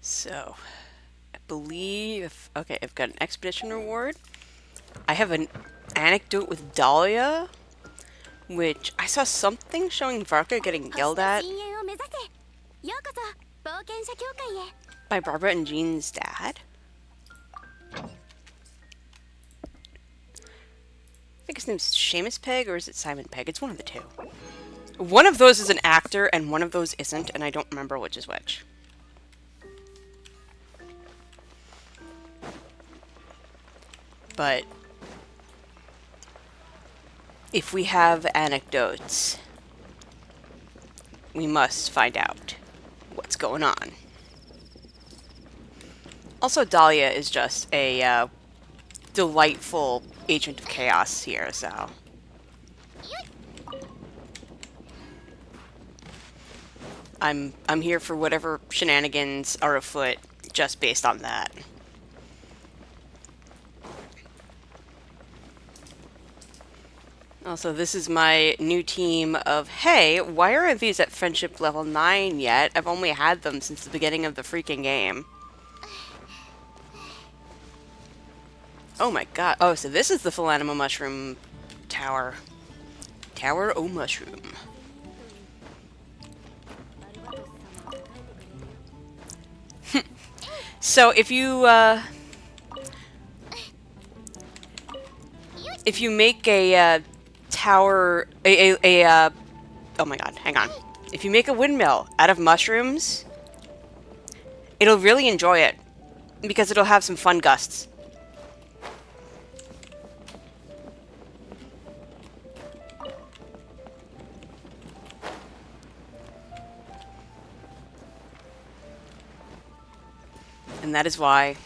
So, I believe, okay, I've got an expedition reward. I have an anecdote with Dahlia, which I saw something showing Varka getting yelled at by Barbara and Jean's dad. I think his name's Seamus Pegg, or is it Simon Pegg? It's one of the two. One of those is an actor, and one of those isn't, and I don't remember which is which. But if we have anecdotes, we must find out what's going on. Also, Dahlia is just a delightful agent of chaos here, so... I'm here for whatever shenanigans are afoot, just based on that. Also, this is my new team of, hey, why aren't these at friendship level 9 yet? I've only had them since the beginning of the freaking game. Oh my god. Oh, so this is the Philanima Mushroom Tower. Tower O Mushroom. So if you make a tower, oh my god, hang on. If you make a windmill out of mushrooms, it'll really enjoy it because it'll have some fun gusts. And that is why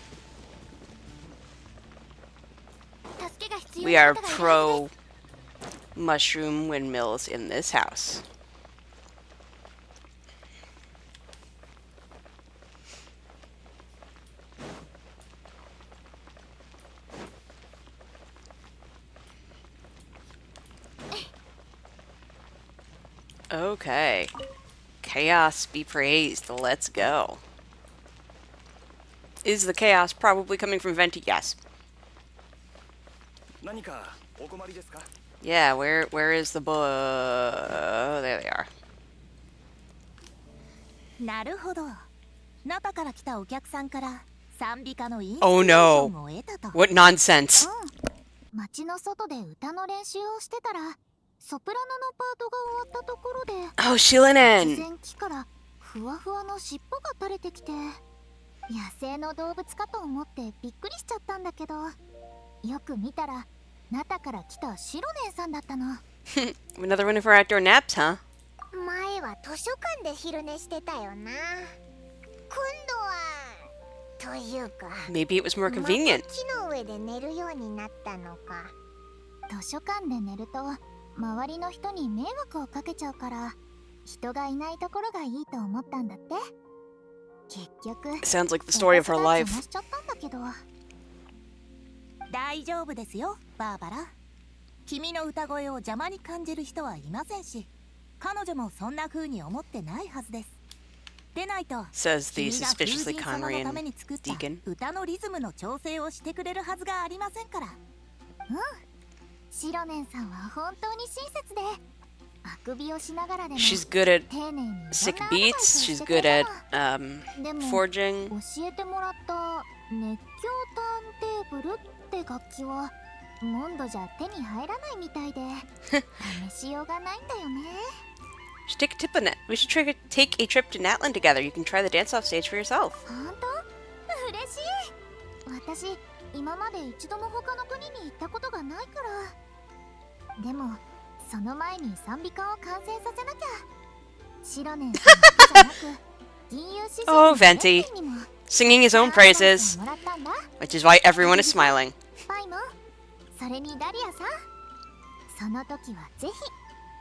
we are pro mushroom windmills in this house. Okay. Chaos be praised. Let's go. Is the chaos probably coming from Venti? Yes. Yeah, where is the oh, there they are. Oh no. What nonsense. Oh, Shilinen. 野生の動物かと思ってびっくりしちゃったんだけど、よく見たらナタから来たシロネンさんだったの。Another one of her outdoor naps, huh? 前は図書館で昼寝してたよな。今度はというか。Maybe it was more convenient. 木の上で寝るようになったのか。図書館で寝ると周りの人に迷惑をかけちゃうから、人がいないところがいいと思ったんだって。 Sounds like the story of her life. 大丈夫ですよ、バーバラ。君の歌声を邪魔に感じる人はいませんし、彼女もそんな風に思ってないはずです。でないと、 Says the suspiciously Conrian deacon. 歌のリズムの調整をしてくれるはずがありませんから。うん。シロネンさんは本当に親切で。 She's good at sick beats, she's good at forging. 教えてもらった熱狂ターンテーブルって楽器はモンドじゃ手に入らないみたいで試しようがないんだよね。 Should take a tip on that. We should take a trip to Natlan together. You can try the dance-off stage for yourself. 本当？嬉しい。私今まで一度も他の国に行ったことがないから。でも その前に賛美歌を完成させなきゃ。シロネンさんだけじゃなく、銀融市場の Oh, Venti. Singing his own praises. Which is why everyone is smiling. パイも、それにダリアさん。その時はぜひ、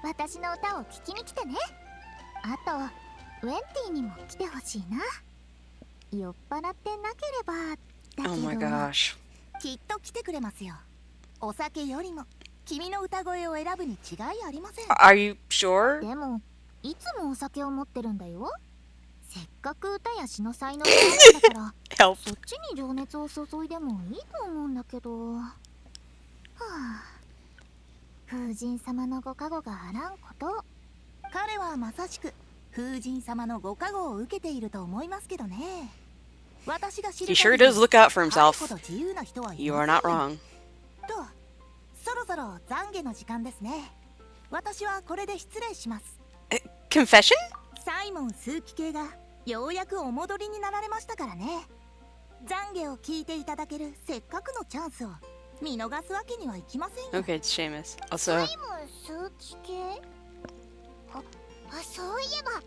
私の歌を聴きに来てね。あと、ウェンティにも来てほしいな。酔っ払ってなければだ Oh my けど gosh. きっと来てくれますよ。お酒よりも君の歌声を選ぶに違いありません。 Are you sure? でもいつもお酒を持ってるんだよ。せっかく歌や詩の才能があるんだから Help. そっちに情熱を注いでもいいと思うんだけど。はあ、風神様のご加護があらんこと。彼はまさしく風神様のご加護を受けていると思いますけどね。私が知 He る sure 限り does look out for 彼ほ himself. ど自由な人はい You ま are せん not よ。 wrong. と、そろそろ懺悔の時間ですね。私はこれで失礼します。 Confession? サイモン数奇系がようやくお戻りになられましたからね。懺悔を聞いていただけるせっかくのチャンスを見逃すわけにはいきませんよ。 Okay, it's Seamus. サ Also, イモン数奇系。そういえばファル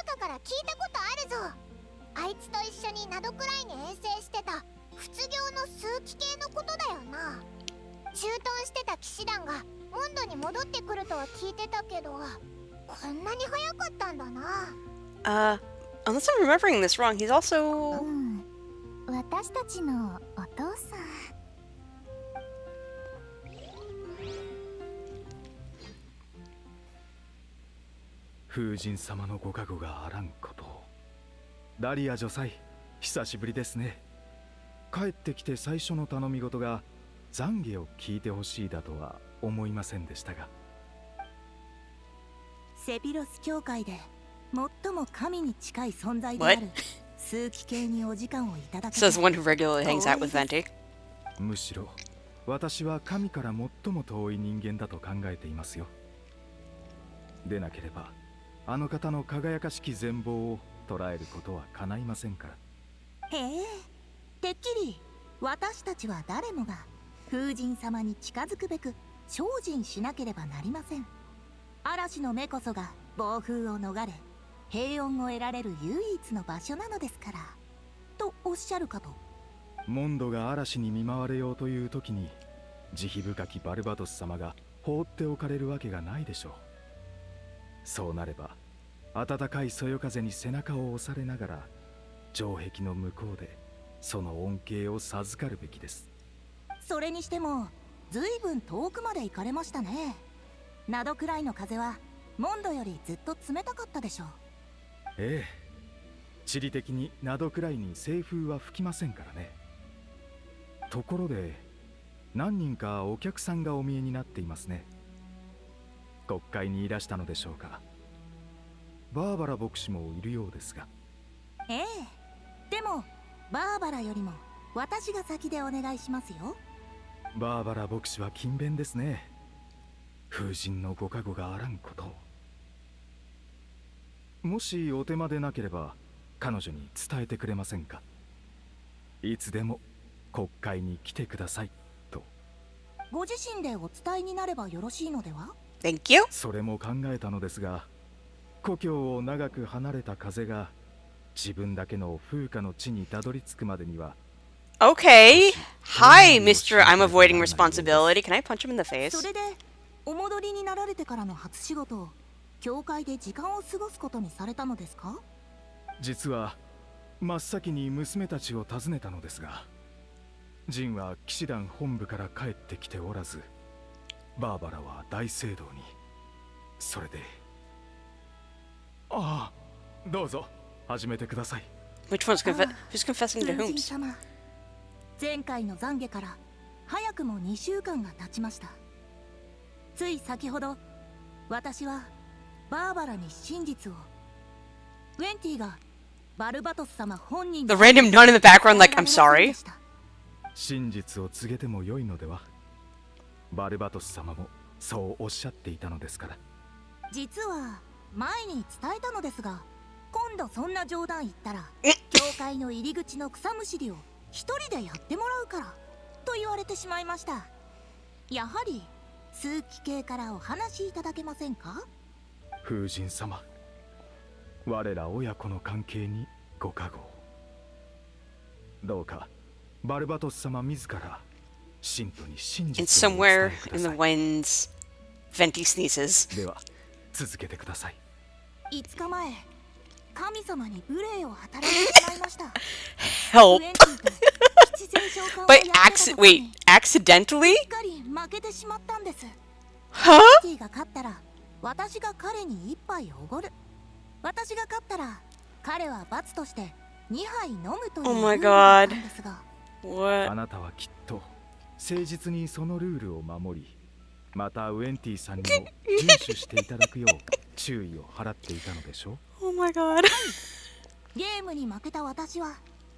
カから聞いたことあるぞ。あいつと一緒にナドくらいに遠征してた仏業の数奇系のことだよな。駐屯してた騎士団がモンドに戻ってくるとは聞いてたけど、こんなに早かったんだな。unless I'm remembering this wrong, he's also うん、私たちのお父さん。風神様のご加護があらんこと。ダリア女祭、久しぶりですね。帰ってきて最初の頼み事が懺悔を聞いてほしいだとは思いませんでしたが。セピロス教会で最も神に近い存在である What? 数奇系にお時間をいただけ says the one who regularly hangs out with Venti. むしろ私は神から最も遠い人間だと考えていますよ。でなければあの方の輝かしき全貌を捉えることは叶いませんから。へえ、てっきり私たちは誰もが風神様に近づくべく精進しなければなりません。嵐の目こそが暴風を逃れ平穏を得られる唯一の場所なのですからとおっしゃるかと。モンドが嵐に見舞われようという時に慈悲深きバルバトス様が放っておかれるわけがないでしょう。そうなれば暖かいそよ風に背中を押されながら城壁の向こうでその恩恵を授かるべきです。それにしてもずいぶん遠くまで行かれましたね。などくらいの風はモンドよりずっと冷たかったでしょう。ええ、地理的になどくらいに西風は吹きませんからね。ところで何人かお客さんがお見えになっていますね。国会にいらしたのでしょうか。バーバラ牧師もいるようですが。ええ、でもバーバラよりも私が先でお願いしますよ。バーバラ牧師は勤勉ですね。風神のご加護があらんことを。もしお手間でなければ彼女に伝えてくれませんか。いつでも国会に来てくださいと。ご自身でお伝えになればよろしいのでは。 Thank you. それも考えたのですが、故郷を長く離れた風が自分だけの風化の地にたどり着くまでには。 Okay. Hi, Mr. I'm avoiding responsibility. Can I punch him in the そ face? れでお戻りになられてからの初仕事を教会で時間を過ごすことにされたのですか。実は真っ先に娘たちを訪ねたのですが、ジンは騎士団本部から帰ってきておらず、バーバラは大聖堂に。それで、ああ、どうぞ始めてください。 Which one's who's confessing to 風神 whom? 様、前回の懺悔から早くも2週間が経ちました。つい先ほど私はバーバラに真実を、ウェンティがバルバトス様本人 The random nun in the background, like, I'm sorry. 真実を告げても良いのでは。バルバトス様もそうおっしゃっていたのですから。実は前に伝えたのですが、今度そんな冗談言ったら教会の入り口の草むしりを一人でやってもらうからと言われてしまいました。やはり数奇系からお話しいただけませんか。風神様、我ら親子の関係にご加護を。どうかバルバトス様自ら信徒に真 And 実をお伝 somewhere えくだ in the さい。 winds, Venti sneezes. では続けてください。5日前神様に無礼を働いてしまいました。 Help. ウエンティと吉勢召喚を But やってたところ wait, に accidentally? しっかり負けてしまったんです。 Huh? ティが勝ったら私が彼に一杯おごる。私が勝ったら彼は罰として2杯飲むという Oh ルー my ルだったん god. ですが、 What? あなたはきっと誠実にそのルールを守り、またウエンティさんにも遵守していただくよう注意を払っていたのでしょう。 Oh my god. ゲームに負けた私は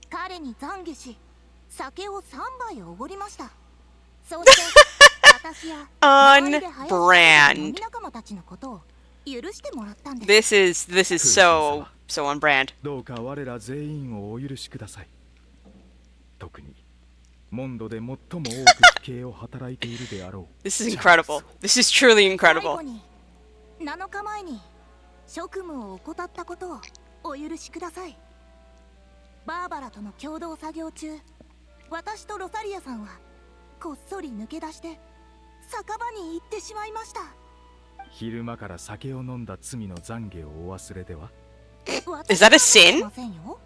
彼に懺悔し酒を3杯おごりました。そうして私や周りで林の On 飲み brand. 仲間たちのことを許してもらったんです。 This is so on brand. どうか我ら全員をお許しください。特にモンドで最も多く奇形を働いているであろう。 This is incredible. This is truly 最後 incredible. に7日前に職務を怠ったことをお許しください。バーバラとの共同作業中、私とロサリアさんはこっそり抜け出して酒場に行ってしまいました。昼間から酒を飲んだ罪の懺悔をお忘れでは。 Is that a sin? ませんよ。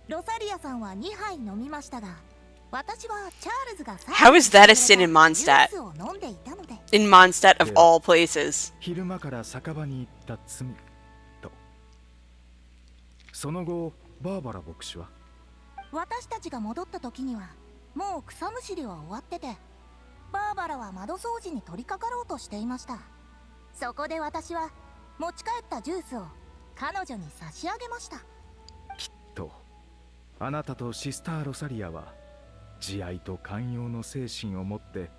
ロサリアさんは2杯飲みましたが、私はチャールズが How is that a sin in Mondstadt? ジュースを飲んでいたので、 In Mondstadt of all places. 昼間から酒場に行った罪と。その後バーバラ牧師は。私たちが戻った時にはもう草むしりは終わってて、バーバラは窓掃除に取り掛かろうとしていました。そこで私は持ち帰ったジュースを彼女に差し上げました。きっとあなたとシスター・ロサリアは慈愛と寛容の精神を持って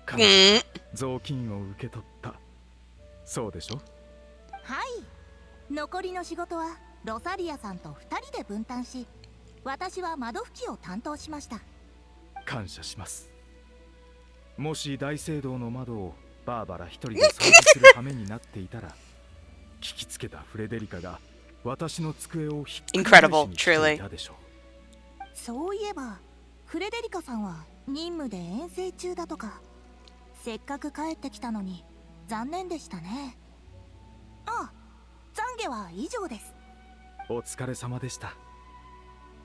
彼女の雑巾を受け取った。そうでしょ。はい、残りの仕事はロサリアさんと2人で分担し、私は窓拭きを担当しました。感謝します。もし大聖堂の窓をバーバラ一人で掃除する羽目になっていたら、聞きつけたフレデリカが私の机をひっくり返しに来ていたでしょう。そういえばフレデリカさんは任務で遠征中だとか。せっかく帰ってきたのに残念でしたね。あ、懺悔は以上です。お疲れ様でした。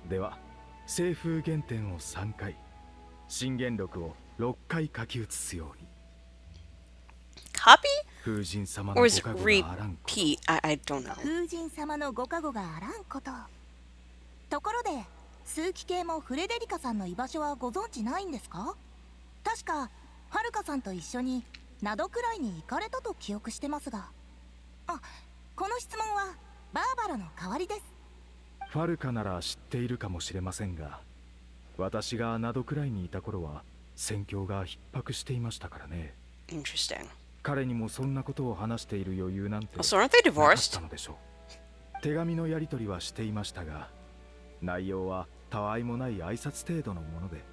では西風原点を3回、信玄録を6回書き写すように。 Copy? 風神様 Or の is ご it 加護があらんこと。 repeat? I don't know. 風神様のご加護があらんこと。ところで数奇系もフレデリカさんの居場所はご存知ないんですか？確かはるかさんと一緒に灘くらいに行かれたと記憶してますが。あ、この質問はバーバラの代わりです。ファルカなら知っているかもしれませんが、私が灘くらいにいた頃は戦況が逼迫していましたからね。 Interesting. 彼にもそんなことを話している余裕なんて Also, aren't they なかっ divorced? たのでしょう。手紙のやり取りはしていましたが、内容はたわいもない挨拶程度のもので、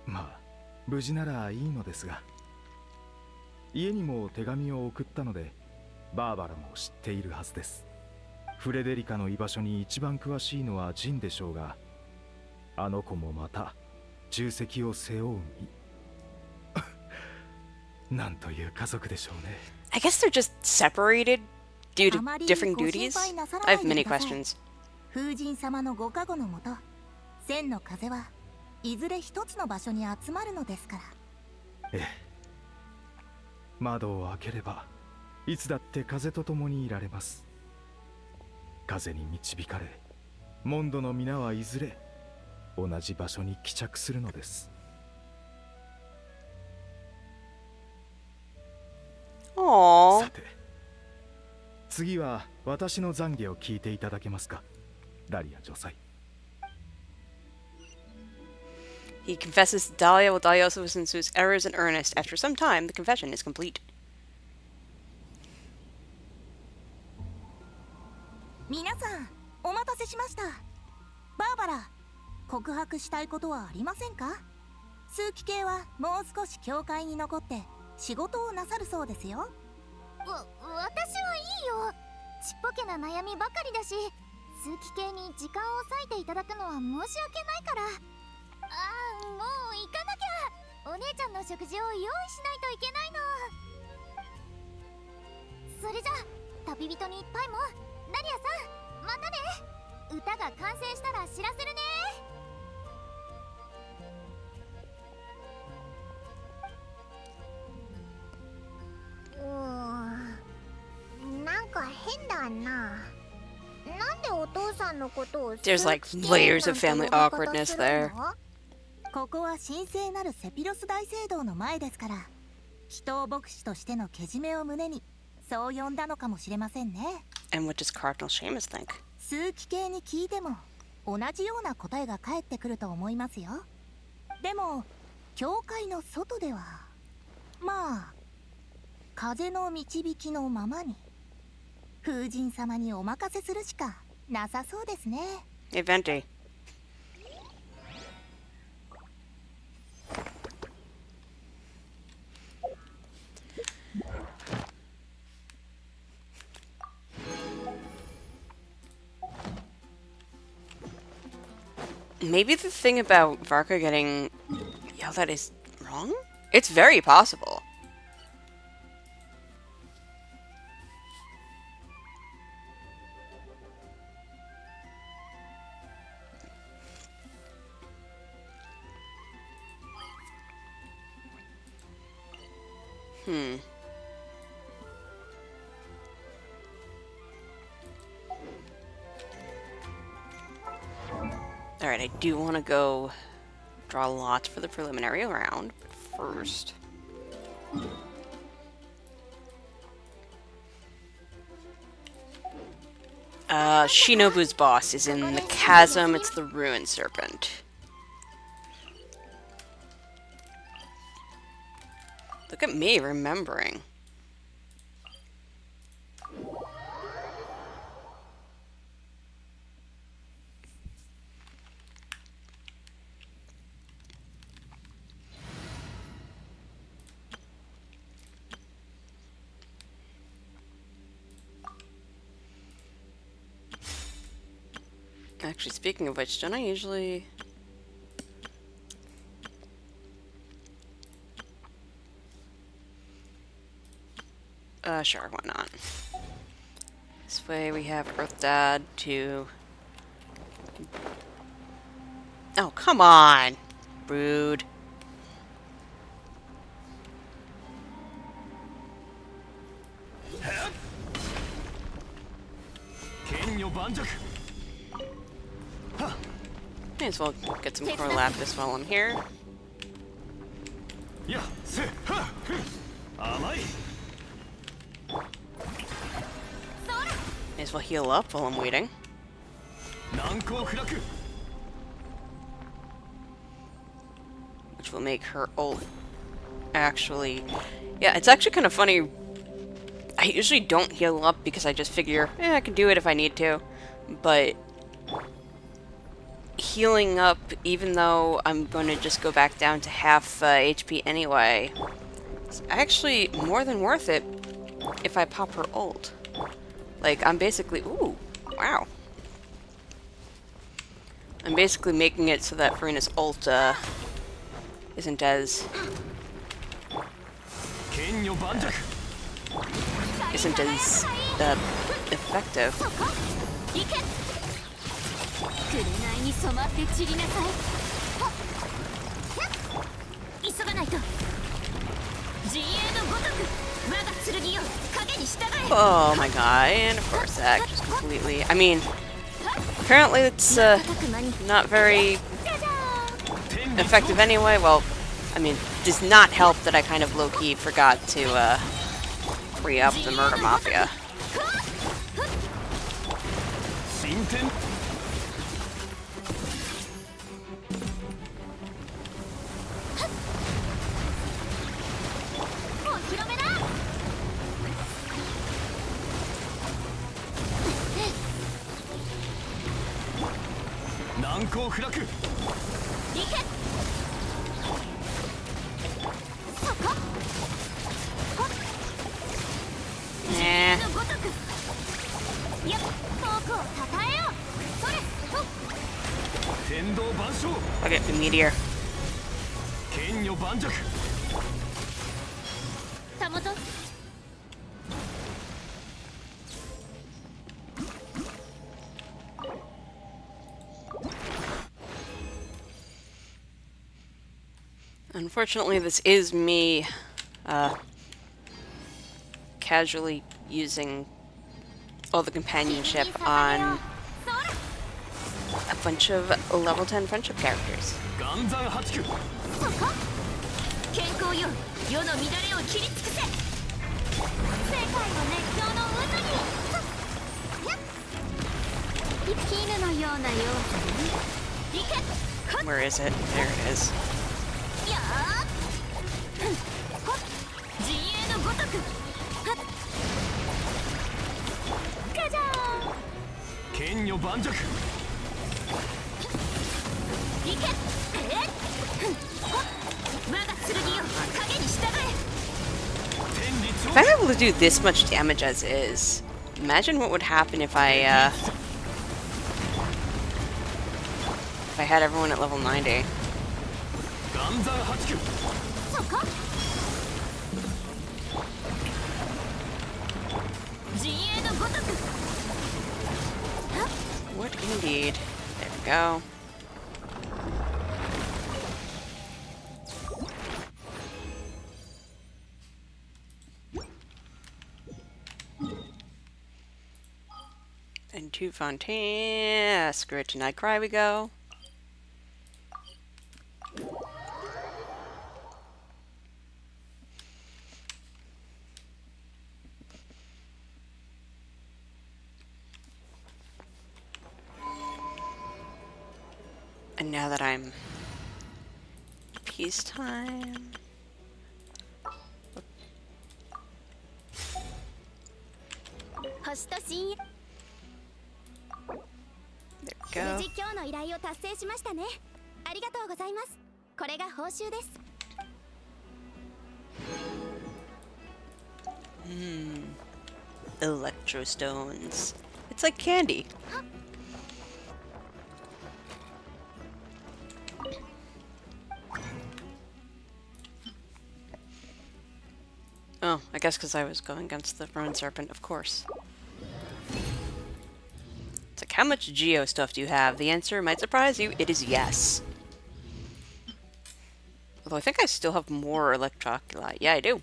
まあ無事ならいいのですが。家にも手紙を送ったのでバーバラも知っているはずです。フレデリカの居場所に一番詳しいのはジンでしょうが、あの子もまた重責を背負う身。なんという家族でしょうね。 I guess they're just separated due to あまり different ご心 duties. 配なさら I な have いで many ください。 questions. 風神様のご加護のもと、千の風はいずれ一つの場所に集まるのですから。ええ。窓を開ければいつだって風と共にいられます。風に導かれ、モンドの皆はいずれ同じ場所に帰着するのです。 Aww. さて、次は私の懺悔を聞いていただけますか、ダリア女祭。 He confesses to Dahlia while Dahlia also listens to his errors in earnest. After some time, the confession is complete. 皆さん、お待たせしました。バーバラ、告白したいことはありませんか？数奇系はもう少し教会に残って仕事をなさるそうですよ。私はいいよ。ちっぽけな悩みばかりだし、数奇系に時間を割いていただくのは申し訳ないから。もう行かなきゃ。お姉ちゃんの食事を用意しないといけないの。それじゃ旅人に一杯も。ダリアさん、またね。歌が完成したら知らせるね。なんか変だな。なんでお父さんのことを There's like layers of family awkwardness there. ここは神聖なるセピロス大聖堂の前ですから、祈祷牧師としてのけじめを胸にそう呼んだのかもしれませんね。 And what does Cardinal Seamus think? 数奇系に聞いても同じような答えが返ってくると思いますよ。でも教会の外ではまあ風の導きのままに風神様にお任せするしかなさそうですね。 Hey, Venti. Maybe the thing about Varka getting yelled at is wrong? It's very possible. Alright, I do want to go draw lots for the preliminary round, but first... Shinobu's boss is in the chasm. It's the Ruined Serpent. Look at me remembering. Actually, speaking of which, don't I usually... Sure, why not? This way we have Earth Dad to... Oh, come on! Rude. May as well get some core lapis while I'm here. May as well heal up while I'm waiting. Which will make her ult actually... Yeah, it's actually kind of funny. I usually don't heal up because I just figure, I can do it if I need to. But healing up, even though I'm going to just go back down to half HP anyway, it's actually more than worth it if I pop her ult. Like, I'm basically... Ooh, wow. I'm basically making it so that Farina's ult isn't as... effective. Oh my god, and of course that just completely... I mean, apparently it's not very effective anyway. Well, I mean, does not help that I kind of low-key forgot to re-up the Murder Mafia. Okay, the meteor. Unfortunately, this is me casually using all the companionship on a bunch of level 10 friendship characters. そこ健康よ世の乱れを切り尽くせ世界を熱狂の渦に絹のような要素ね行け Where is it? There it is. やーほっ陣営のごとくはっガジャーン剣女盤石行けえっほっ我が剣よ影に従え If I'm able to do this much damage as is, imagine what would happen if I had everyone at level 90. そこ陣営のごとく What indeed? There we go. And to Fontaine. Screw it, tonight cry we go. And now that I'm peacetime. There we go. 無事今日の依頼を達成しましたね。ありがとうございます。これが報酬です。Electro stones. It's like candy. Oh, I guess because I was going against the Ronin Serpent, of course. It's like, how much Geo stuff do you have? The answer might surprise you. It is yes. Although I think I still have more Electroculi. Yeah, I do.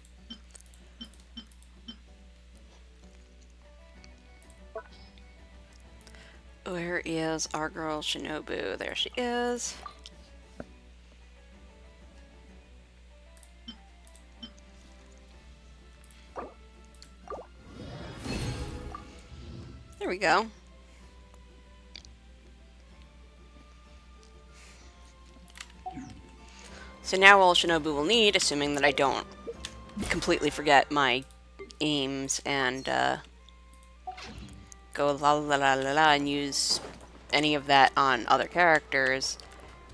Where is our girl Shinobu? There she is. There we go. So now all Shinobu will need, assuming that I don't completely forget my aims and go la la la la la and use any of that on other characters,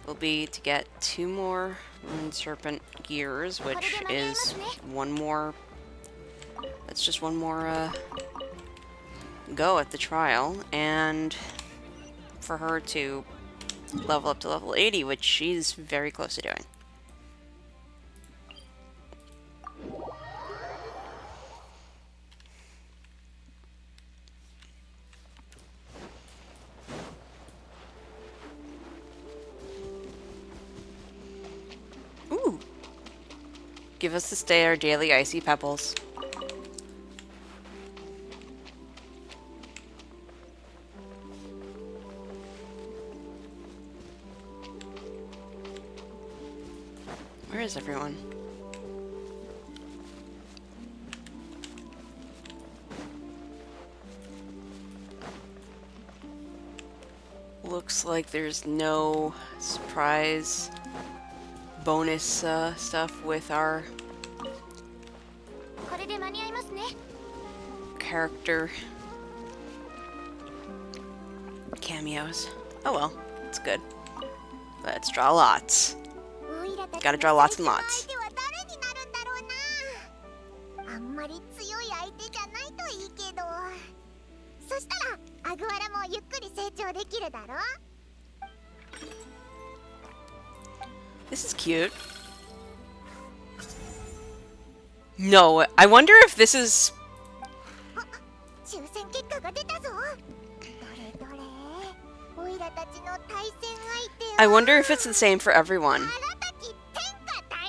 will be to get 2 more Moon Serpent gears, which is one more. That's just one more go at the trial, and for her to level up to level 80, which she's very close to doing. Ooh! Give us this day our daily icy pebbles. Where is everyone? Looks like there's no surprise bonus stuff with our これで間に合いますね。 character cameos. Oh well, it's good. Let's draw lots. Gotta draw lots and lots. あんまり強い相手じゃないといいけど。そしたらアグワラもゆっくり成長できるだろ。 This is cute. No, I wonder if this is... 抽選結果が出たぞ。どれどれ。オイラたちの対戦相手は I wonder if it's the same for everyone. 荒滝天下大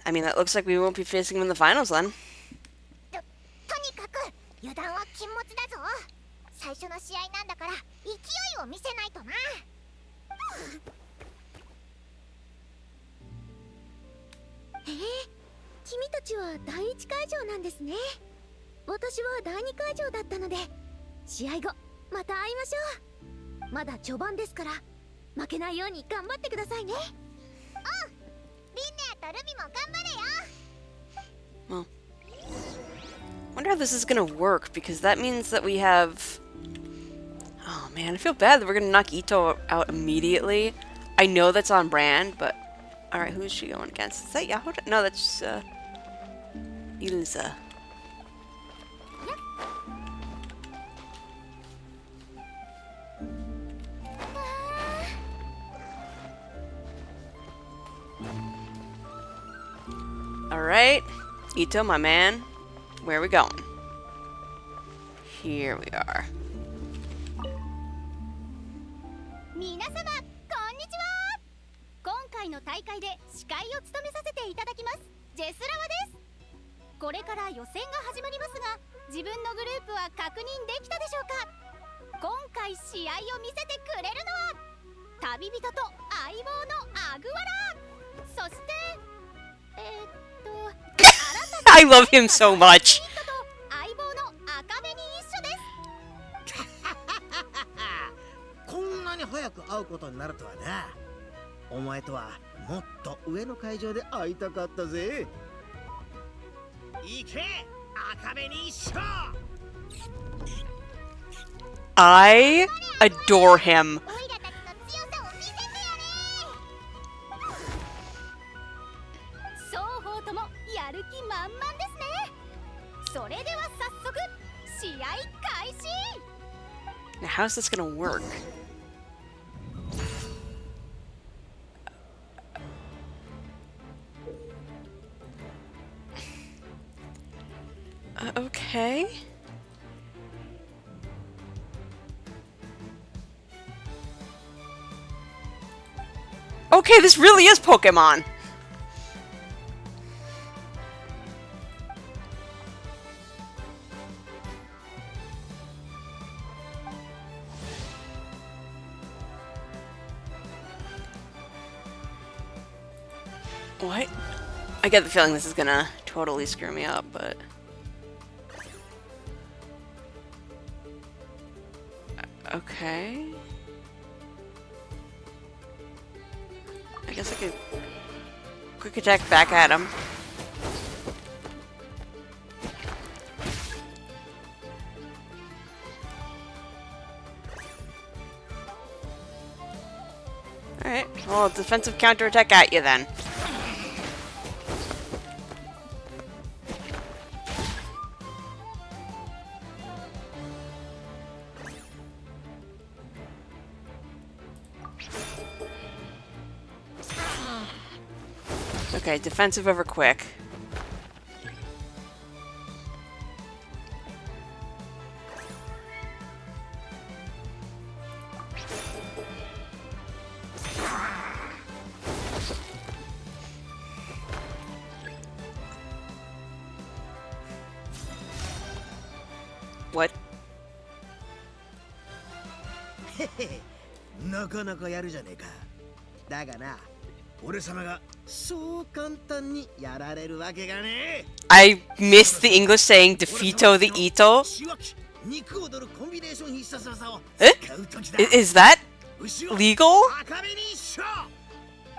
I mean, that looks like we won't be facing him in the finals then. とにかく油断は禁物だぞ。最初の試合なんだから勢いを見せないとな。君たちは第一会場なんですね。私は第二会場だったので、試合後また会いましょう。まだ序盤ですから負けないように頑張ってくださいね。うん、リンネアとルミも頑張れよ。 Well, wonder how this is gonna work, because that means that we have... Oh man, I feel bad that we're gonna knock Ito out immediately. I know that's on brand, but... Alright, who is she going against? Is that Yahoda? No, that's, Ilza. Alright, Ito, my man, where are we going? Here we are. 皆様こんにちは。今回の大会で司会を務めさせていただきますジェスラワです。これから予選が始まりますが、自分のグループは確認できたでしょうか。今回試合を見せてくれるのは旅人と相棒のアグワラ、そしてI love him so much. 相棒の赤目に一緒です。こんなに早く会うことになるとはな。お前とはもっと上の会場で会いたかったぜ。行け赤目に一緒。 I adore him. オイラたちの強さを見せてやれ。双方ともやる気満々ですね。それでは早速試合開始。 Now, how's this gonna work? Okay. Okay, this really is Pokemon. What? I get the feeling this is gonna totally screw me up, but... Okay... I guess I could quick attack back at him. Alright, well, defensive counterattack at you then. Okay, defensive over quick. What? なかなかやるじゃねえか。だがな、俺様がそう簡単にやられるわけがねえ。 I missed the English saying defeato the Ito. 肉を踊るコンビネーション必殺技を Eh? 使う時だ。 Is that 後ろ legal? 赤目に一緒。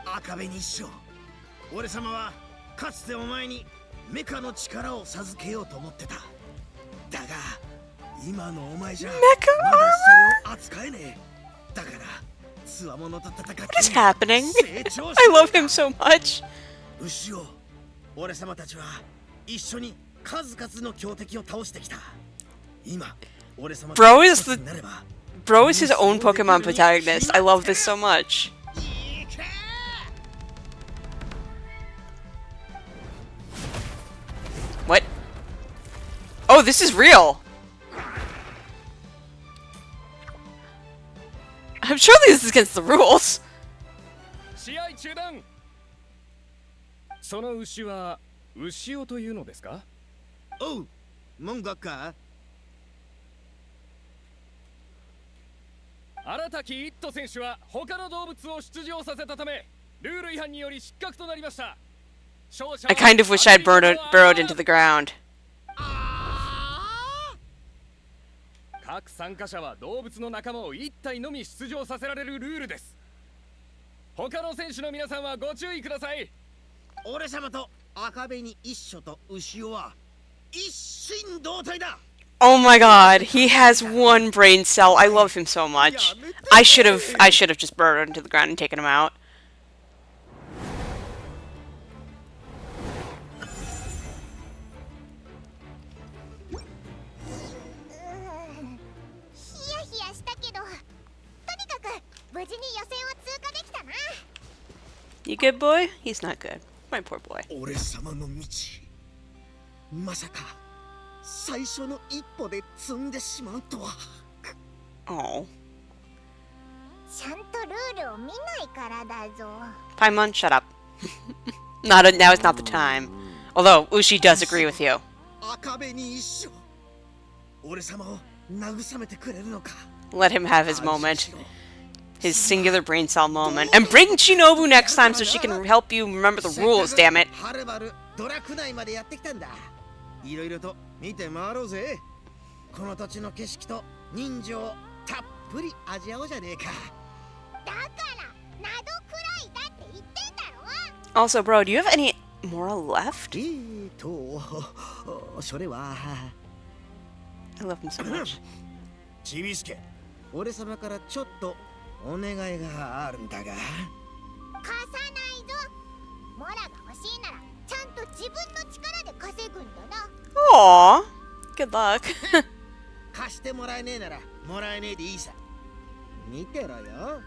赤目に一緒。俺様はかつてお前にメカの力を授けようと思ってた。だが今のお前じゃまだそれを扱えねえ。だからつわものと戦って What is happening? 成長し I love him so much. 牛尾、俺様たちは一緒に数々の強敵を倒してきた。今、俺様 Bro is the になれば Bro is his own Pokemon protagonist. I love this so much. What? Oh, this is real. I'm sure this is against the rules. 試合中断。その牛は牛尾というのですか？おう、文学か？荒滝一斗選手は他の動物を出場させたためルール違反により失格となりました。 I kind of wish I'd burrowed into the ground. 各参加者は動物の仲間を1体のみ出場させられるルールです。他の選手の皆さんはご注意ください。俺様と赤紅一緒と牛尾は一心同体だ。 Oh my god, he has one brain cell. I love him so much. I should have just burrowed into the ground and taken him out. ヒヤヒヤしたけど、とにかく無事に予選を通過できたな。 You good, boy? He's not good. My poor boy. 俺様の道、まさか最初の一歩で積んでしまうとは。 Oh. ちゃんとルールを見ないからだぞ。 Paimon, shut up. Now is not the time. Although, Ushi does agree with you. 赤紅一緒、俺様を慰めてくれるのか。 Let him have his moment. His singular brain cell moment. And bring Shinobu next time so she can help you remember the rules, damn it. はるばるドラクナイまでやってきたんだ。いろいろと見て回ろうぜ。この土地の景色と人情をたっぷり味わおうじゃねえか。だからなどくらいだって言ってんだろ。 Also, bro, do you have any moral left? それは I love him so much. ちびすけ、俺様からちょっとお願いがあるんだが。貸さないぞ。モラが欲しいならちゃんと自分の力で稼ぐんだな。 Aw. Good luck. 貸してもらえねえならもらえねえでいいさ。見てろよ。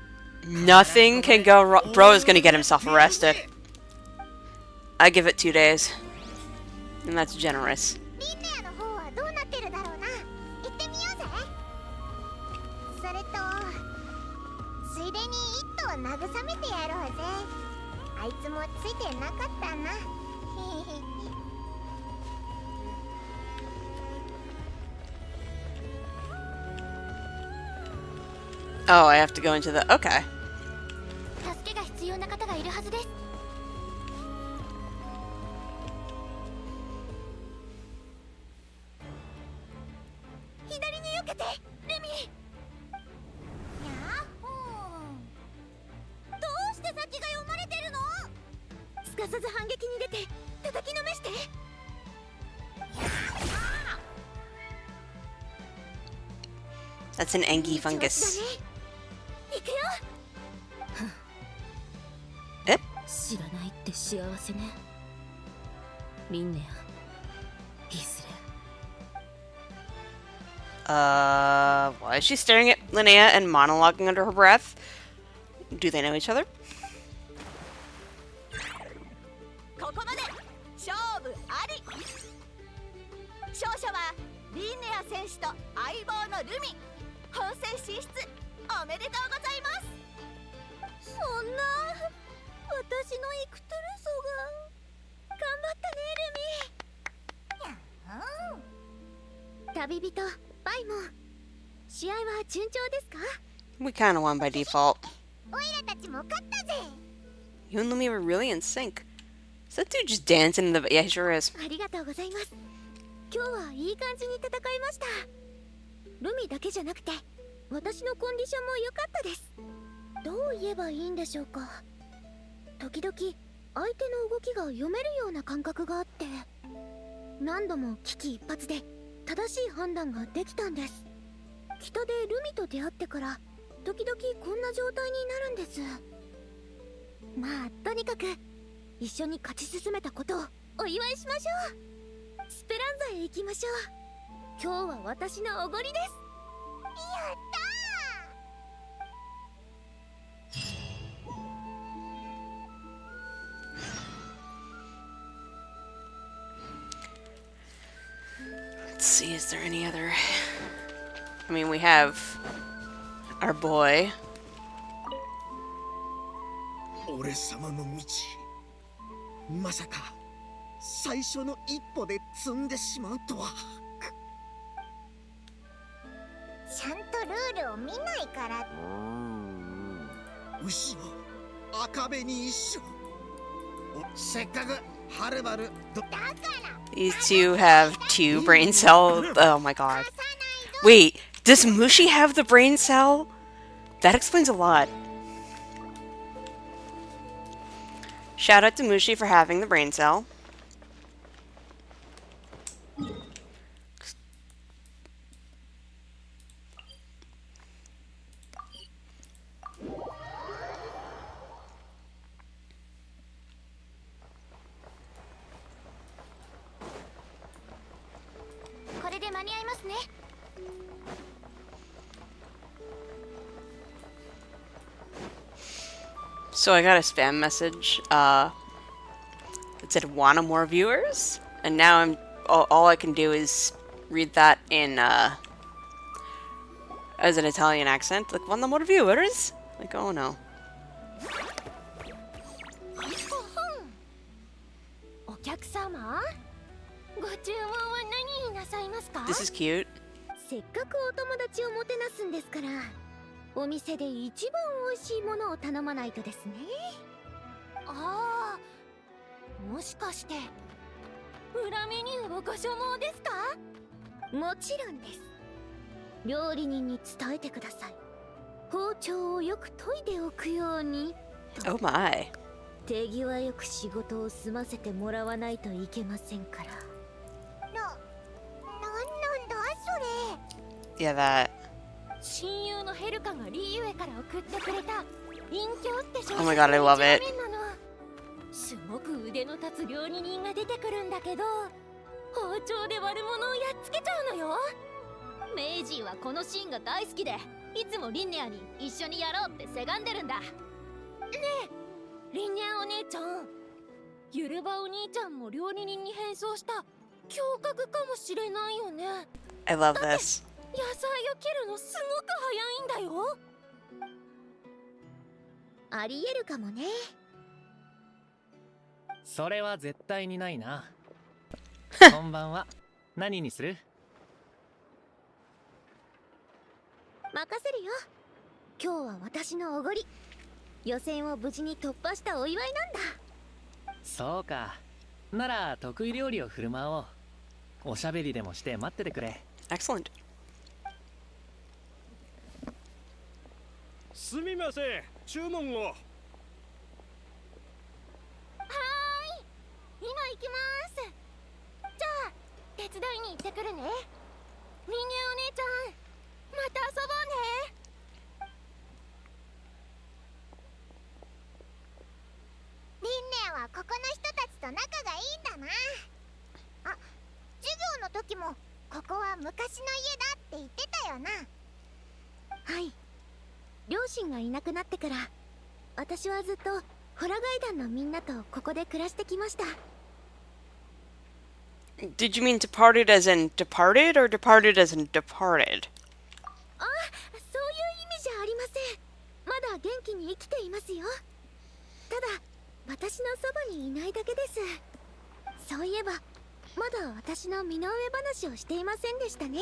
Nothing can go wrong. Bro is gonna get himself arrested. I give it 2 days. And that's generous. リンネアの方はどうなってるだろうな。行ってみようぜ。それとついでに一頭慰めてやろうぜ。あいつもついてなかったな。 Oh, I have to go into the... Okay. 助けが必要な方がいるはずです。左に避けて、ルミ。やっほー。どうして先が読まれてるの？すかさず反撃に出て叩きのめして。 That's an Engi fungus. 行くよ。え？知らないって幸せね。リンネア、いずれ。Why is she staring at Linnea and monologuing under her breath? Do they know each other? ここまで勝負あり。勝者はリンネア選手と相棒のルミ。本戦進出おめでとうございます。そんな、私のイクトゥルソが頑張ったね、ルミ。旅人バイモン、試合は順調ですか？ We kinda won by default. オイラたちも勝ったぜ。 You and Lumi were really in sync. Is that dude just dancing in the... Yeah, he sure is. ありがとうございます。今日はいい感じに戦いました。ルミだけじゃなくて私のコンディションも良かったです。どう言えばいいんでしょうか。時々相手の動きが読めるような感覚があって、何度も危機一髪で正しい判断ができたんです。北でルミと出会ってから時々こんな状態になるんです。まあとにかく一緒に勝ち進めたことをお祝いしましょう。スペランザへ行きましょう。今日は私のおごりです。やったー。 Let's see, is there any other... I mean, we have our boy. 俺様の道、まさか最初の一歩で積んでしまうとは。ちゃんとルールを見ないから。牛を赤べに一緒。せっかくはるばると。 These two have 2 brain cells. Oh my god. Wait, does Mushi have the brain cell? That explains a lot. Shout out to Mushi for having the brain cell. So I got a spam message that said "wanna more viewers," and now all I can do is read that in as an Italian accent, like "wanna more viewers." Like, oh no. お客様、ご注文は何になさいますか？ This is cute. せっかくお友達をもてなすんですから、お店で一番美味しいものを頼まないとですね。ああ、もしかして裏メニューをご所望ですか？もちろんです。料理人に伝えてください。包丁をよく研いでおくように。 Oh my. 手際よく仕事を済ませてもらわないといけませんから。なんだそれ。 Yeah, that. 親友のヘルカがリーユエから送ってくれた隠居って商 Oh my god, I love it. すごく腕の立つ料理人が出てくるんだけど、包丁で割るものをやっつけちゃうのよ。メイジーはこのシーンが大好きで、いつもリンネアに一緒にやろうってせがんでるんだ。ねえリンネアお姉ちゃん、ゆるばお兄ちゃんも料理人に変装した胸郭かもしれないよね。 I love this. 野菜を切るのすごく早いんだよ。ありえるかもね。それは絶対にないな。こんばんは。何にする？任せるよ。今日は私のおごり。予選を無事に突破したお祝いなんだ。そうか。なら得意料理を振る舞おう。おしゃべりでもして待っててくれ。 Excellent. すみません、注文を。はーい、今行きます。じゃあ手伝いに行ってくるね。リンネお姉ちゃん、また遊ぼうね。リンネはここの人たちと仲がいいんだな。あ、授業の時もここは昔の家だって言ってたよな。はい、両親がいなくなってから私はずっとホラガイ団のみんなとここで暮らしてきました。 Did you mean departed as in departed or departed as in departed? あ、そういう意味じゃありません。まだ元気に生きていますよ。ただ私のそばにいないだけです。そういえばまだ私の身の上話をしていませんでしたね。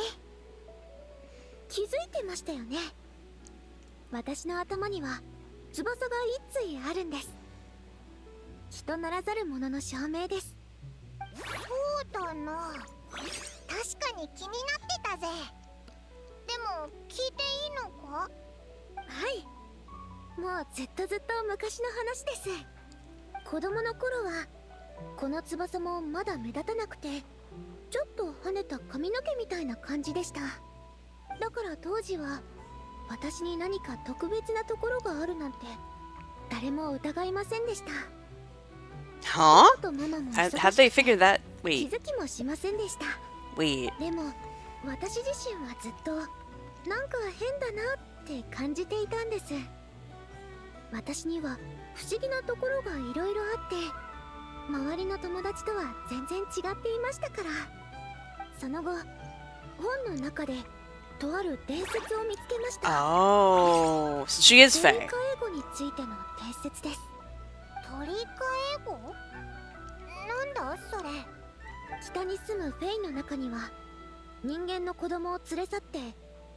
気づいてましたよね。私の頭には翼が一対あるんです。人ならざる者の証明です。そうだな、確かに気になってたぜ。でも聞いていいのか？はい、もうずっと昔の話です。子供の頃はこの翼もまだ目立たなくて、ちょっと跳ねた髪の毛みたいな感じでした。だから当時は私に何か特別なところがあるなんて誰も疑いませんでした。 Huh? パパとママも How'd 忙 they しくて figure that? 気 Wait, づきもしませんでした。 wait. でも私自身はずっとなんか変だなって感じていたんです。私には不思議なところがいろいろあって、周りの友達とは全然違っていましたから。その後本の中でとある伝説を見つけました。 Oh, so she is 鳥化 Fae. エゴについての伝説です。鳥化エゴ？北に住むフェイの中には人間の子供を連れ去って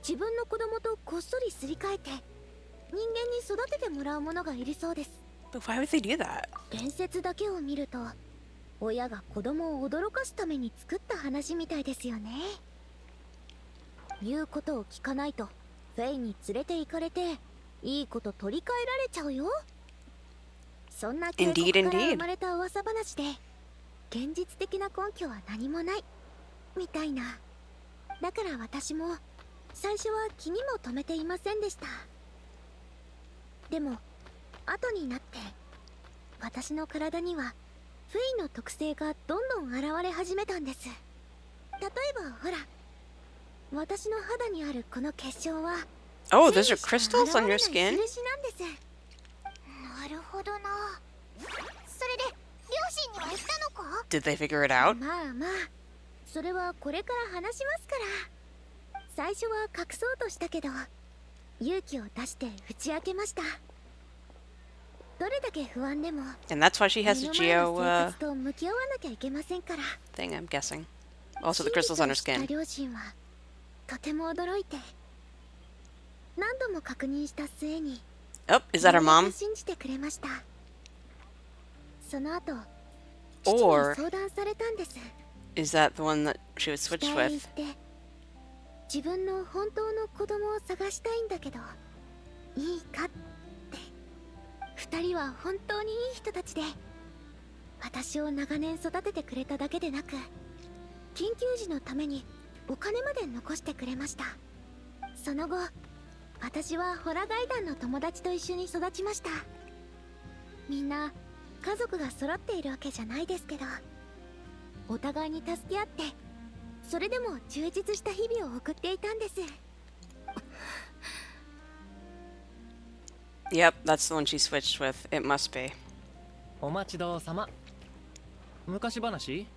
自分の子供とこっそりすり替えて人間に育ててもらう者がいるそうです。 But why would they do that? 伝説だけを見ると親が子供を驚かすために作った話みたいですよね。言うことを聞かないとフェイに連れて行かれていいこと取り替えられちゃうよ。そんな警告から生まれた噂話で現実的な根拠は何もないみたいな。だから私も最初は気にも留めていませんでした。でも後になって私の体にはフェイの特性がどんどん現れ始めたんです。例えばほら、私の肌にあるこの結晶は Oh, those are crystals on your 印 skin? なんです。なるほどな。それで両親には言ったのか？ Did they figure it out? まあまあ、それはこれから話しますから。最初は隠そうとしたけど勇気を出して打ち明けました。どれだけ不安でも And that's why she has 目 a の前の geo 生活と向き合わなきゃいけませんから。 thing, I'm guessing. Also, the crystals on her 信じ skin. ていた両親はとても驚いて何度も確認した末に Oh, is that her ようや mom? く信じてくれました。その後 Or 父に相談されたんです。 is that the one that she was 北 switched へ行っ with? て自分の本当の子供を探したいんだけどいいかって。二人は本当にいい人たちで私を長年育ててくれただけでなく緊急時のためにお金まで残してくれました。その後私はホラガイ団の友達と一緒に育ちました。みんな家族が揃っているわけじゃないですけどお互いに助け合ってそれでも充実した日々を送っていたんです。 Yep, that's the one she switched with. It must be. お待ちどうさま。昔話？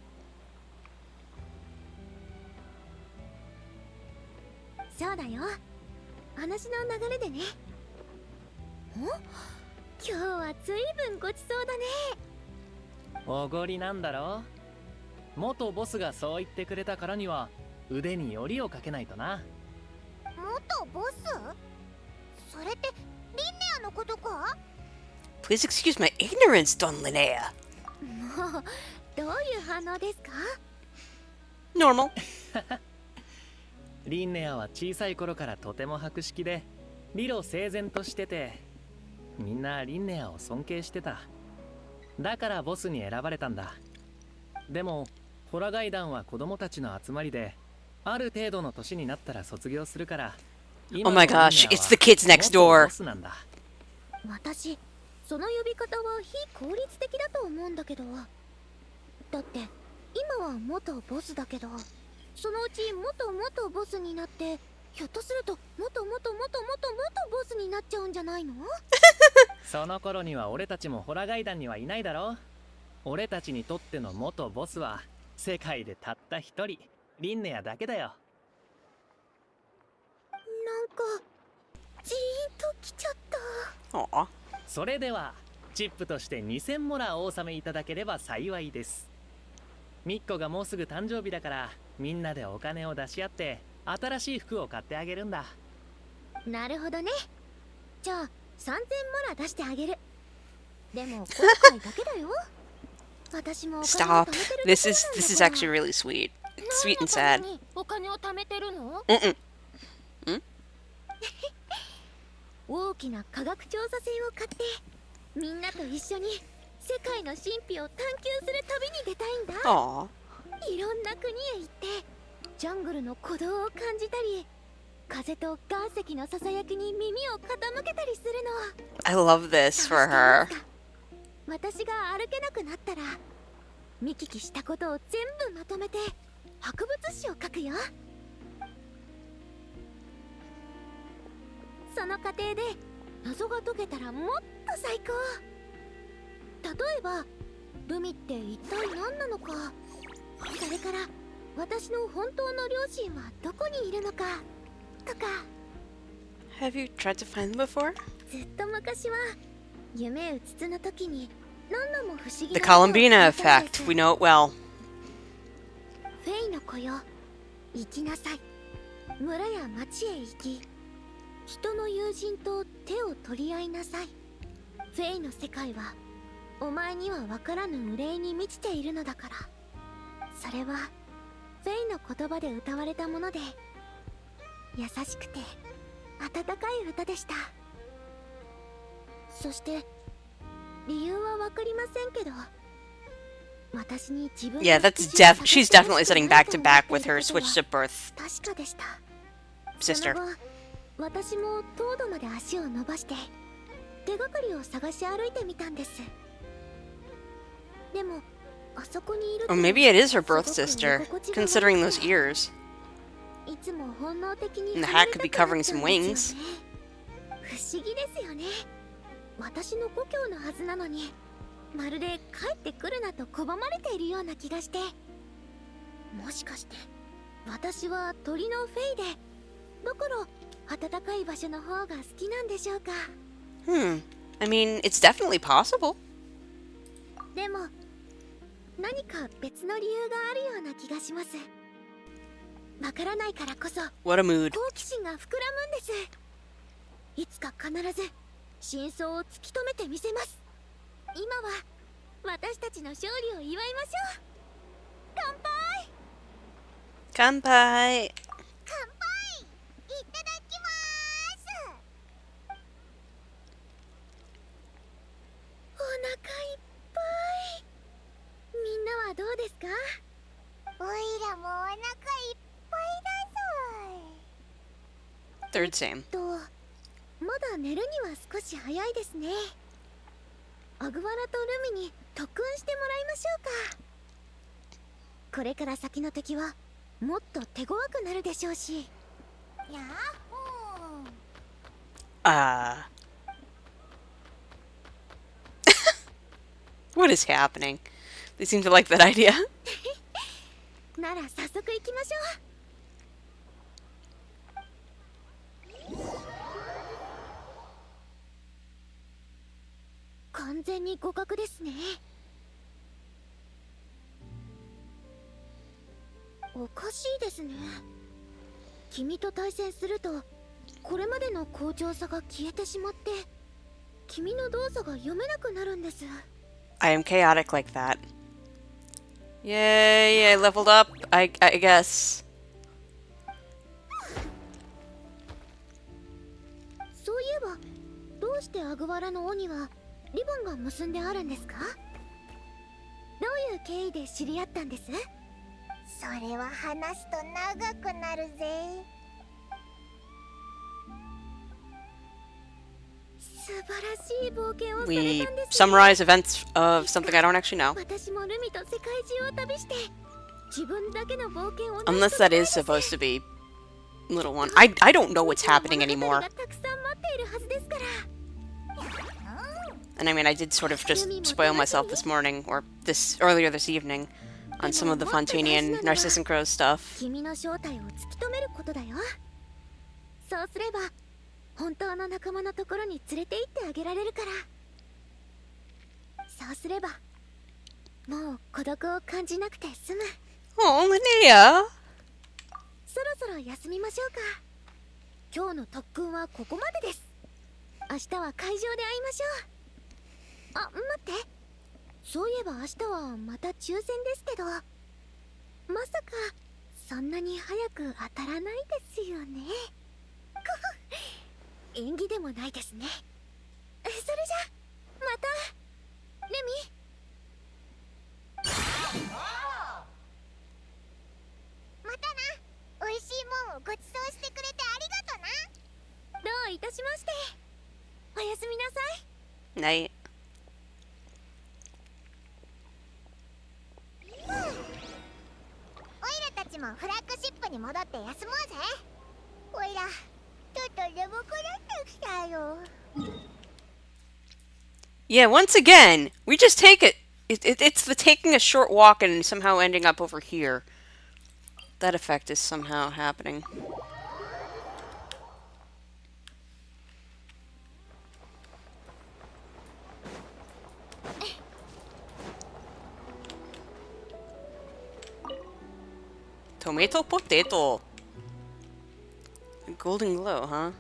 そうだよ。話の流れでね。お？今日は随分ごちそうだね。おごりなんだろ。元ボスがそう言ってくれたからには腕によりをかけないとな。元ボス？それってリンネアのことか？ Please excuse my ignorance, Don Linnea. もうどういう反応ですか？ Normal. リンネアは小さい頃からとても博識で理路整然としててみんなリンネアを尊敬してた。だからボスに選ばれたんだ。でもホラガイ団は子供たちの集まりである程度の年になったら卒業するから。 Oh my gosh, it's the kids next door. 私その呼び方は非効率的だと思うんだけど。だって今は元ボスだけどそのうち元ボスになってひょっとすると元ボスになっちゃうんじゃないの？その頃には俺たちもホラガイ団にはいないだろう。俺たちにとっての元ボスは世界でたった一人リンネアだけだよ。なんかジーンときちゃった。 Aw. それではチップとして2000モラお納めいただければ幸いです。ミッコがもうすぐ誕生日だからみんなでお金を出し合って新しい服を買ってあげるんだ。なるほどね。じゃあ3000モラ出してあげる。でも今回だけだよ。私もお金を Stop. 貯めてる This is actually really sweet. Sweet and sad. お金を貯めてるの？ Mm-mm. 大きな科学調査船を買ってみんなと一緒に世界の神秘を探求する旅に出たいんだ。 Aw. いろんな国へ行ってジャングルの鼓動を感じたり風と岩石のささやきに耳を傾けたりするの。 I love this for her. 私が歩けなくなったら見聞きしたことを全部まとめて博物誌を書くよ。その過程で謎が解けたらもっと最高。例えばルミって一体何なのか、それから私の本当の両親はどこにいるのかとか。 Have you tried to find them before? ずっと昔は夢うつつの時に何度も不思議 The なことを聞い Columbina たんです。 effect. We know it well. フェイの子よ、行きなさい。村や町へ行き、人の友人と手を取り合いなさい。フェイの世界はお前には分からぬ憂いに満ちているのだから。それはフェイの言葉で歌われたもので、優しくて温かい歌でした。そして理由は分かりませんけど、私に自分 Yeah, の that's 父を探 she's してほ definitely しく sitting ない back と to 思っ back てい with る her ことは switch to birth 確かでした。 sister. その後、私も東土まで足を伸ばして手がかりを探し歩いてみたんです。でもあそこにいる Or と maybe it is her birth すごく sister, 居心地が悪くて、 considering those ears. いつも本能的に And the 離 hat れ could be たくな covering っちゃ some うんです wings. よね。不思議ですよね。私の故郷のはずなのに、まるで帰ってくるなと拒まれているような気がして。もしかして私は鳥のフェイで、だから暖かい場所の方が好きなんでしょうか。 I mean, it's definitely possible. でも何か別の理由があるような気がします。わからないからこそ What a mood. 好奇心が膨らむんです。いつか必ず真相を突き止めてみせます。今は私たちの勝利を祝いましょう。乾杯。 Kanpai. 乾杯。いただきます。お腹いっぱい。みんなはどうですか？おいらもお腹いっぱいだぞ。 Third same. まだ寝るには少し早いですね。アグワラとルミに特訓してもらいましょうか。これから先の敵はもっと手強くなるでしょうし。やっほー。What is happening? They seem to like that idea. なら早速行きましょう。完全に互角ですね。おかしいですね。君と対戦するとこれまでの好調さが消えてしまって、君の動作が読めなくなるんです。 I am chaotic like that. Yay, I leveled up, I guess. そういえば、どうしてアグワラの尾にはリボンが結んであるんですか？どういう経緯で知り合ったんです？それは話すと長くなるぜ。素晴らしい冒険をされ We たんですね。 summarize events of something I don't actually know. 私もルミと世界中を旅して自分だけの冒険を Unless that is supposed to be little one. I don't know what's happening anymore. たくさん待っているはずですから。 And I mean, I did sort of just spoil myself this morning, or earlier this evening, on some of the Fontanian Narcissus Crow stuff. 君の正体を突き止めることだよ。そうすれば本当の仲間のところに連れて行ってあげられるから。そうすればもう孤独を感じなくて済む。 Oh, Linnea! そろそろ休みましょうか。今日の特訓はここまでです。明日は会場で会いましょう。あ、待って。そういえば明日はまた抽選ですけど、まさかそんなに早く当たらないですよね。縁起でもないですね。それじゃまたレミ。またな。美味しいもんをごちそうしてくれてありがとな。どういたしまして。おやすみなさい。 Night. おいらたちもフラッグシップに戻って休もうぜ。おいらちょっと眠くなってきたよ。 Yeah, once again, we just take it. It's the taking a short walk and somehow ending up over here. That effect is somehow happening. Tomato potato. Golden glow, huh?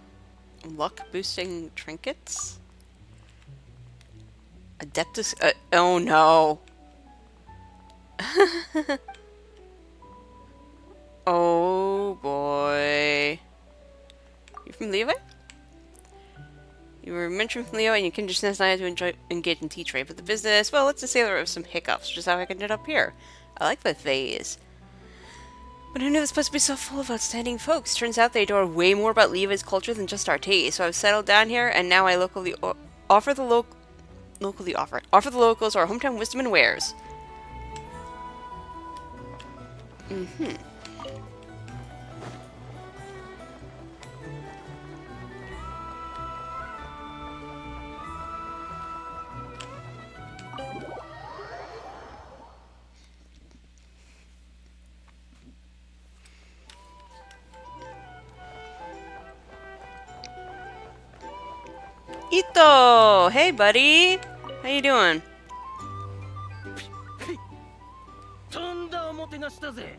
Luck boosting trinkets? Adeptus. Oh no. Oh boy. You from Levi? You were mentioned from Leo and you can just decide to engage in tea trade, but the business, well, let's just say there were some hiccups, which is how I ended up here. I like the phase. But who knew this place would be so full of outstanding folks? Turns out they adore way more about Levi's culture than just our tea. So I've settled down here, and now I offer the locals our hometown wisdom and wares. Ito! Hey, buddy! How you doing? とんだおもてなしだぜ。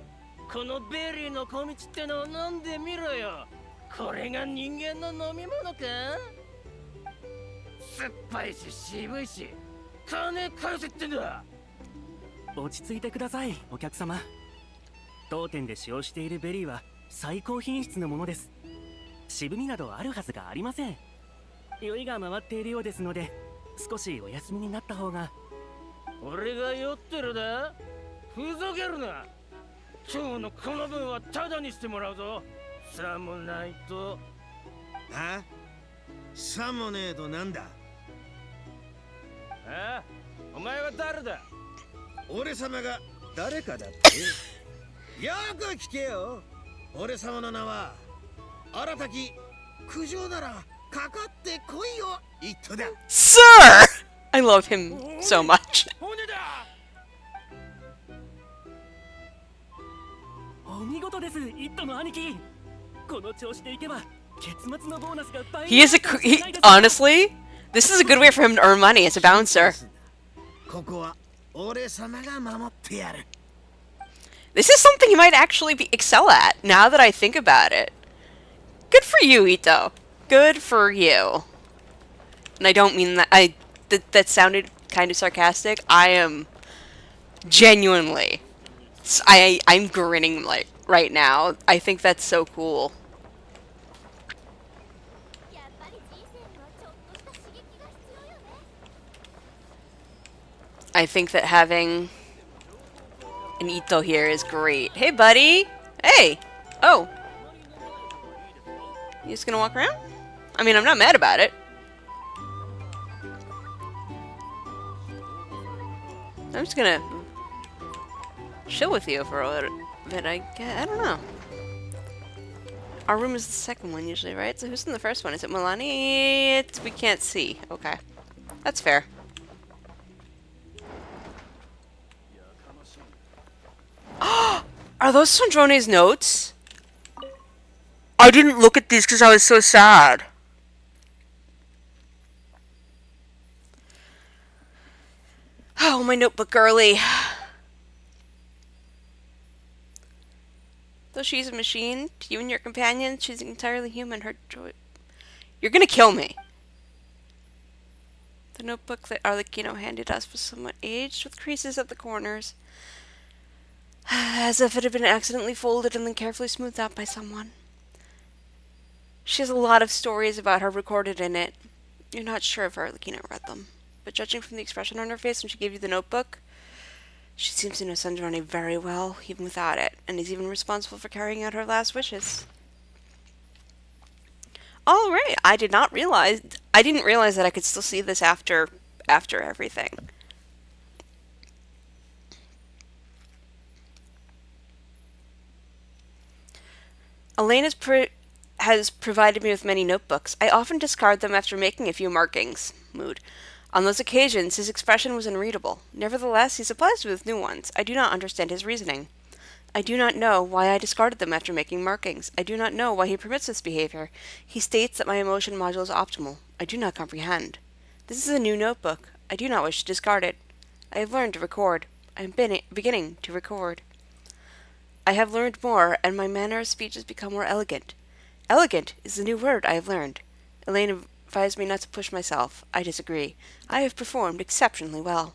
このベリーの小道ってのを飲んでみろよ。これが人間の飲み物か？酸っぱいし渋いし、金返せってんだ。落ち着いてください、お客様。当店で使用しているベリーは最高品質のものです。渋みなどあるはずがありません。酔いが回っているようですので、少しお休みになった方が。俺が酔ってるだ？ふざけるな。今日のこの分はタダにしてもらうぞ。さもないと。あ？さもねえとなんだ？あ？お前は誰だ？俺様が誰かだって。よく聞けよ。俺様の名は新たき苦情ならかかってこいよ、イットだ。Sir! I love him so much. 骨だ。お見事です、イットの兄貴。この調子でいけば結末のボーナスが倍 He is honestly, this is a good way for him to earn money as a bouncer. ここは俺様が守ってやる。This is something he might actually excel at, now that I think about it. Good for you, Ito. Good for you. And I don't mean that, that sounded kind of sarcastic. I am genuinely, I'm grinning like right now. I think that's so cool. I think that having an Ito here is great. Hey, buddy! Hey! Oh! You just gonna walk around? I mean, I'm not mad about it. I'm just gonna chill with you for a little bit, I guess. I don't know. Our room is the second one usually, right? So who's in the first one? Is it Milani? We can't see. Okay. That's fair. Are those Sandrone's notes? I didn't look at these because I was so sad. Oh, my notebook girly. Though she's a machine, to you and your companion, she's entirely human. Her joy... You're gonna kill me. The notebook that Arlecchino handed us was somewhat aged, with creases at the corners. As if it had been accidentally folded and then carefully smoothed out by someone. She has a lot of stories about her recorded in it. You're not sure if Arlecchino read them, but judging from the expression on her face when she gave you the notebook, she seems to know Sandrone very well, even without it, and is even responsible for carrying out her last wishes. All right, I didn't realize that I could still see this after everything. Elaine has provided me with many notebooks. I often discard them after making a few markings. Mood. On those occasions, his expression was unreadable. Nevertheless, he supplies me with new ones. I do not understand his reasoning. I do not know why I discarded them after making markings. I do not know why he permits this behavior. He states that my emotion module is optimal. I do not comprehend. This is a new notebook. I do not wish to discard it. I have learned to record. I am beginning to record. I have learned more, and my manner of speech has become more elegant. Elegant is the new word I have learned. Elaine advised me not to push myself. I disagree. I have performed exceptionally well.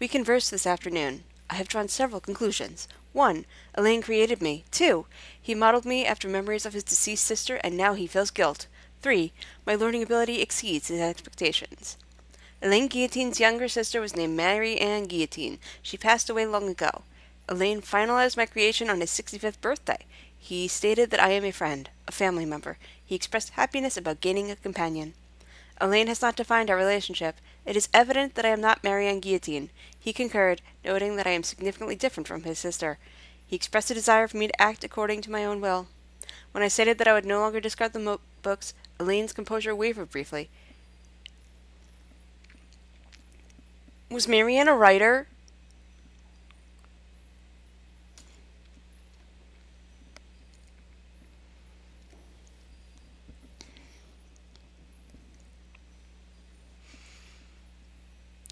We conversed this afternoon. I have drawn several conclusions. 1. Elaine created me. 2. He modeled me after memories of his deceased sister, and now he feels guilt. 3. My learning ability exceeds his expectations. Elaine Guillotine's younger sister was named Mary Ann Guillotine. She passed away long ago. Elaine finalized my creation on his 65th birthday. He stated that I am a friend, a family member. He expressed happiness about gaining a companion. Elaine has not defined our relationship. It is evident that I am not Mary Ann Guillotine. He concurred, noting that I am significantly different from his sister. He expressed a desire for me to act according to my own will. When I stated that I would no longer discard the notebooks, Elaine's composure wavered briefly. Was Marianne a writer?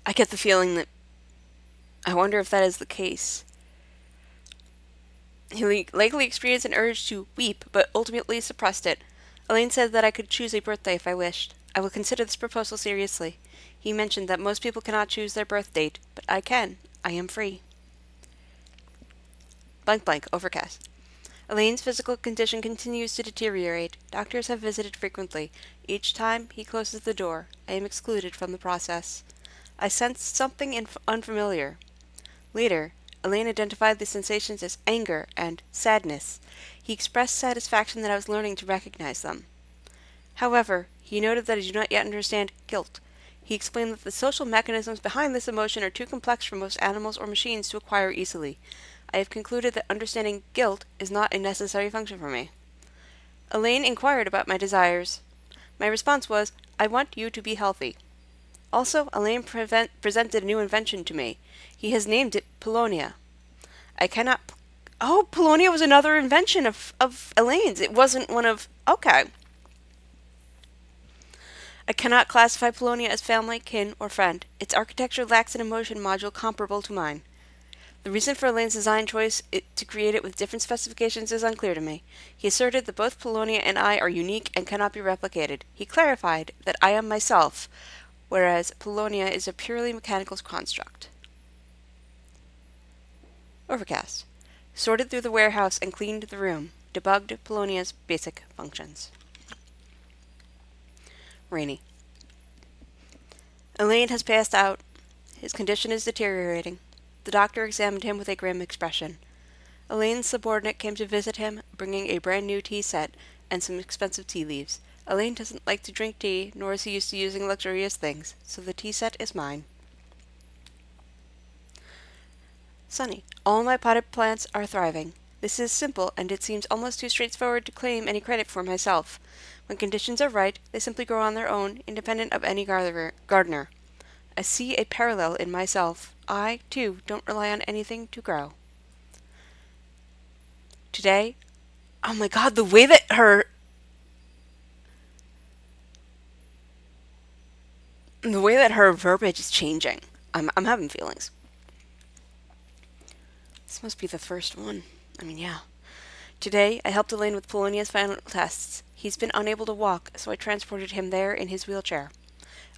I get the feeling that I wonder if that is the case. He likely experienced an urge to weep, but ultimately suppressed it. Elaine said that I could choose a birthday if I wished. I will consider this proposal seriously. He mentioned that most people cannot choose their birth date, but I can. I am free. Blank blank, overcast. Elaine's physical condition continues to deteriorate. Doctors have visited frequently. Each time he closes the door, I am excluded from the process. I sensed something unfamiliar. Later, Elaine identified the sensations as anger and sadness. He expressed satisfaction that I was learning to recognize them. However, he noted that I do not yet understand guilt. He explained that the social mechanisms behind this emotion are too complex for most animals or machines to acquire easily. I have concluded that understanding guilt is not a necessary function for me. Elaine inquired about my desires. My response was, I want you to be healthy. Also, Elaine presented a new invention to me. He has named it Polonia. I cannot... Oh, Polonia was another invention of Elaine's. It wasn't one of... Okay. I cannot classify Polonia as family, kin, or friend. Its architecture lacks an emotion module comparable to mine. The reason for Elaine's design choice to create it with different specifications is unclear to me. He asserted that both Polonia and I are unique and cannot be replicated. He clarified that I am myself, whereas Polonia is a purely mechanical construct. Overcast. Sorted through the warehouse and cleaned the room. Debugged Polonia's basic functions. Rainy. Elaine has passed out. His condition is deteriorating. The doctor examined him with a grim expression. Elaine's subordinate came to visit him, bringing a brand new tea set and some expensive tea leaves. Elaine doesn't like to drink tea, nor is he used to using luxurious things, so the tea set is mine. Sunny. All my potted plants are thriving. This is simple, and it seems almost too straightforward to claim any credit for myself. When conditions are right, they simply grow on their own, independent of any gardener. I see a parallel in myself. I, too, don't rely on anything to grow. Today, oh my god, the way that her verbiage is changing. I'm having feelings. This must be the first one. I mean, yeah. Today, I helped Elaine with Polonia's final tests. He's been unable to walk, so I transported him there in his wheelchair.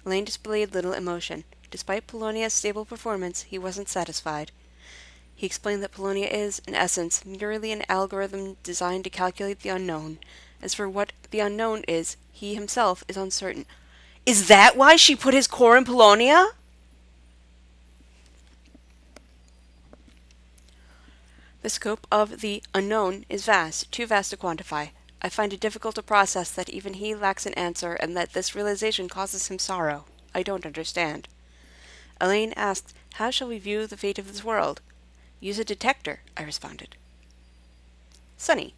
Elaine displayed little emotion. Despite Polonia's stable performance, he wasn't satisfied. He explained that Polonia is, in essence, merely an algorithm designed to calculate the unknown. As for what the unknown is, he himself is uncertain. Is that why she put his core in Polonia? The scope of the unknown is vast, too vast to quantify. I find it difficult to process that even he lacks an answer and that this realization causes him sorrow. I don't understand. Elaine asked, how shall we view the fate of this world? Use a detector, I responded. Sunny.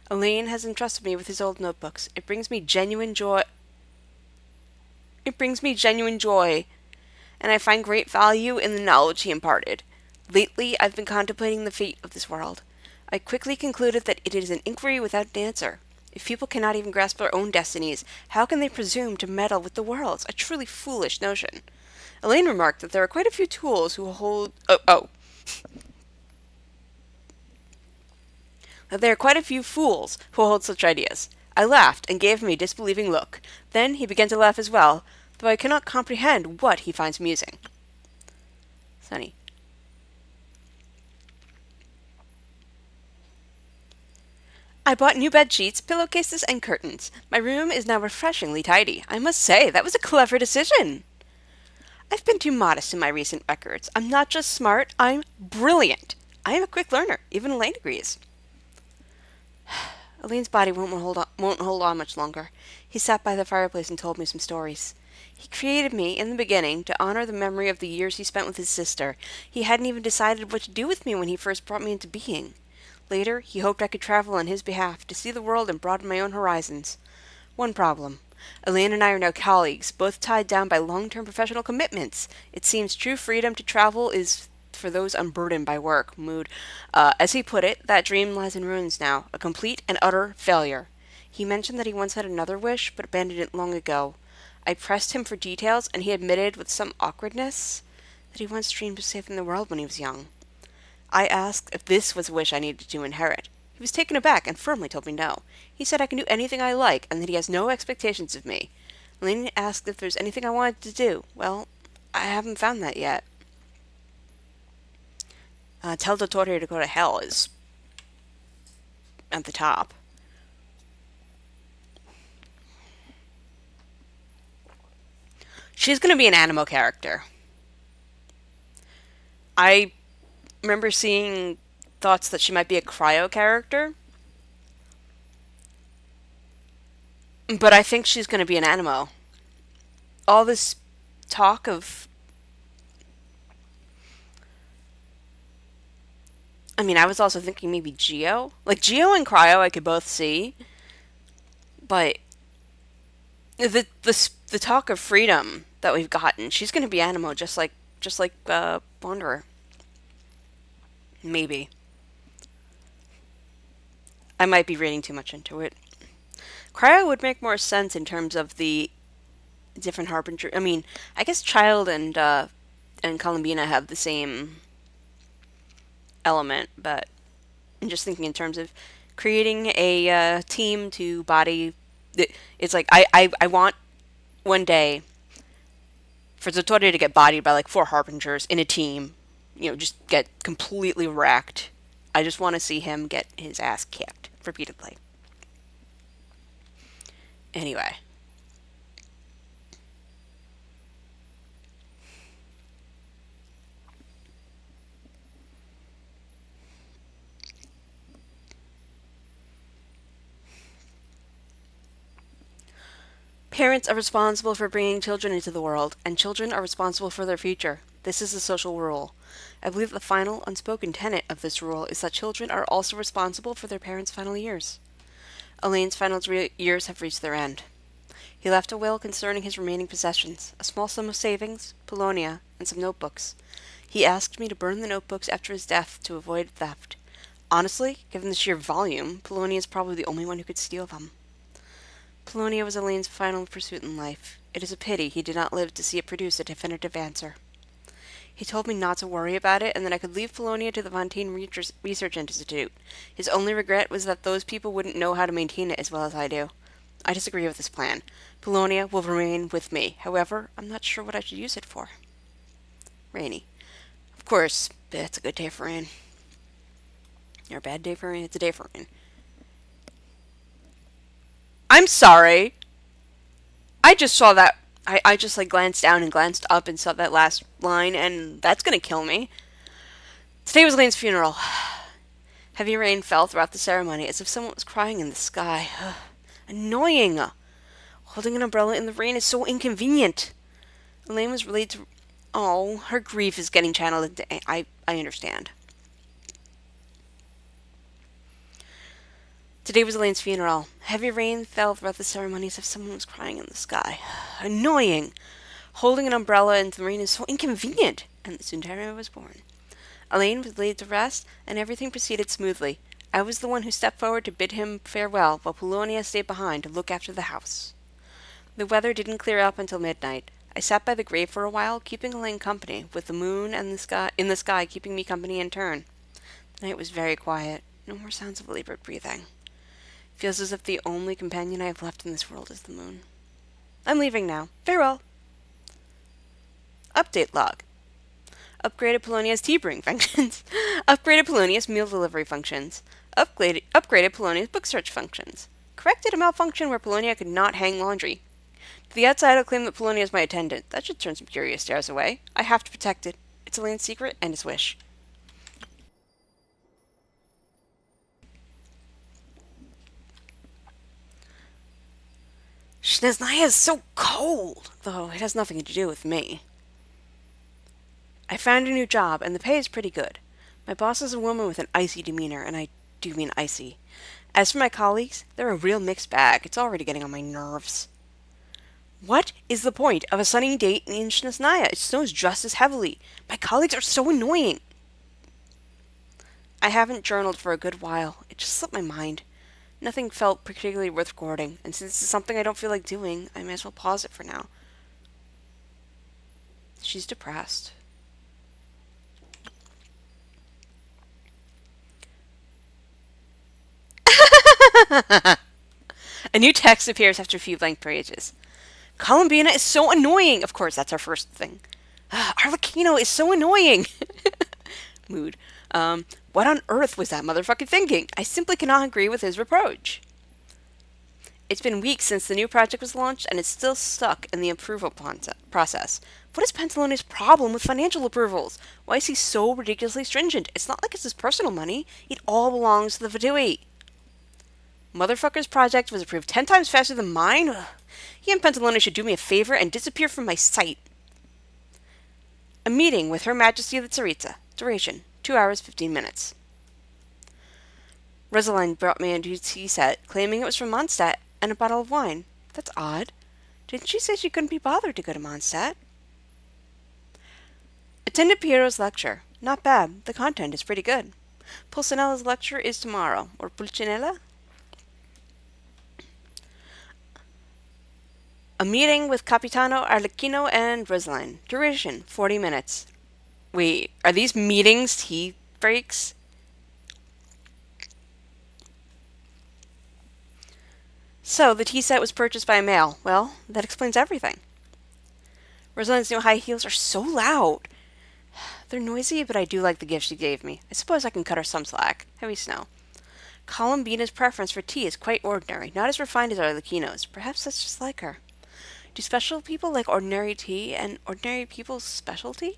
Elaine has entrusted me with his old notebooks. It brings me genuine joy, and I find great value in the knowledge he imparted. Lately, I've been contemplating the fate of this world. I quickly concluded that it is an inquiry without an answer. If people cannot even grasp their own destinies, how can they presume to meddle with the world's? A truly foolish notion. Elaine remarked that there are quite a few tools who hold... that there are quite a few fools who hold such ideas. I laughed and gave him a disbelieving look. Then he began to laugh as well, though I cannot comprehend what he finds amusing. Sunny. I bought new bed sheets, pillowcases, and curtains. My room is now refreshingly tidy. I must say, that was a clever decision. I've been too modest in my recent records. I'm not just smart, I'm brilliant. I am a quick learner, even Elaine agrees. Elaine's body won't hold on much longer. He sat by the fireplace and told me some stories. He created me, in the beginning, to honor the memory of the years he spent with his sister. He hadn't even decided what to do with me when he first brought me into being. Later, he hoped I could travel on his behalf, to see the world and broaden my own horizons. One problem. Elaine and I are now colleagues, both tied down by long-term professional commitments. It seems true freedom to travel is for those unburdened by work. Mood. As he put it, that dream lies in ruins now, a complete and utter failure. He mentioned that he once had another wish, but abandoned it long ago. I pressed him for details, and he admitted, with some awkwardness, that he once dreamed of saving the world when he was young. I asked if this was a wish I needed to inherit. He was taken aback and firmly told me no. He said I can do anything I like and that he has no expectations of me. Elaine asked if there's anything I wanted to do. Well, I haven't found that yet. Tell Dottore to go to hell is at the top. She's going to be an animo character. I remember seeing thoughts that she might be a cryo character. But I think she's going to be an animo. All this talk of... I mean, I was also thinking maybe Geo. Like, Geo and cryo I could both see. But the talk of freedom that we've gotten, she's going to be animo just like Wanderer. Maybe. I might be reading too much into it. Cryo would make more sense in terms of the different harbinger. I mean, I guess Child and Columbina have the same element, but I'm just thinking in terms of creating a team to body. It's like I want one day for Zotori to get bodied by like 4 harbingers in a team. You know, just get completely wrecked. I just want to see him get his ass kicked repeatedly. Anyway. Parents are responsible for bringing children into the world, and children are responsible for their future. This is a social rule. I believe the final unspoken tenet of this rule is that children are also responsible for their parents' final years. Elaine's final years have reached their end. He left a will concerning his remaining possessions, a small sum of savings, Polonia, and some notebooks. He asked me to burn the notebooks after his death to avoid theft. Honestly, given the sheer volume, Polonia is probably the only one who could steal them. Polonia was Elaine's final pursuit in life. It is a pity he did not live to see it produce a definitive answer. He told me not to worry about it and that I could leave Polonia to the Fontaine Research Institute. His only regret was that those people wouldn't know how to maintain it as well as I do. I disagree with this plan. Polonia will remain with me. However, I'm not sure what I should use it for. Rainy. Of course, it's a good day for rain. Or a bad day for rain? It's a day for rain. I'm sorry. I just saw that. I just like glanced down and glanced up and saw that last line, and that's gonna kill me. Today was Lane's funeral. Heavy rain fell throughout the ceremony as if someone was crying in the sky. Annoying. Holding an umbrella in the rain is so inconvenient. Elaine was relayed to... Oh, her grief is getting channeled into... I understand. Today was Elaine's funeral. Heavy rain fell throughout the ceremony as if someone was crying in the sky. Annoying. Holding an umbrella in the rain is so inconvenient. And the Sundaria was born. Elaine was laid to rest, and everything proceeded smoothly. I was the one who stepped forward to bid him farewell, while Polonia stayed behind to look after the house. The weather didn't clear up until midnight. I sat by the grave for a while, keeping Elaine company, with the moon and the sky keeping me company in turn. The night was very quiet. No more sounds of labored breathing. Feels as if the only companion I have left in this world is the moon. I'm leaving now. Farewell. Update log. Upgraded Polonia's tea brewing functions. Upgraded Polonia's meal delivery functions. Upgraded Polonia's book search functions. Corrected a malfunction where Polonia could not hang laundry. To the outside, I'll claim that Polonia is my attendant. That should turn some curious stares away. I have to protect it. It's Elaine's secret and his wish. Snezhnaya is so cold, though it has nothing to do with me. I found a new job, and the pay is pretty good. My boss is a woman with an icy demeanor, and I do mean icy. As for my colleagues, they're a real mixed bag. It's already getting on my nerves. What is the point of a sunny day in Snezhnaya? It snows just as heavily. My colleagues are so annoying. I haven't journaled for a good while. It just slipped my mind. Nothing felt particularly worth recording, and since it's something I don't feel like doing, I may as well pause it for now. She's depressed. A new text appears after a few blank pages. Columbina is so annoying! Of course, that's our first thing. Arlecchino is so annoying! Mood. What on earth was that motherfucker thinking? I simply cannot agree with his reproach. It's been weeks since the new project was launched, and it's still stuck in the approval process. What is Pantaloni's problem with financial approvals? Why is he so ridiculously stringent? It's not like it's his personal money. It all belongs to the Fatui. Motherfucker's project was approved 10 times faster than mine? Ugh. He and Pantalone should do me a favor and disappear from my sight. A meeting with Her Majesty the Tsaritsa. Duration, 2 hours, 15 minutes. Rosalind brought me a new tea set, claiming it was from Mondstadt, and a bottle of wine. That's odd. Didn't she say she couldn't be bothered to go to Mondstadt? Attended Piero's lecture. Not bad. The content is pretty good. Pulcinella's lecture is tomorrow. Or Pulcinella? A meeting with Capitano, Arlecchino, and Rosalind. Duration, 40 minutes. Wait, are these meetings tea breaks? So, the tea set was purchased by mail. Well, that explains everything. Rosalind's new high heels are so loud. They're noisy, but I do like the gift she gave me. I suppose I can cut her some slack. Heavy snow. Columbina's preference for tea is quite ordinary, not as refined as Arlecchino's. Perhaps that's just like her. Do special people like ordinary tea and ordinary people's specialty?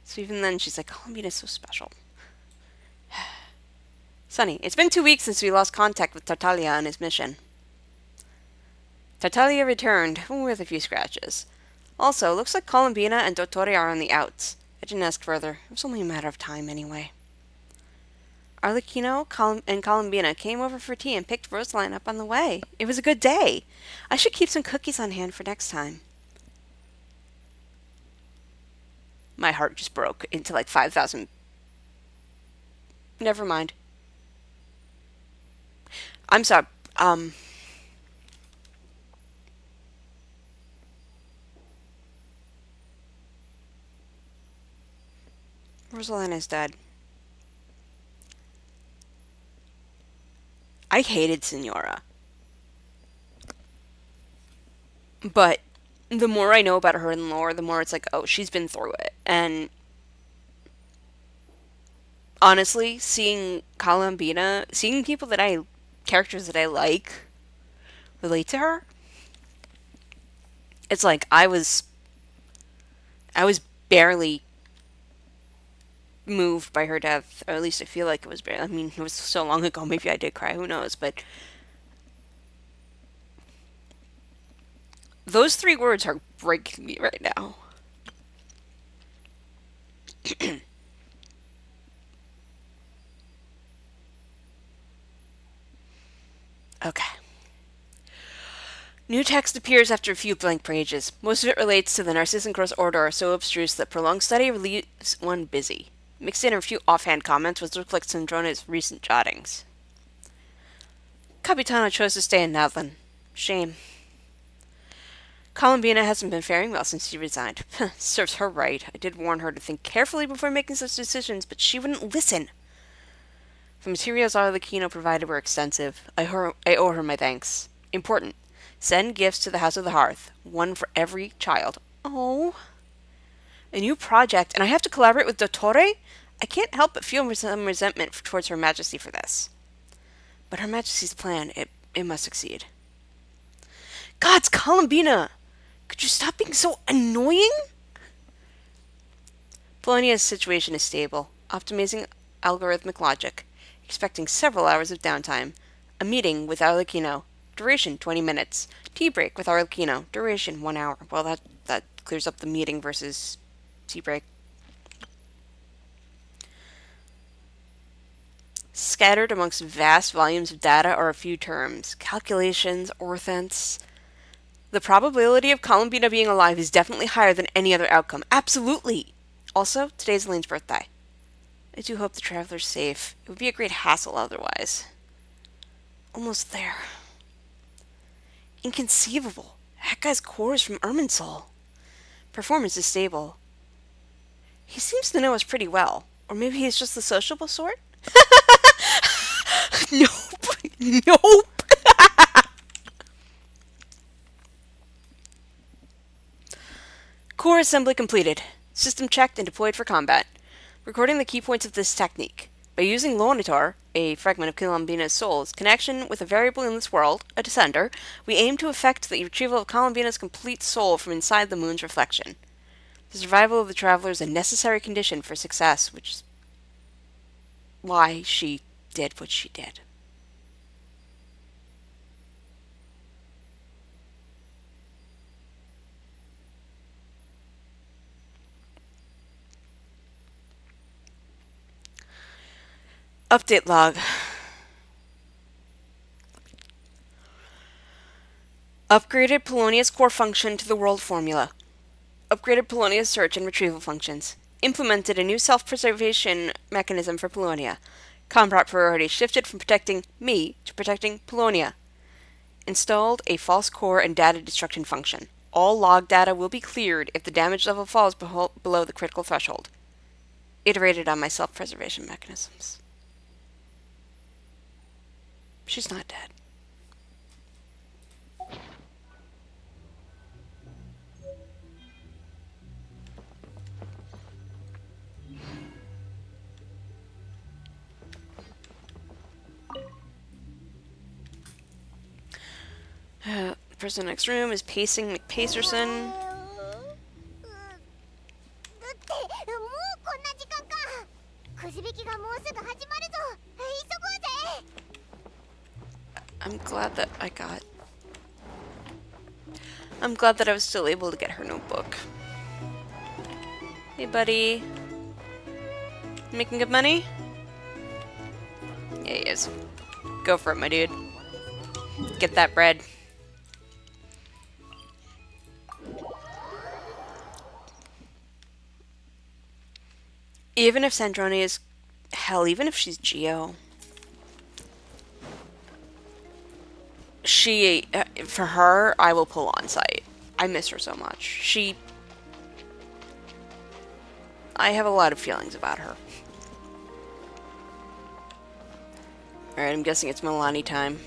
So even then, she's like, Columbina's so special. Sunny, it's been 2 weeks since we lost contact with Tartaglia on his mission. Tartaglia returned, with a few scratches. Also, looks like Columbina and Dottore are on the outs. I didn't ask further. It was only a matter of time anyway. Arlecchino and Columbina came over for tea and picked Rosalind up on the way. It was a good day. I should keep some cookies on hand for next time. My heart just broke into like 5,000. Never mind. I'm sorry. Rosalind is dead. I hated Senora. But the more I know about her in lore, the more it's like, oh, she's been through it. And honestly, seeing Columbina, seeing people characters that I like, relate to her, it's like I was barely moved by her death, or at least I feel like it was barely. I mean, it was so long ago, maybe I did cry, who knows, but those 3 words are breaking me right now. Okay. New text appears after a few blank pages. Most of it relates to the Narcissan Cross Order are so abstruse that prolonged study leaves one busy. Mixed in are a few offhand comments which look like Sandrona's recent jottings. Capitano chose to stay in Nadlin. Shame. Columbina hasn't been faring well since she resigned. Serves her right. I did warn her to think carefully before making such decisions, but she wouldn't listen. The materials Arlecchino provided were extensive. I owe her my thanks. Important. Send gifts to the House of the Hearth. One for every child. Oh. A new project, and I have to collaborate with Dottore? I can't help but feel some resentment towards Her Majesty for this. But Her Majesty's plan, it must succeed. Gods, Columbina! Could you stop being so annoying? Polonia's situation is stable. Optimizing algorithmic logic. Expecting several hours of downtime. A meeting with Arlecchino. Duration 20 minutes. Tea break with Arlecchino. Duration 1 hour. Well, that clears up the meeting versus tea break. Scattered amongst vast volumes of data are a few terms. Calculations, orthents. The probability of Columbina being alive is definitely higher than any other outcome. Absolutely! Also, today's Elaine's birthday. I do hope the traveler's safe. It would be a great hassle otherwise. Almost there. Inconceivable. That guy's core is from Irminsul. Performance is stable. He seems to know us pretty well. Or maybe he's just the sociable sort? Nope. Nope. Core assembly completed. System checked and deployed for combat. Recording the key points of this technique. By using Lonitor, a fragment of Columbina's soul's connection with a variable in this world, a descender, we aim to effect the retrieval of Columbina's complete soul from inside the moon's reflection. The survival of the traveler is a necessary condition for success, which is why she did what she did. Update log. Upgraded Polonia's core function to the world formula. Upgraded Polonia's search and retrieval functions. Implemented a new self-preservation mechanism for Polonia. Combat priority shifted from protecting me to protecting Polonia. Installed a false core and data destruction function. All log data will be cleared if the damage level falls below the critical threshold. Iterated on my self-preservation mechanisms. She's not dead. The person in the next room is pacing McPacerson. くじ引きがもうすぐ始まるぞ。急ごうぜ。 I'm glad that I was still able to get her notebook. Hey, buddy. Making good money? Yeah, he is. Go for it, my dude. Get that bread. Even if Sandrone is... Hell, even if she's Geo. She... for her, I will pull on site. I miss her so much. I have a lot of feelings about her. Alright, I'm guessing it's Milani time.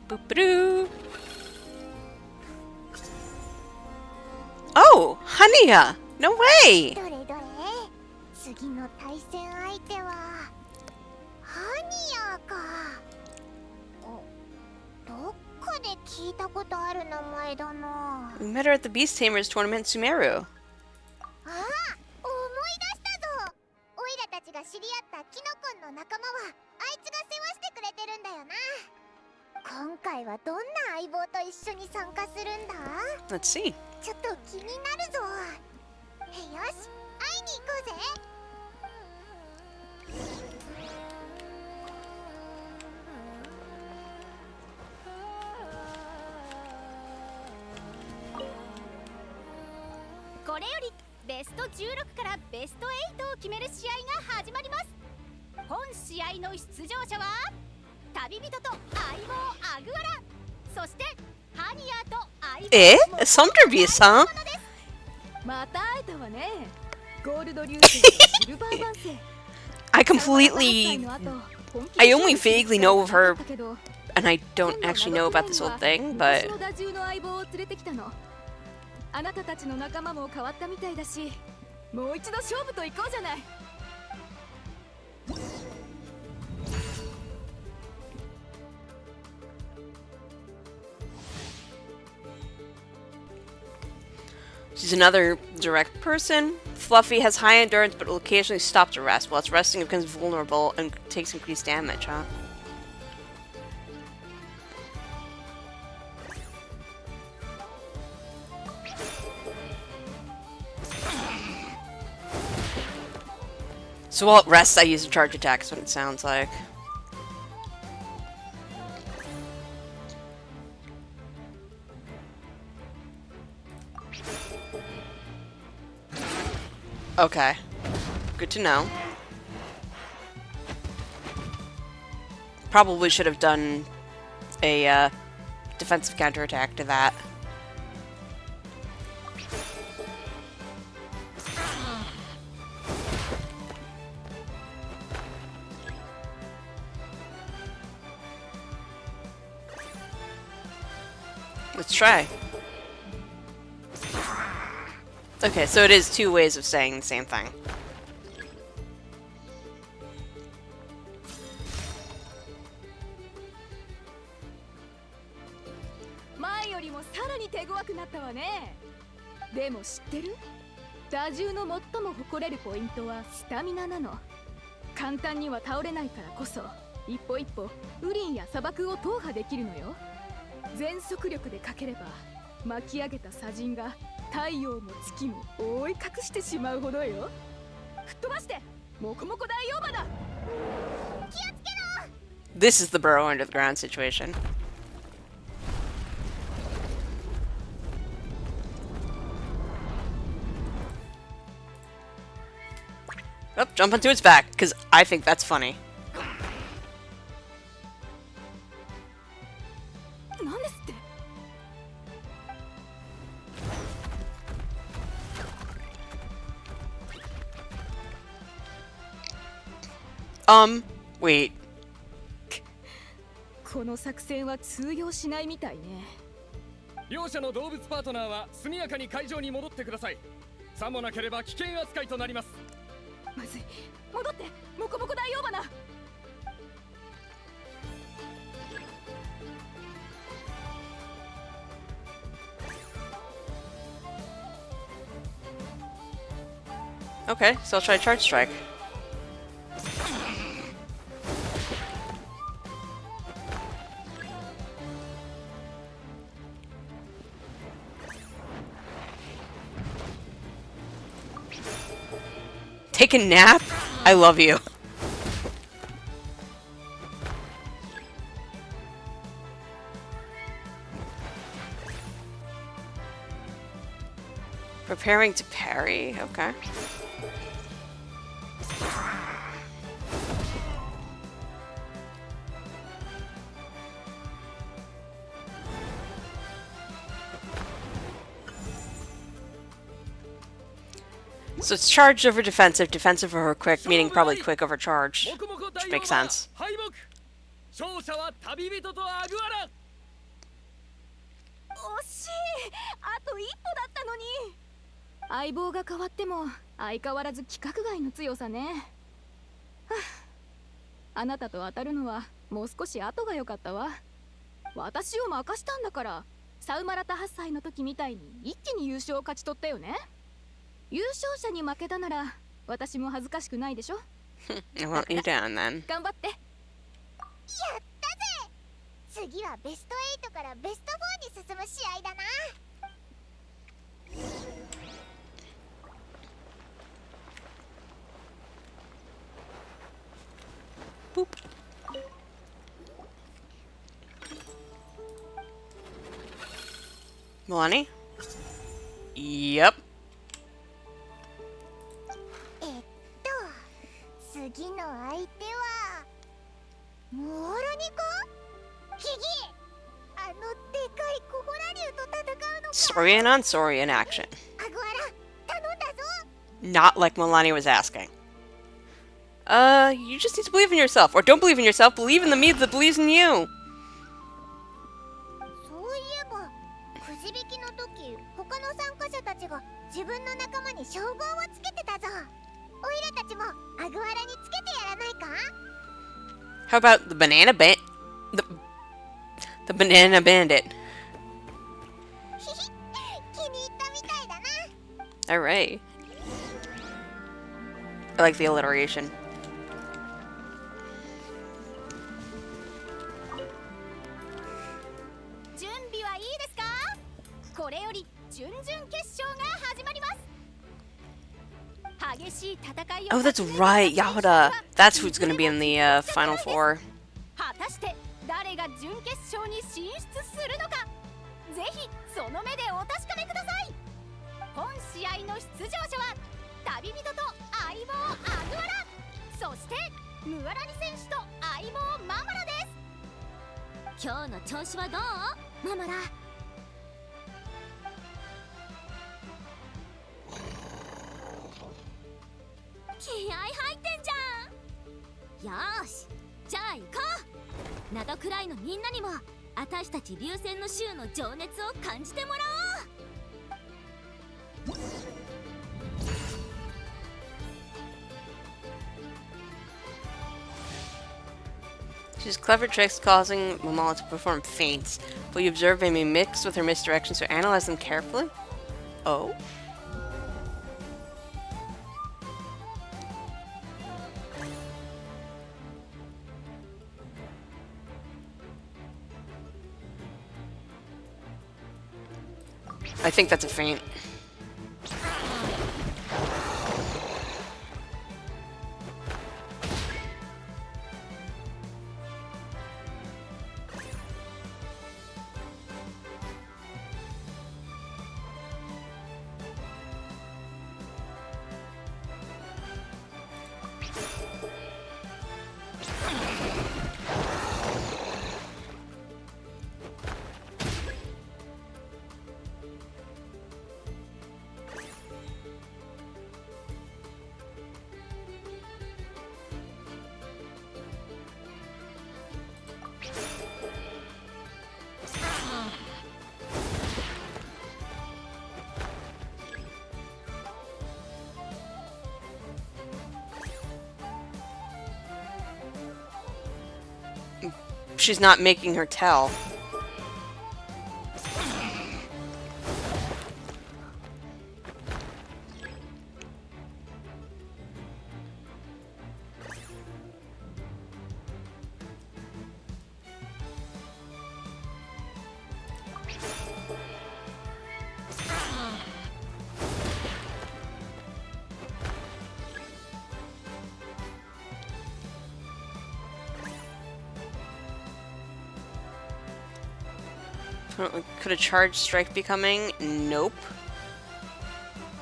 Boop-a-doo! Oh! Hania! No way! どれどれ次の対戦相手はハニヤか。どっかで聞いたことある名前だな。 We met her at the Beast Tamers tournament in Sumeru. あ、思い出したぞ。オイラたちが知り合ったキノコンの仲間はあいつが世話してくれてるんだよな。今回はどんな相棒と一緒に参加するんだ？ Let's see. ちょっと気になるぞ。よし、会いに行こうぜ。ベスト16からベスト8を決める試合が始まります。本試合の出場者は旅人と相棒アグアラ、そしてハニヤと相棒 Eh? Assumpter huh? また会えたわね。ゴールド流星とシルバーバンセ。I completely... I only vaguely know of her, and I don't actually know about this whole thing, but... あなたたちの仲間も変わったみたいだし、もう一度勝負と行こうじゃない。She's another direct person. Fluffy has high endurance but will occasionally stop to rest. While it's resting, it becomes vulnerable and takes increased damage, huh? So while it rests, I use a charge attack, is what it sounds like. Okay. Good to know. Probably should have done a defensive counterattack to that. Let's try. Okay, so it is two ways of saying the same thing. This is the burrow under the ground situation. Oh, jump onto its back, because I think that's funny. Wait. この作戦は通用しないみたいね。両者の動物パートナーは速やかに会場に戻ってください。さもなければ危険扱いとなります。まずい、戻って、モコモコ大王花。Okay, so I'll try Charge Strike. Take a nap? I love you. Preparing to parry? Okay. So it's charged over defensive, defensive over quick, meaning probably quick over charged, which makes sense. 勝者は旅人とアグアラ。惜しい、あと一歩だったのに。相棒が変わっても相変わらず規格外の強さね。はあ、あなたと当たるのはもう少し後が良かったわ。私を任したんだから、サウマラタ8歳の時みたいに一気に優勝を勝ち取ったよね。優勝者に負けたなら私も恥ずかしくないでしょ。I want you down then. 頑張って。やったぜ。次はベスト8からベスト4に進む試合だな。Boop. Milani? Yep. 次の相手はモーラニか？キギ、あのでかいコホラ竜と戦うのか？ Saurian on Saurian action. アグアラ、頼んだぞ。 Not like Melania was asking. You just need to believe in yourself. Or don't believe in yourself, believe in the me that believes in you. そういえば、くじ引きの時、他の参加者たちが自分の仲間に称号をつけてたぞ。オイラたちもアグアラにつけてやらないか？ How about the banana the banana bandit? 気に入ったみたいだな。 Alright. I like the alliteration. 準備はいいですか？これより準々決勝が始まります。激しい戦いを Oh, that's right, Yahuda. That's who's gonna be in the final four. 果たして誰が準決勝に進出するのか、ぜひその目でお確かめください。本試合の出場者は旅人と相棒アグアラ、そしてムアラニ選手と相棒ママラです。今日の調子はどう？ママラ。気合入ってんじゃん。よーし、じゃあ行こう。ナドくらいのみんなにも私たち流星の衆の情熱を感じてもらおう。 She's clever tricks causing Momola to perform feints. What you observe may be mixed with her misdirection, so analyze them carefully. Oh? I think that's a feint. She's not making her tell. Could a charged strike be coming? Nope.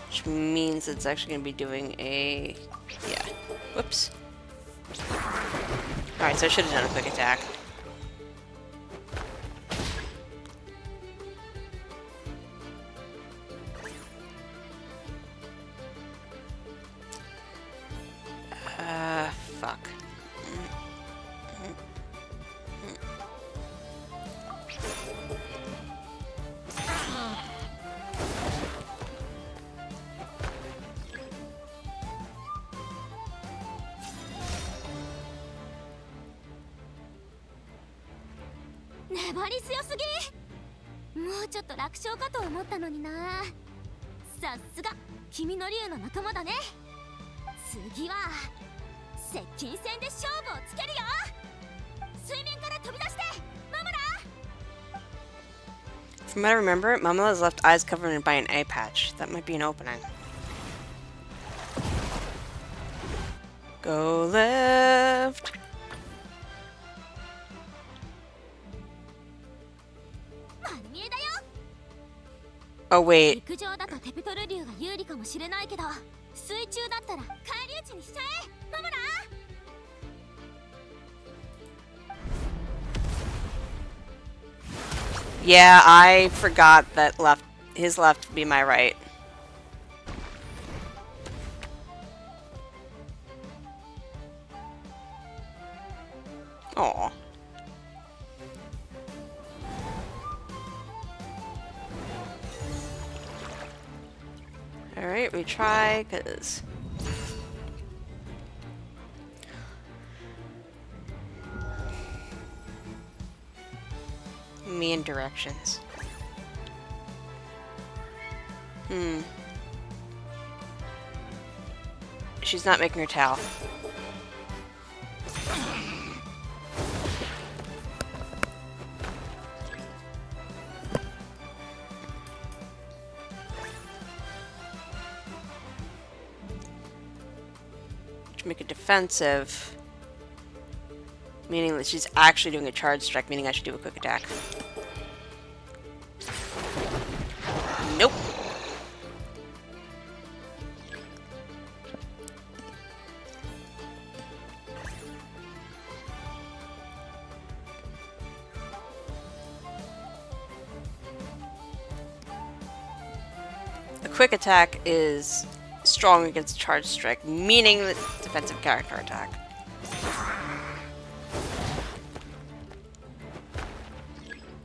Which means it's actually going to be doing a... yeah. Whoops. Alright, so I should have done a quick attack. Fuck.粘り強すぎ。もうちょっと楽勝かと思ったのにな。さすが君の竜の仲間だね。次は接近戦で勝負をつけるよ。水面から飛び出してマムラ。 From what I remember, Momo's left eyes covered by an eye patch. That might be an opening. Go left. Oh wait. 陸上だとテピトル竜が有利かもしれないけど、水中だったら返り討ちにしちゃえママラ。 Yeah, I forgot that his left would be my right. Aw. Alright, we try, cause... me and directions. She's not making her towel. To make it defensive, meaning that she's actually doing a charge strike, meaning I should do a quick attack. Nope. A quick attack is strong against charge strike, meaning the defensive character attack.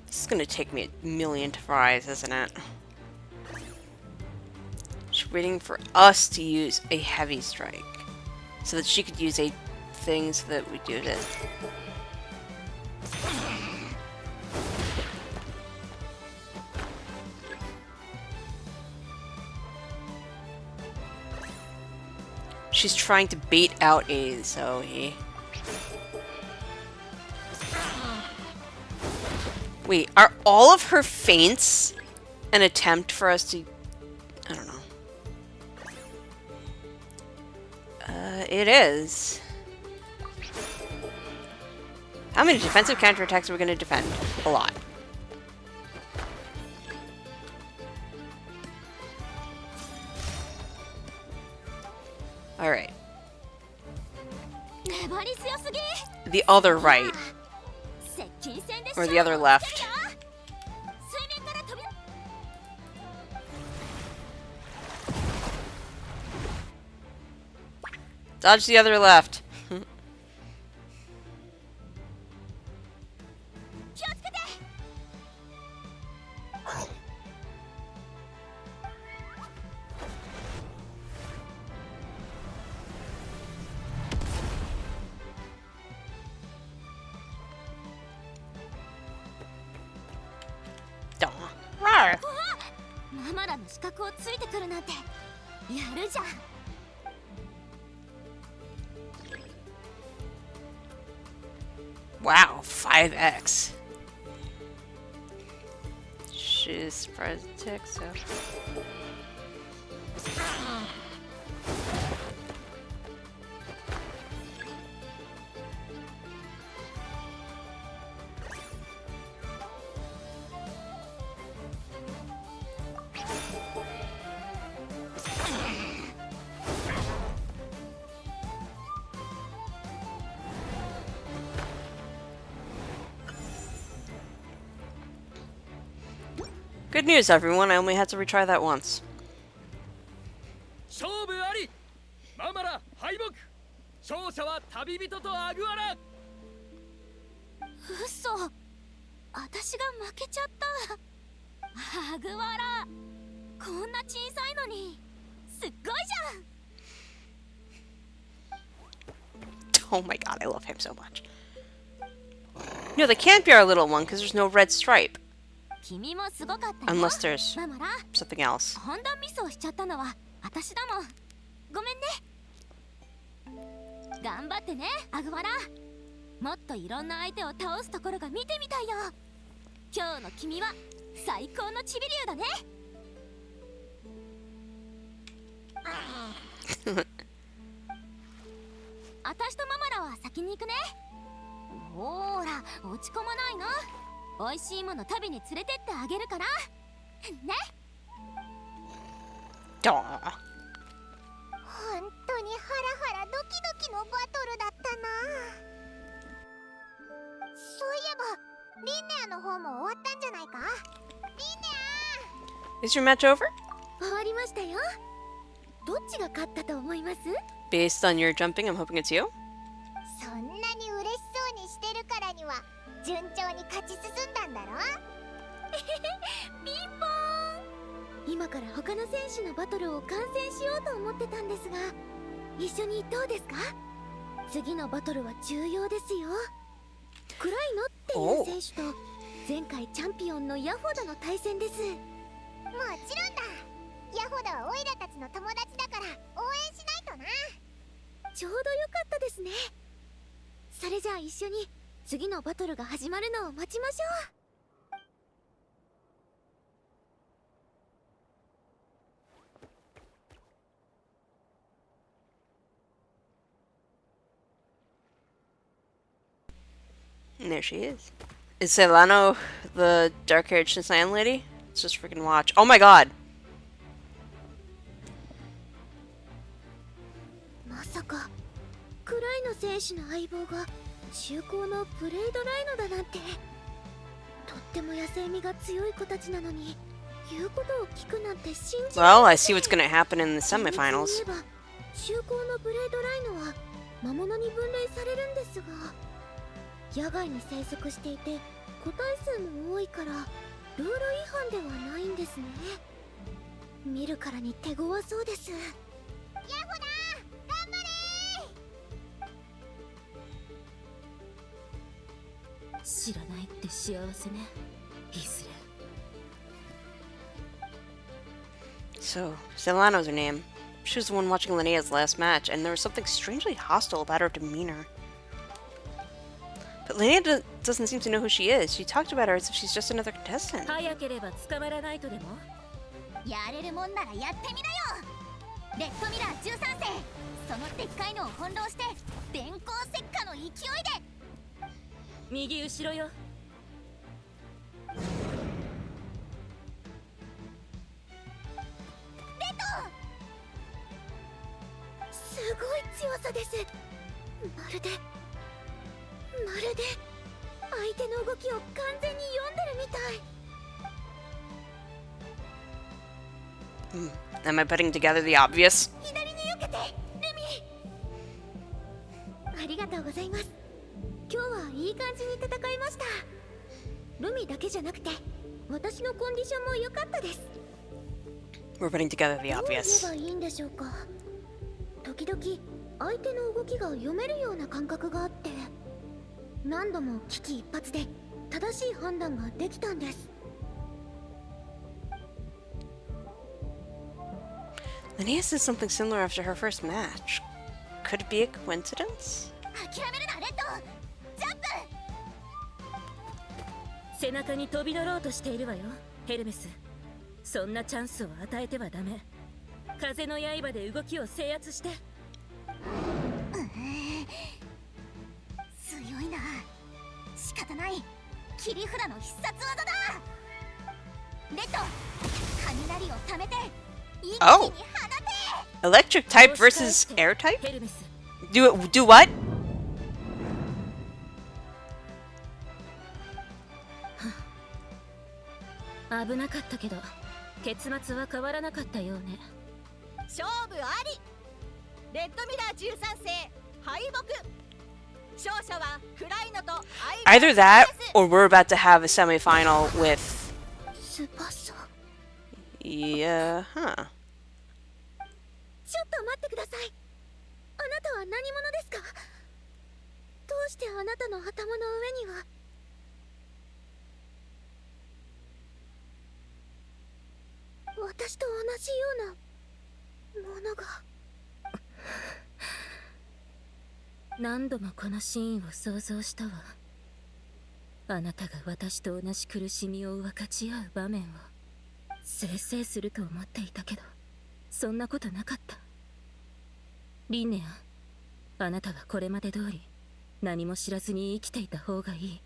This is gonna take me a million tries, isn't it? She's waiting for us to use a heavy strike so that she could use a thing so that we do this. She's trying to bait out a Zoe. Wait, are all of her feints an attempt for us to... I don't know. It is. How many defensive counterattacks are we going to defend? A lot. Alright. The other right. Or the other left. Dodge the other left. Wow, 5x. She's surprised tick, so. Good news, everyone. I only had to retry that once. 勝負あり。ママラ敗北。勝者は旅人とアグアラ。嘘。私が負けちゃった。アグワラ。こんな小さいのに。すっごいじゃん。 Oh my god, I love him so much. No, they can't be our little one because there's no red stripe. Unless there's something else. 判断ミスをしちゃったのは私だもん。ごめんね。頑張ってね、アグワラ。もっといろんな相手を倒すところが見てみたいよ。今日の君は最高のチビ竜だね。私とママらは先に行くね。ほーら、落ち込まないの。美味しいもの食べに連れてってあげるからね。の方も終わったんじゃないか？リンネ Is your match over? 終わりましたよ。どっちが勝ったと思います？ Based on your jumping, I'm hoping it's you. そんなに嬉しそうにしてるからには順調に勝ち進んだんだろ？ピンポーン。今から他の選手のバトルを観戦しようと思ってたんですが、一緒にどうですか？次のバトルは重要ですよ。クライノっていう選手と前回チャンピオンのヤホダの対戦です。もちろんだ。ヤホダはオイラたちの友達だから応援しないとな。ちょうどよかったですね。それじゃあ一緒に次のバトルが始まるのを待ちましょう。And there she is. Is Celano the dark-haired Shinsan lady? Let's just freaking watch. Oh my god! まさかクライノ選手の相棒が中高のブレイドライノだなんて。とっても野生味が強い子たちなのに言うことを聞くなんて信じられ Well, ない。 I see what's gonna happen in the 厳密に semifinals. 言えば中高のブレイドライノは魔物に分類されるんですが、野外に生息していて個体数も多いからルール違反ではないんですね。見るからに手強そうです。ヤホダ頑張れ！知らないって幸せね、いずれ。 So, Celano's her name. She was the one watching Linnea's last match, and there was something strangely hostile about her demeanor. But Linnea doesn't seem to know who she is. She talked about her as if she's just another contestant. 早ければ捕まらないとでも。やれるもんならやってみなよ。レッドミラー13世、そのでっかいのを翻弄して電光石火の勢いで。右後ろよ。すごい強さです。まるで相手の動きを完全に読んでるみたい。 Am I putting together the obvious? 左に避けて、ルミ。ありがとうございます。今日はいい感じに戦いました。ルミだけじゃなくて私のコンディションも良かったです。 We're putting together the どう言え obvious. ばいいんでしょうか。時々相手の動きが読めるような感覚があって、何度も危機一髪で正しい判断ができたんです。 Linnea said something similar after her first match. Could it be a coincidence? 諦めるな、レッド。ジャンプ。背中に飛び乗ろうとしているわよ、ヘルメス。そんなチャンスを与えてはダメ。風の刃で動きを制圧して。強いな。仕方ない。切り札の必殺技だ。レッド、雷を溜めて一気に放て。 Electric type versus air type? ヘルメス。 Do what? 危なかったけど結末は変わらなかったようね。勝負あり。レッドミラー13世敗北。勝者はクライノとアイバ Either that, or we're about to have a semifinal with... スパソ。 Yeah, huh. ちょっと待ってください。あなたは何者ですか？どうしてあなたの頭の上には私と同じようなものが。何度もこのシーンを想像したわ。あなたが私と同じ苦しみを分かち合う場面を清々すると思っていたけど、そんなことなかった。リンネア、あなたはこれまで通り何も知らずに生きていた方がいい。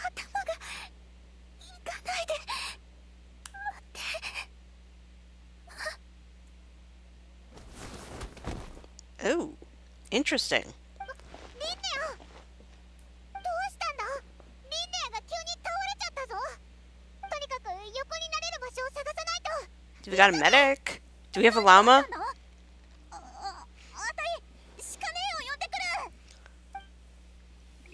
頭がいかないで。待って。 Oh, interesting. リンネオ、どうした We got a medic. Do we have a llama? あたいシカネを呼んで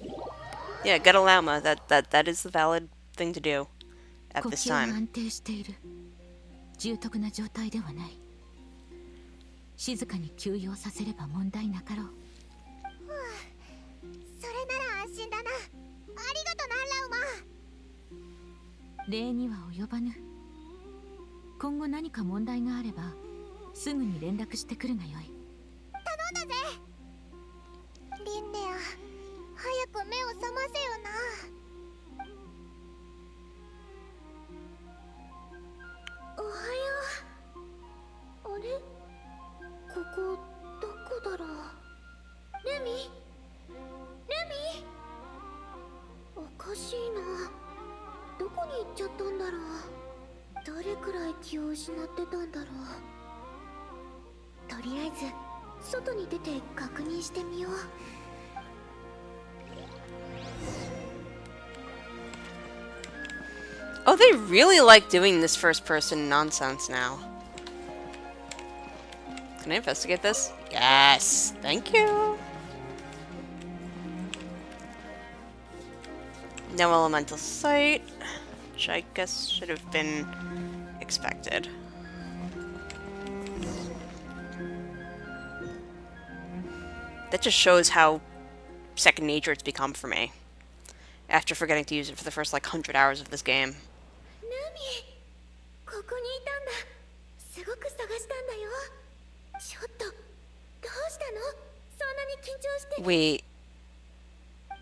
くる。 Yeah, get a llama. That is the valid thing to do at 呼 this 吸は time. 安定している。重篤な状態ではない。静かに休養させれば問題なかろう。それなら安心だな。ありがとなラウマ。礼には及ばぬ。今後何か問題があればすぐに連絡してくるがよい。頼んだぜ。リンネア、早く目を覚ませよな。おはよう。あれ、ここどこだろう。レミ、おかしいな。どこに行っちゃったんだろう。どれくらい気を失ってたんだろう。とりあえず外に出て確認してみよう。 Oh, they really like doing this first-person nonsense now. Can I investigate this? Yes, thank you. No elemental sight, which I guess should have been expected. That just shows how second nature it's become for me. After forgetting to use it for the first, like, 100 hours of this game. ルミ、ここにいたんだ。すごく探したんだよ。ちょっと、どうしたの？そんなに緊張して。 Wait,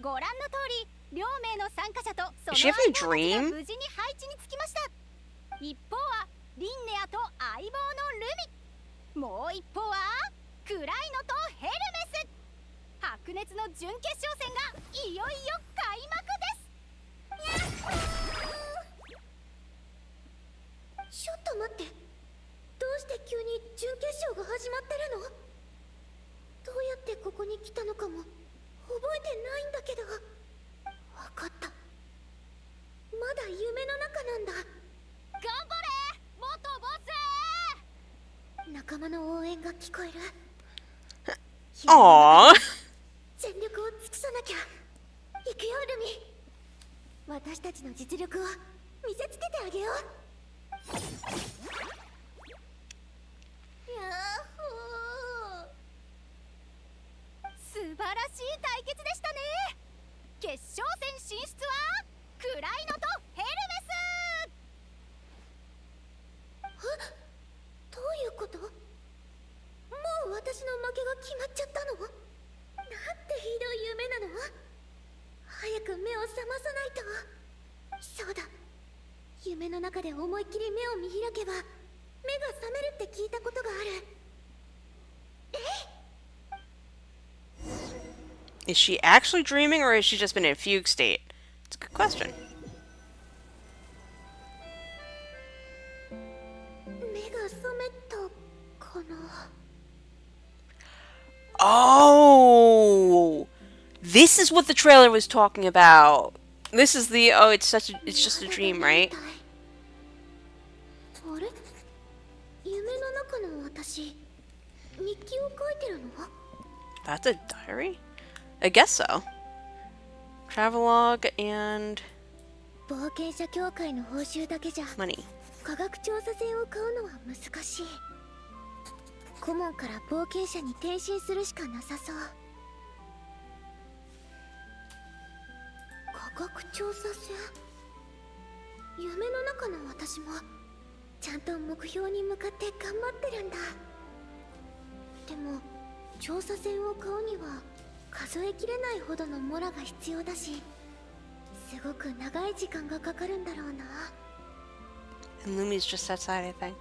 ご覧の通り、両名の参加者とその is she 相 having a 棒たちが dream? 無事に配置につきました。一方はリンネアと相棒のルミ、もう一方はクライノとヘルメス。白熱の準決勝戦がいよいよ開幕です。ちょっと待って、どうして急に準決勝が始まってるの？どうやってここに来たのかも覚えてないんだけど。わかった、まだ夢の中なんだ。頑張れ元ボス。仲間の応援が聞こえる。 Aww. 全力を尽くさなきゃ。行くよルミ。私たちの実力を見せつけてあげよう。やっほー。素晴らしい対決でしたね。決勝戦進出はクライノとヘルメス。どういうこと？もう私の負けが決まっちゃったの？なんてひどい夢なの？早く目を覚まさないと。そうだ、夢の中で思いっきり目を見開けば目が覚めるって聞いたことがある。 Is she actually dreaming, or has she just been in a fugue state? It's a good question. 目が覚めたかな。 Oh, this is what the trailer was talking about. This is the it's just a dream, right? あれ、夢の中の私、日記を書いてるの？ That's a diary? I guess so. Travelogue and 冒険者協会の報酬だけじゃ money. 科学調査船を買うのは難しい。顧問から冒険者に転身するしかなさそう。科学調査船？夢の中の私もちゃんと目標に向かって頑張ってるんだ。でも調査船を買うには数えきれないほどのモラが必要だし、すごく長い時間がかかるんだろうな。 And Lumi's just outside, I think.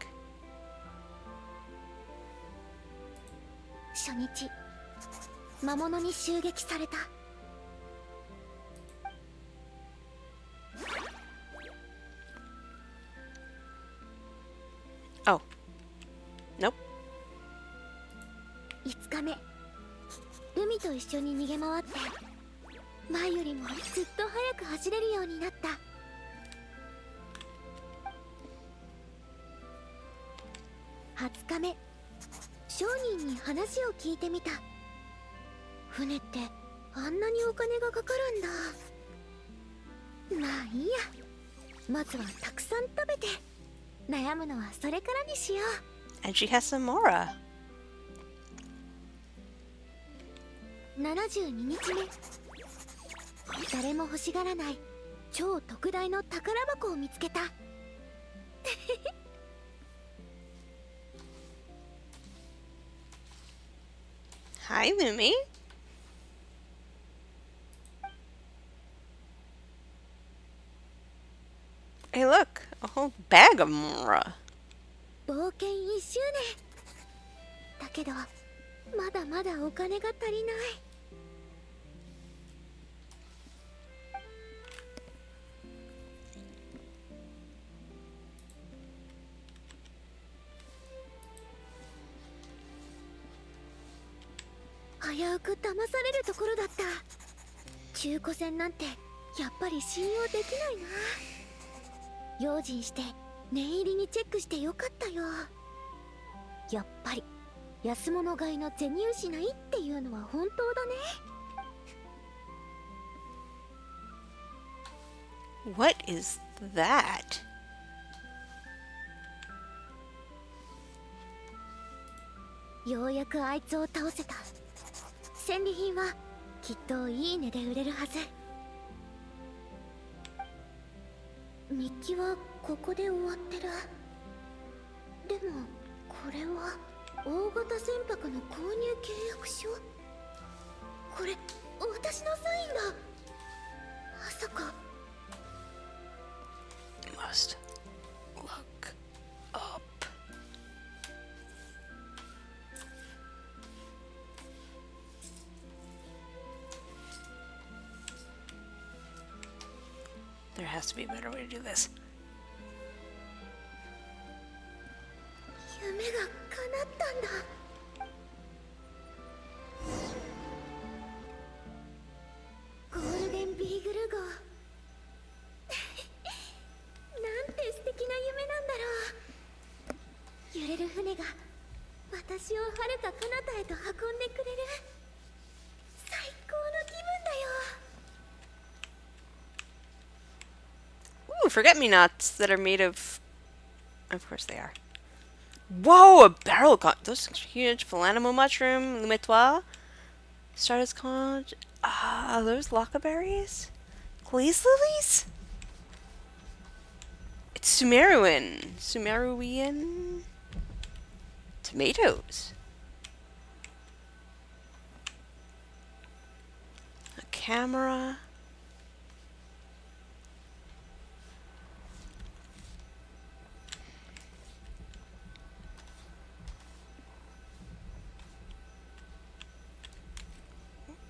初日、魔物に襲撃された。 Oh. Nope. 5日目、ルミと一緒に逃げ回って前よりもずっと速く走れるようになった。20日目、商人に話を聞いてみた。船ってあんなにお金がかかるんだ。まあいいや、まずはたくさん食べて、悩むのはそれからにしよう。 And she has some Mora. 72日目、誰も欲しがらない超特大の宝箱を見つけた。Hi, Lumi. Hey, look, a whole bag of Mora. 冒険1周年だけど、まだまだお金が足りない。危うく騙されるところだった。中古船なんてやっぱり信用できないな。用心して念入りにチェックしてよかったよ。やっぱり安物買いの銭失いっていうのは本当だね。What is that? ようやくあいつを倒せた。戦利品はきっといい値で売れるはず。日記はここで終わってる。でもこれは大型船舶の購入契約書。これ私のサインだ。まさか。 Must look up. There has to be a better way to do this. 夢が叶ったんだ。ゴールデンビーグル号。なんて素敵な夢なんだろう。揺れる船が私を遥か彼方へと運んでくれる。最高の気分だよ。 Ooh, forget-me-nots that are made of... Of course they are. Whoa, a barrel con... Those huge Philanimo mushroom, Lumetois. Stardust conch. Ah, those lockaberries? Glaze lilies? It's Sumeruan. Sumeruian? Tomatoes. A camera.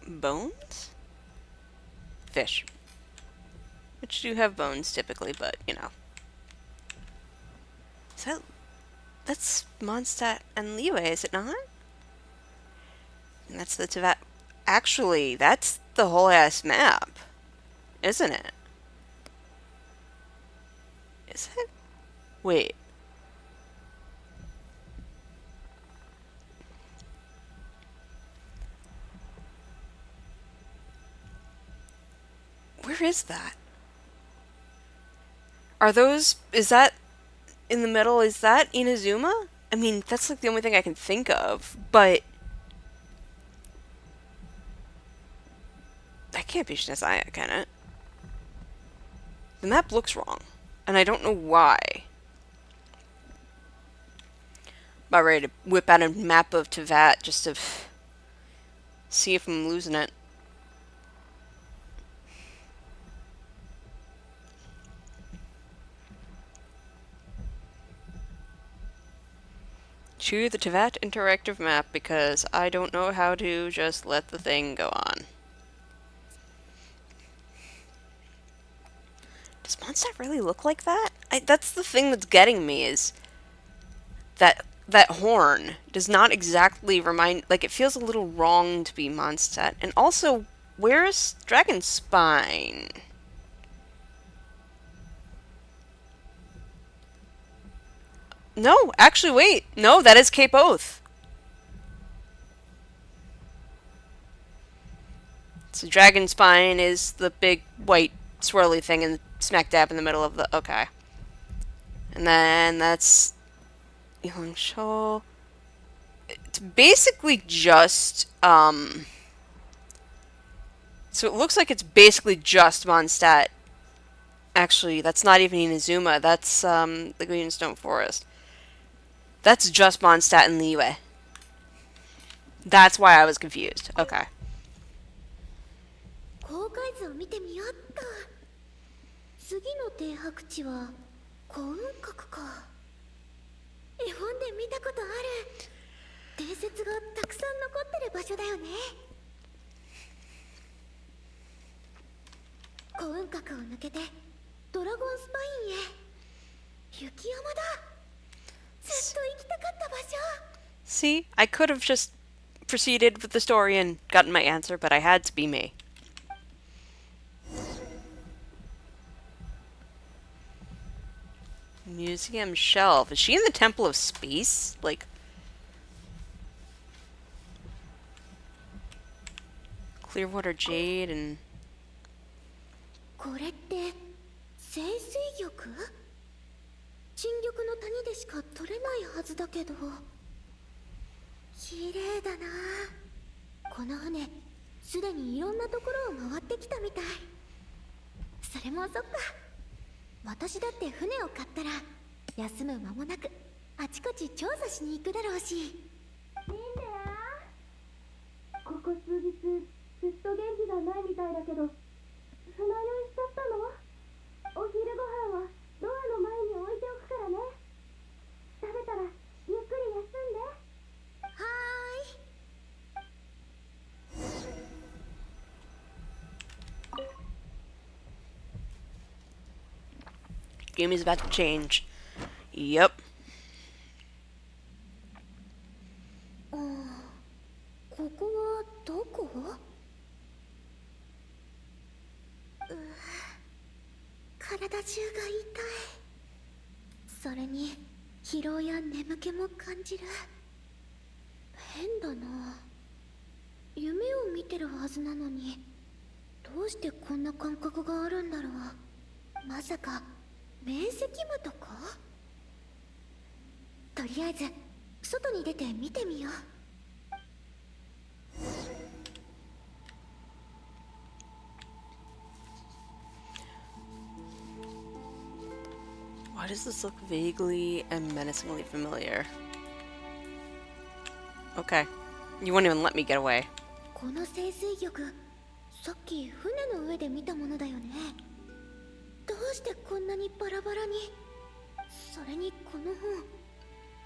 Bones? Fish. Which do have bones typically, but you know. Is that... That's Mondstadt and Liyue, is it not? And that's the Teyvat... Actually, that's the whole ass map. Isn't it? Is it? Wait. Where is that? Are those... Is that... In the middle, is that Inazuma? I mean, that's like the only thing I can think of, but... That can't be Shinazaya, can it? The map looks wrong, and I don't know why. About ready to whip out a map of Teyvat just to see if I'm losing it. Choose the Teyvat interactive map because I don't know how to just let the thing go on. Does Mondstadt really look like that? That's the thing that's getting me, is that horn does not exactly remind... Like, it feels a little wrong to be Mondstadt. And also, where's Dragonspine? No, actually, wait. No, that is Cape Oath. So Dragon Spine is the big white swirly thing in smack dab in the middle of the... Okay. And then that's... Yulong Shoal. It's basically just... So it looks like it's basically just Mondstadt. Actually, that's not even Inazuma. That's the Greenstone Forest. That's just Mondstadt and Liyue. That's why I was confused. Okay. 公開図を見てみよっと。次の停泊地は幸運閣か。絵本で見たことある。伝説がたくさん残ってる場所だよね。幸運閣を抜けてドラゴンスパインへ。雪山だ。ずっと行きたかった場所。 See, I could have just proceeded with the story and gotten my answer, but I had to be me. Museum shelf. Is she in the Temple of Space? Like... Clearwater Jade and... これって清水玉？新玉の谷でしか取れないはずだけど。綺麗だな。この船すでにいろんなところを回ってきたみたい。それもそっか。私だって船を買ったら休む間もなくあちこち調査しに行くだろうし。リンデア、ここ数日ずっと元気がないみたいだけど、船酔いしちゃったの？お昼ご飯はドアの前に置いておくからね。食べたらゆっくり休んで。はーい。 Game is about to change. Yep. ここはどこ？体中が痛い。それに疲労や眠気も感じる。変だな。夢を見てるはずなのにどうしてこんな感覚があるんだろう。まさか面積無とか？とりあえず外に出て見てみよう。 Why does this look vaguely and menacingly familiar? Okay. You won't even let me get away. この清水玉、さっき船の上で見たものだよね。どうしてこんなにバラバラに。それにこの本、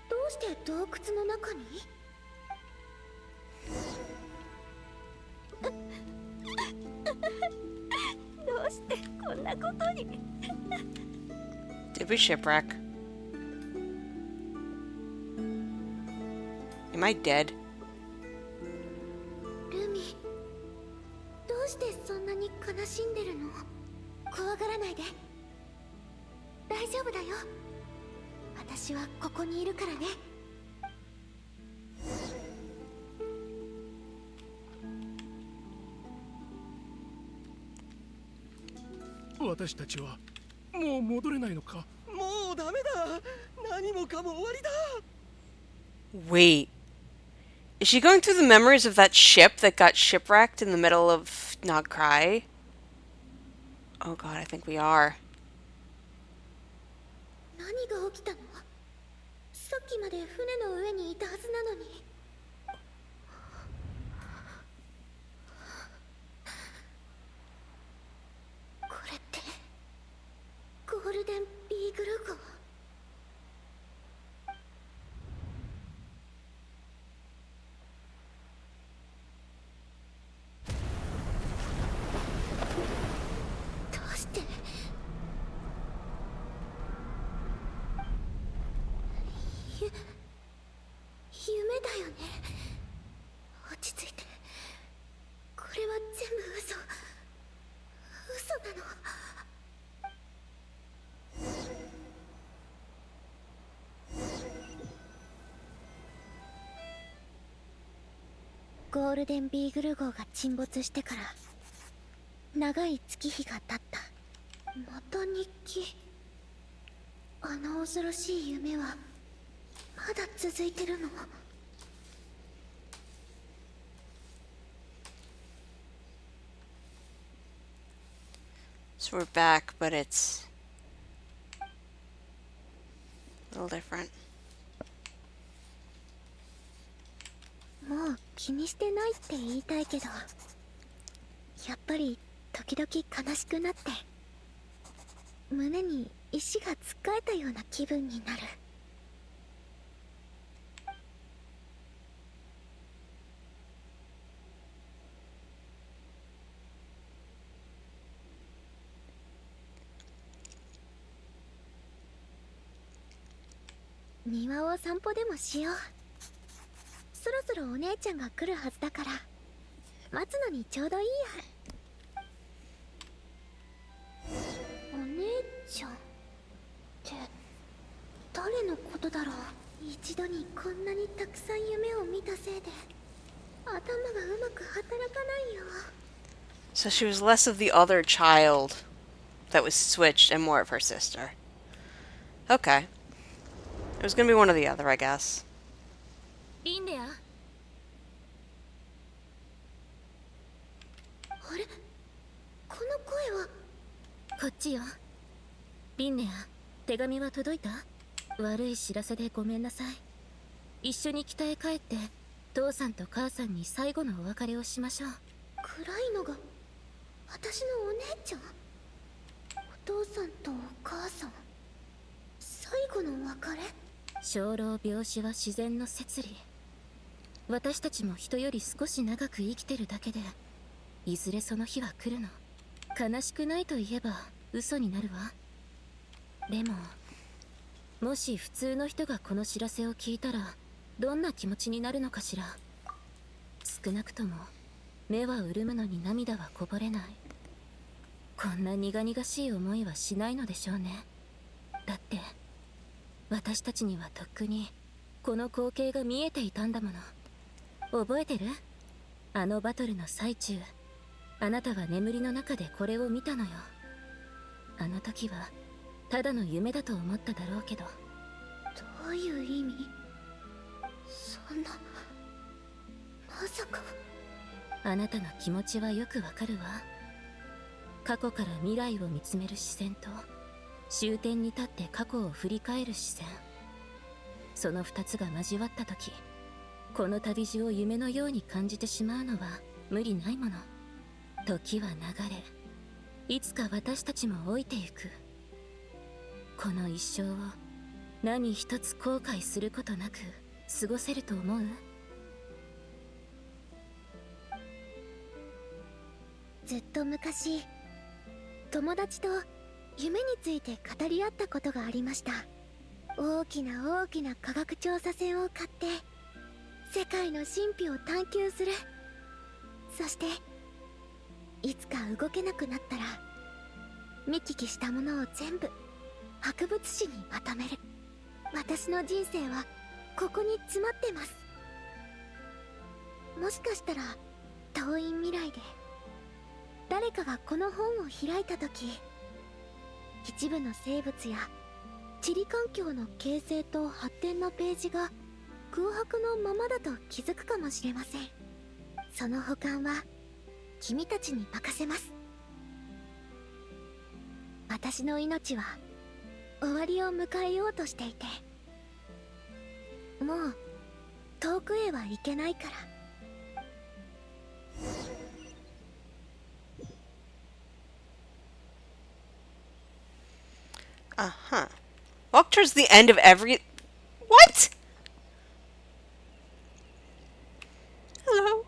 どうして洞窟の中に？どうしてこんなことに。 Did we shipwreck? Am I dead? ルミ、どうしてそんなに悲しんでるの？怖がらないで。大丈夫だよ。私はここにいるからね。私たちはもう戻れないのか？もうダメだ。何もかも終わりだ。 Wait. Is she going through the memories of that ship that got shipwrecked in the middle of Nagkai? Oh god, I think we are. 何が起きたの？さっきまで船の上にいたはずなのに。これってゴールデンビーグル号？どうして？夢だよゴールデンビーグル号が沈没してから長い月日が経った。また日記。あの恐ろしい夢はまだ続いてるの？ So we're back, but it's a little different. もう気にしてないって言いたいけど、やっぱり時々悲しくなって胸に石がつっかえたような気分になる。庭を散歩でもしよう。そろそろお姉ちゃんが来るはずだから待つのにちょうどいいや。お姉ちゃんって誰のことだろう。一度にこんなにたくさん夢を見たせいで頭がうまく働かないよ。 So she was less of the other child that was switched and more of her sister. Okay. It was gonna be one or the other, I guess. リンデア、あれ、この声は。こっちよ。リンネア、手紙は届いた？悪い知らせでごめんなさい。一緒に北へ帰って父さんと母さんに最後のお別れをしましょう。暗いのが私のお姉ちゃん。お父さんとお母さん、最後のお別れ。生老病死は自然の摂理。私たちも人より少し長く生きてるだけで、いずれその日は来るの。悲しくないと言えば嘘になるわ。でももし普通の人がこの知らせを聞いたらどんな気持ちになるのかしら。少なくとも目は潤むのに涙はこぼれない。こんな苦々しい思いはしないのでしょうね。だって私たちにはとっくにこの光景が見えていたんだもの。覚えてる？あのバトルの最中、あなたは眠りの中でこれを見たのよ。あの時はただの夢だと思っただろうけど。どういう意味？そんな、まさか。あなたの気持ちはよくわかるわ。過去から未来を見つめる視線と終点に立って過去を振り返る視線、その二つが交わった時、この旅路を夢のように感じてしまうのは無理ないもの。時は流れ、いつか私たちも老いてゆく。この一生を何一つ後悔することなく過ごせると思う？ずっと昔、友達と夢について語り合ったことがありました。大きな大きな科学調査船を買って世界の神秘を探求する。そしていつか動けなくなったら見聞きしたものを全部博物誌にまとめる。私の人生はここに詰まってます。もしかしたら遠い未来で誰かがこの本を開いた時、一部の生物や地理環境の形成と発展のページが空白のままだと気づくかもしれません。その保管は君たちに任せます。私の命は終わりを迎えようとしていて、もう遠くへは行けないから。Uh-huh. Walk towards the end of every... What? Hello?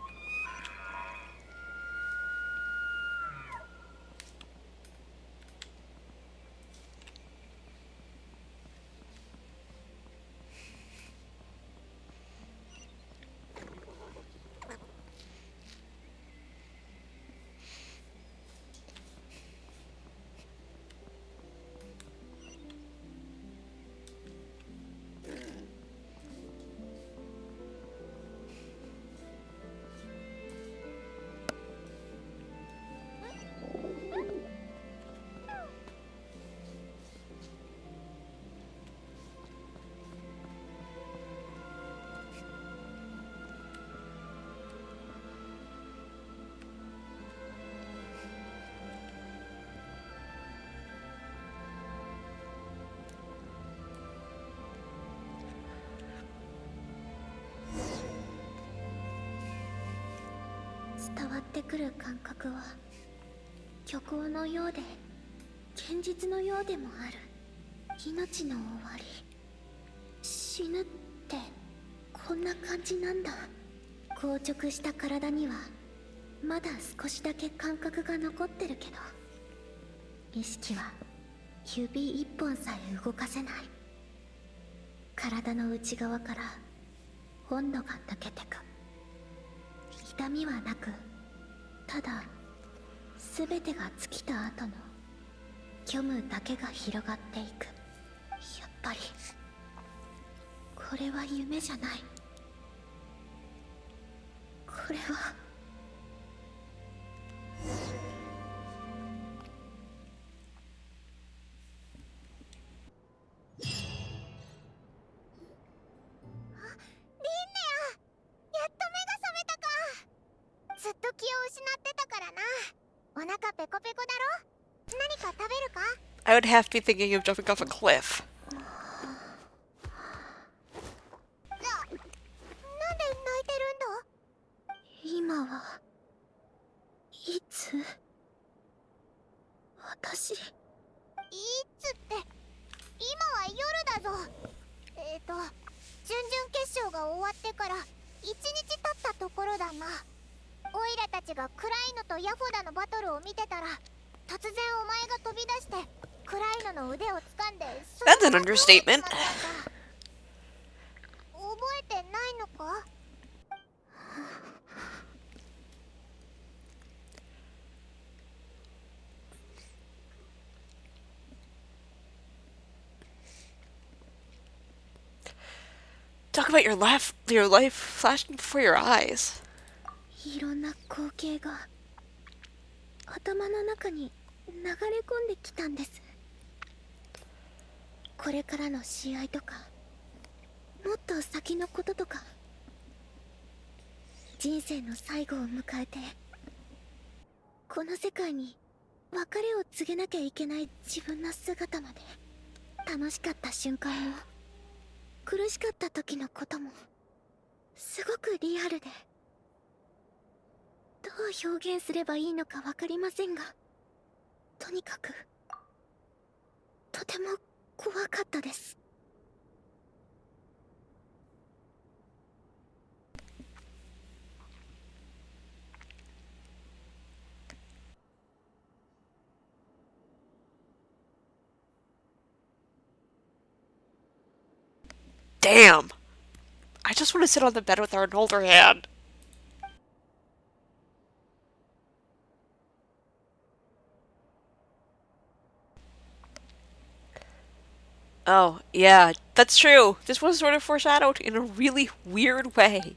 ってくる感覚は虚構のようで現実のようでもある。命の終わり、死ぬってこんな感じなんだ。硬直した体にはまだ少しだけ感覚が残ってるけど、意識は指一本さえ動かせない。体の内側から温度が抜けてく。痛みはなく、ただ全てが尽きた後の虚無だけが広がっていく。やっぱりこれは夢じゃない。これはずっと気を失ってたからな。お腹ペコペコだろ。何か食べるか？ I would have to be thinking of jumping off a cliff. なんで泣いてるんだ？今はいつ？私いつって今は夜だぞ。準々決勝が終わってから1日経ったところだな。オイラたちがクライノとヤフォダのバトルを見てたら、突然お前が飛び出してクライノの腕を掴んで。 That's an understatement. 覚えてないのか？Talk about your life flashing before your eyes. いろんな光景が頭の中に流れ込んできたんです。これからの試合とか、もっと先のこととか、人生の最後を迎えてこの世界に別れを告げなきゃいけない自分の姿まで。楽しかった瞬間も苦しかった時のこともすごくリアルで、どう表現すればいいのか分かりませんが、とにかくとても怖かったです。Damn. I just want to sit on the bed with her and hold her hand. Oh, yeah, that's true. This was sort of foreshadowed in a really weird way.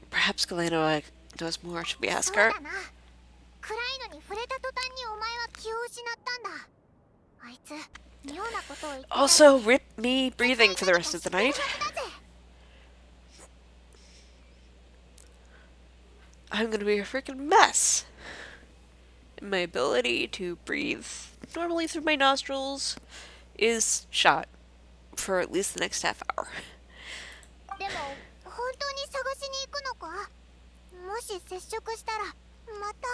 Perhaps Galena knows more. Should we ask her? クライノに触れた途端にお前は気を失ったんだ。あいつ妙なことを言って。 Also, rip me breathing for the rest of the night. I'm gonna be a freaking mess. My ability to breathe normally through my nostrils is shot for at least the next half hour. でも本当に探しに行くのか？もし接触したらまた。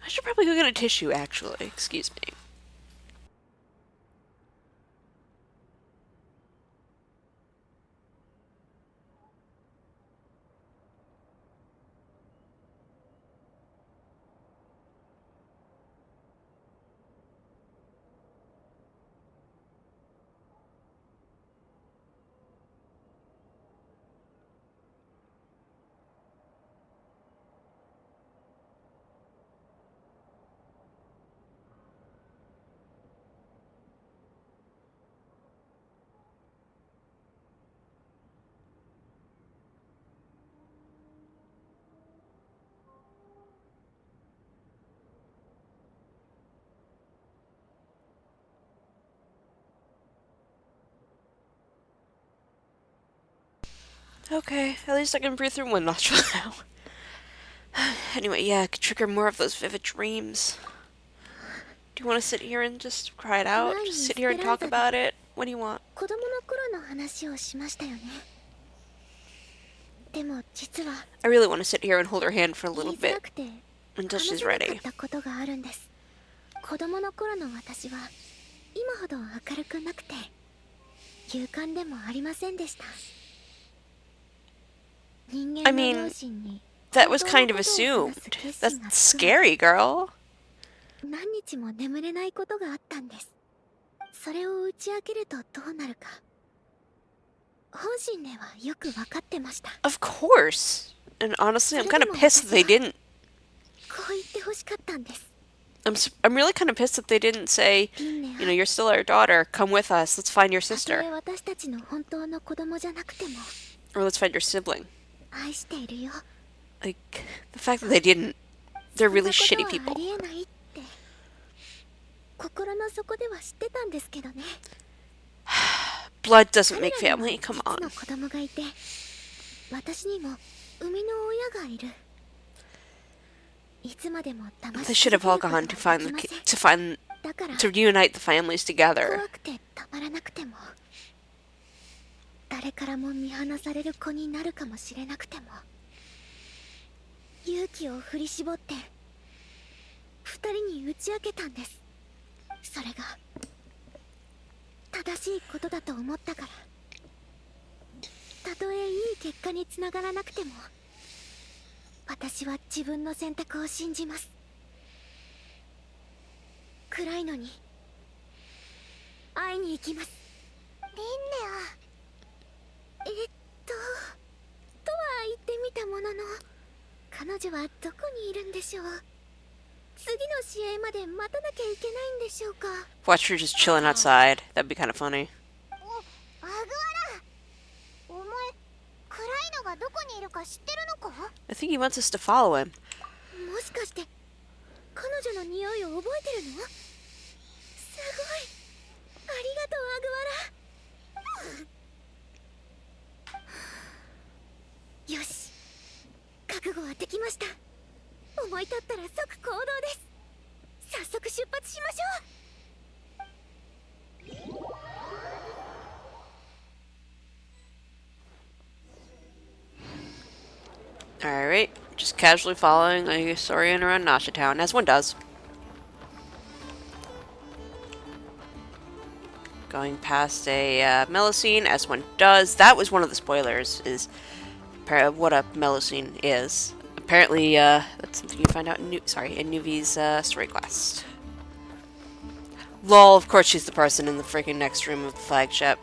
I should probably go get a tissue, actually. Excuse me. Okay, at least I can breathe through one nostril now. Anyway, yeah, I could trigger more of those vivid dreams. Do you want to sit here and just cry it out? Just sit here and talk about it? What do you want? 子供の頃の話をしましたよね。でも実は I really want to sit here and hold her hand for a 言 little いづら bit くて until 話 she's せなか ready. ったことがあるんです。子供の頃の私は今ほど明るくなくて勇敢でもありませんでした。人間 I の mean, 両親に That was 本 kind 当 of のことを話 assumed. す決 That's 心がつくまで scary, girl. 何日も眠れないことがあったんです。それを打ち明けるとどうなるか本心ではよく分かってました。 Of course. And honestly, I'm kind of pissed that they didn't. こう言ってほしかったんです。 I'm really kind of pissed that they didn't say, リンネア you know, you're still our daughter. Come with us. Let's find your たと sister. え私たちの本当の子供じゃなくても Or let's find your sibling. 愛しているよ。 Like, the fact that they didn't. They're really そ shitty んなこと people. はありえないって心の底では知ってたんですけどね。 Blood doesn't 彼 make らにも family. Come 実 on. の子供がいて私にも生みの親がいる。いつまでも騙 They し should have all gone to find the to find だから to reunite the families together. 怖くてたまらなくても誰からも見放される子になるかもしれなくても勇気を振り絞って二人に打ち明けたんです。それが正しいことだと思ったから。たとえいい結果につながらなくても私は自分の選択を信じます。暗いのに会いに行きます。リンネアとは言ってみたものの彼女はどこにいるんでしょう。次の試合まで待たなきゃいけないんでしょうか。 Watch her just chilling outside. That'd be kind of funny. アグアラ、お前暗いのがどこにいるか知ってるのか？ I think he wants us to follow him. もしかして彼女の匂いを覚えてるの？すごいありがとうアグアラ。よし覚悟はできました。思い立ったら即行動です。早速出発しましょう。Alright. Just casually following a Saurian around Nasha Town, as one does. Going past a Melusine, as one does. That was one of the spoilers, is what a Melusine is. Apparently, that's something you find out in Nuvi's story quest. Lol, of course she's the person in the freaking next room of the flagship.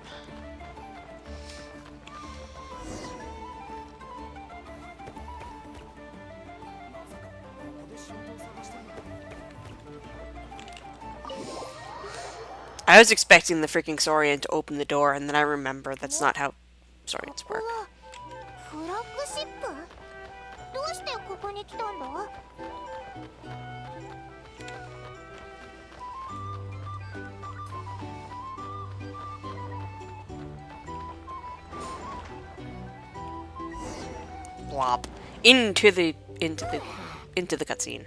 I was expecting the freaking Saurian to open the door, and then I remember that's not how Saurians ここ work. はフラッグシップ？どうしてここに来たんだ？ Blop. Into the cutscene.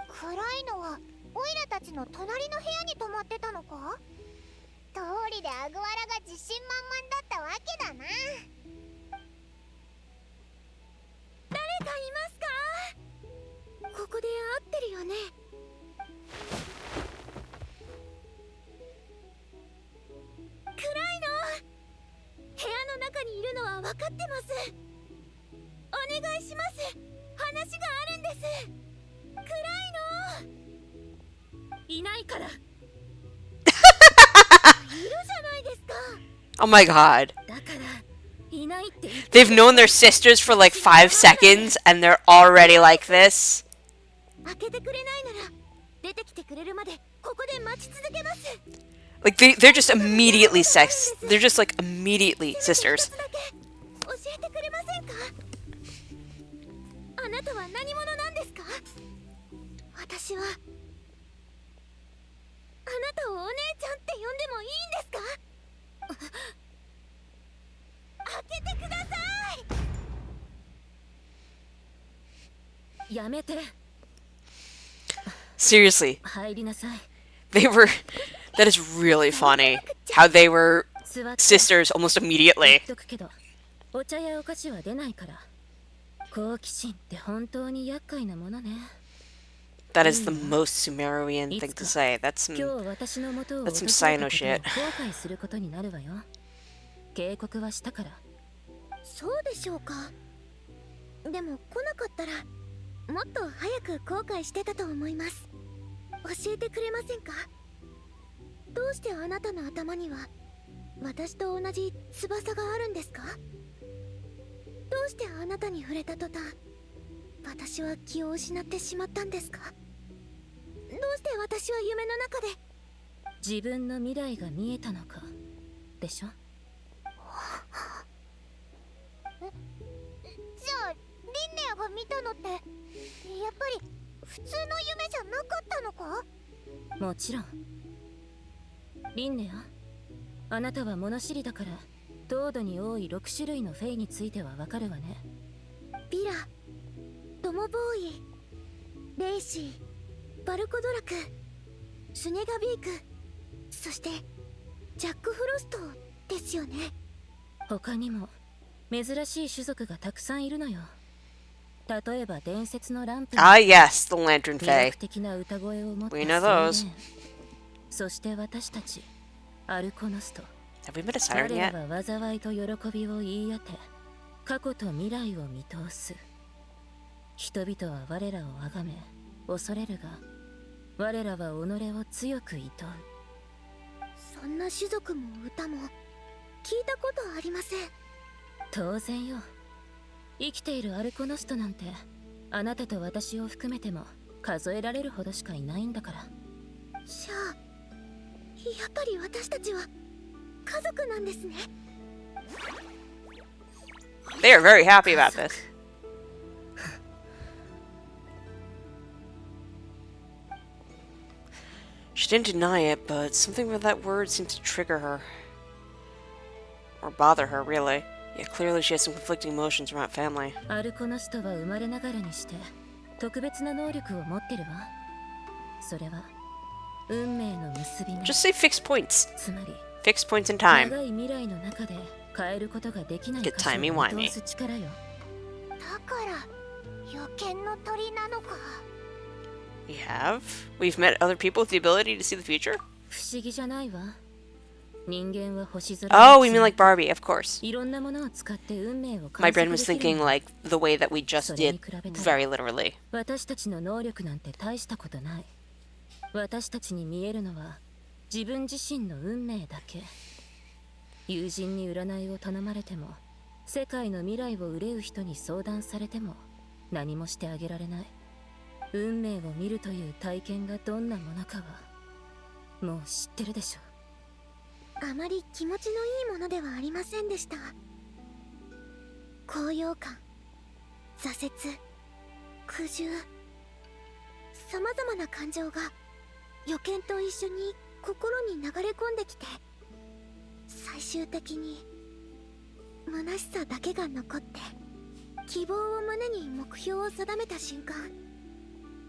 暗いのはオイラたちの隣の部屋に泊まってたのか？通りでアグアラが自信満々だったわけだな。誰かいますか？ここで会ってるよね。暗いの。部屋の中にいるのは分かってます。お願いします。話があるんです。暗いの。いないから。いるじゃないですか。 Oh my god. だからいないって言って。 They've known their sisters for like 5 seconds, and they're already like this. 開けてくれないなら出てきてくれるまでここで待ち続けます。 Like they're just immediately they're just like immediately sisters. 教えてくれませんか？あなたは何者なんですか？私はあなたをお姉ちゃんって呼んでもいいんですか？開けてください。やめて。 Seriously. 入りなさい。That is really funny. How they were 座って sisters almost 言 immediately. っとくけどお茶やお菓子は出ないから好奇心って本当に厄介なものね That is the most Sumerian thing to say. That's 今 some 日私の元を that's some 訪れ Sino たことを shit. 後悔することになるわよ警告はしたからそうでしょうか。でも来なかったらもっと早く後悔してたと思います。教えてくれませんか？どうしてあなたの頭には私と同じ翼があるんですか？どうしてあなたに触れた途端私は気を失ってしまったんですか？どうして私は夢の中で自分の未来が見えたのかでしょじゃあリンネアが見たのってやっぱり普通の夢じゃなかったのか？もちろんリンネアあなたは物知りだから糖度に多い6種類のフェイについてはわかるわねビラ、ドモボーイ、レイシー、バルコドラク、シュネガビーク、そしてジャック・フロストですよね。他にも珍しい種族がたくさんいるのよ例えば伝説のランプ Ah, yes, the Lantern 魅 Fae. 力的な歌声を持った We know those. そして私たちアルコノスト Have we met a 彼 siren ら yet? は災いと喜びを言い当て過去と未来を見通す人々は我らを崇め恐れるが我らは己を強く厭うそんな種族も歌も聞いたことありません。当然よ生きているアルコノストなんてあなたと私を含めても数えられるほどしかいないんだからじゃあやっぱり私たちは家族なんですね。 They are very happy about this. She didn't deny it, but something about that word seemed to trigger her. Or bother her, really. Yeah, clearly she has some conflicting emotions around family. アルコノストは生まれながらにして特別な能力を持ってるわそれは運命の結び目 Just say fixed points. つまり Fixed points in time. 長い未来の中で変えることができない Get 箇所 timey を wimey. 見通す力よだから予見の鳥なのか。 We have? We've met other people with the ability to see the future? 不思議じゃないわ人間は星空 Oh, を we mean like Barbie, of course. いろんなものを使って運命を My 観 brain 測 was できる thinking の like the way that we just それに did 比べたら very literally. 私たちの能力なんて大したことない私たちに見えるのは自分自身の運命だけ友人に占いを頼まれても世界の未来を憂う人に相談されても何もしてあげられない運命を見るという体験がどんなものかはもう知ってるでしょあまり気持ちのいいものではありませんでした。高揚感、挫折、苦渋、さまざまな感情が予見と一緒に心に流れ込んできて最終的に虚しさだけが残って希望を胸に目標を定めた瞬間